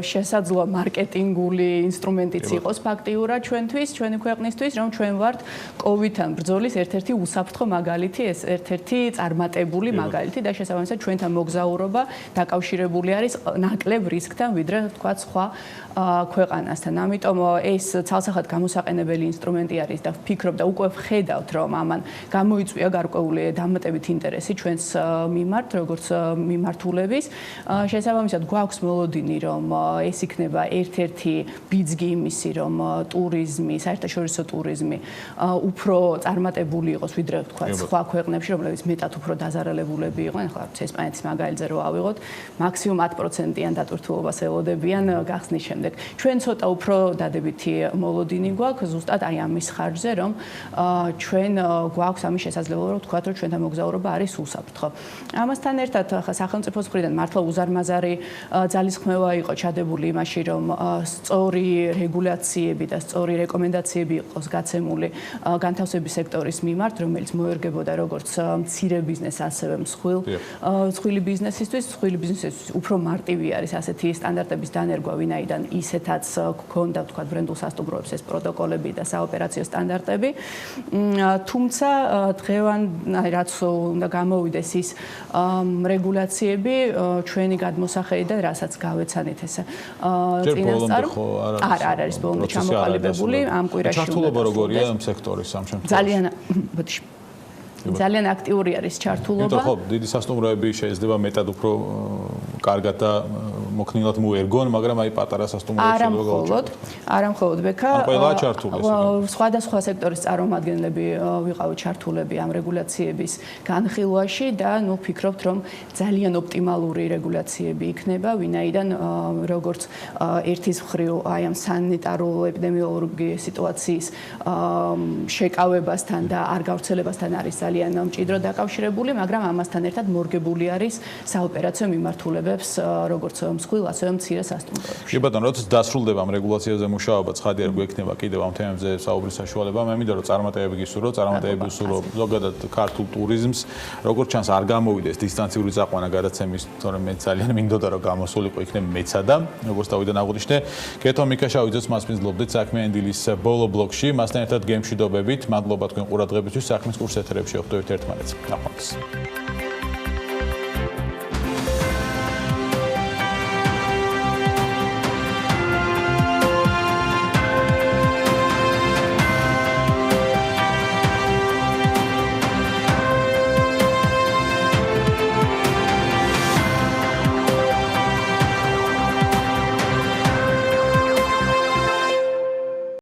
Speaker 16: შესაძლოა მარკეტინგული ინსტრუმენტიც იყოს ფაქტიურად ჩვენი ქვეყნისთვის, რომ ჩვენ ვართ კოვიდთან ბრძოლის ერთ-ერთი უსაფრთხო მაგალითი, ეს ერთ-ერთი წარმატებული მაგალითი და შესაბამისად ჩვენთან მოგზაურობა დაკავშირებული არის ნაკლებ რისკთან, ვიდრე თქვათ სხვა ქვეყანასთან. ამიტომ ეს ცალსახად გამოსაყენებელი ინსტრუმენტი არის და ვფიქრობ და უკვე ვხედავთ, რომ ამან გამოიწვია გარკვეული დამატებითი ინტერესი ჩვენს მიმართ, როგორც მიმართულების. შესაბამისად, გვაქვს მოლოდინი, რომ ეს იქნება ერთ-ერთი ბიძგი იმისი, რომ ტურიზმი, საერთაშორისო ტურიზმი უფრო წარმატებული იყოს, ვიდრე თქვა სხვა ქვეყნებში, რომლებიც მეტად უფრო დაზარალებულები იყვნენ. ახლა ესპანეთის მაგალითზე რო ავიღოთ, მაქსიმუმ 10%-იან დატვირთულობას ელოდებიან გახსნის შემდეგ. ჩვენ ცოტა უფრო დადებითი მოლოდინი გვაქვს, ზუსტად აი ამის ხარჯზე, რომ ჩვენ გვაქვს ამის შესაძლებლობა, რომ თქვა, რომ ჩვენთან მოგზაურობა არის უსაფრთხო. ამასთან ერთად სახელმწიფოს მხრიდან მართლა უზარმაზარი ძალისხმევა იყო ჩადებული იმაში, რომ სწორი რეგულაციები და სწორი რეკომენდაციები იყოს გაცემული განთავსების სექტორის მიმართ, რომელიც მოერგებოდა როგორც მცირე ბიზნესს, ასევე მსხვილი ბიზნესისთვის. მსხვილი ბიზნესისთვის უფრო მარტივი არის ასეთი სტანდარტების დანერგვა, ვინაიდან ისეთაც გქონდა თქვა ბრენდულ სასტუმროებს ეს პროტოკოლები და საოპერაციო სტანდარტები. თუმცა დღევანდელ რაც უნდა გამოვიდეს ის რეგულაციები ჩვენი გადმოსახედიდან რასაც გავეცანით ესე წინასწარ არ არის ბოლომდე ჩამოყალიბებული ამ კვირაში
Speaker 6: ჩართულობა როგორია ამ სექტორის ამ შემთხვევაში
Speaker 16: ძალიან აქტიური არის ჩართულობა.
Speaker 6: იმიტომ ხო დიდი სასტუმროები შეიძლება მეტად უფრო კარგად და მოქნილად მოერგონ, მაგრამ აი პატარა სასტუმროებში
Speaker 16: არა მხოლოდ ბექა
Speaker 6: ყველა ჩართული
Speaker 16: სხვადასხვა სექტორის წარმომადგენლები ვიყავით ჩართულები ამ რეგულაციების განხილვაში და ნუ ვფიქრობთ რომ ძალიან ოპტიმალური რეგულაციები იქნება, ვინაიდან როგორც ერთის მხრივ აი ამ სანიტარულ ეპიდემიოლოგიური სიტუაციის შეკავებასთან და არ გავრცელებასთან არის ძალიან მჭიდრო დაკავშირებული, მაგრამ ამასთან ერთად მორგებული არის საოპერაციო მიმართულებებს როგორც მსხვილ, ასევე მცირე სასტუმროებში.
Speaker 6: კი ბატონო, როცა დასრულდება ამ რეგულაციაზე მუშაობა, ცხადი არ გვექნება კიდევ ამ თემებზე საუბრის საშუალება, მე მინდა რომ წარმატებები გისურვო, ზოგადად ქართულ ტურიზმს, როგორც ჩანს არ გამოვიდეს დისტანციური წაყვანა გადაცემის, თორემ მე ძალიან მინდოდა რომ გამოსულიყო იქნებ მეცადა, როგორც თავიდან აღვნიშნე. კეთო მიკაშავიძეს მასპინძლობდით საქმიანი დილის ბოლო ბლოკში, მასთან ერთად გემშვიდობებით, მადლობა თქვენ ყურადღებისთვის, საქმის კურს ეთერებში ვხვდებით ერთმანეთს. ნახვამდის.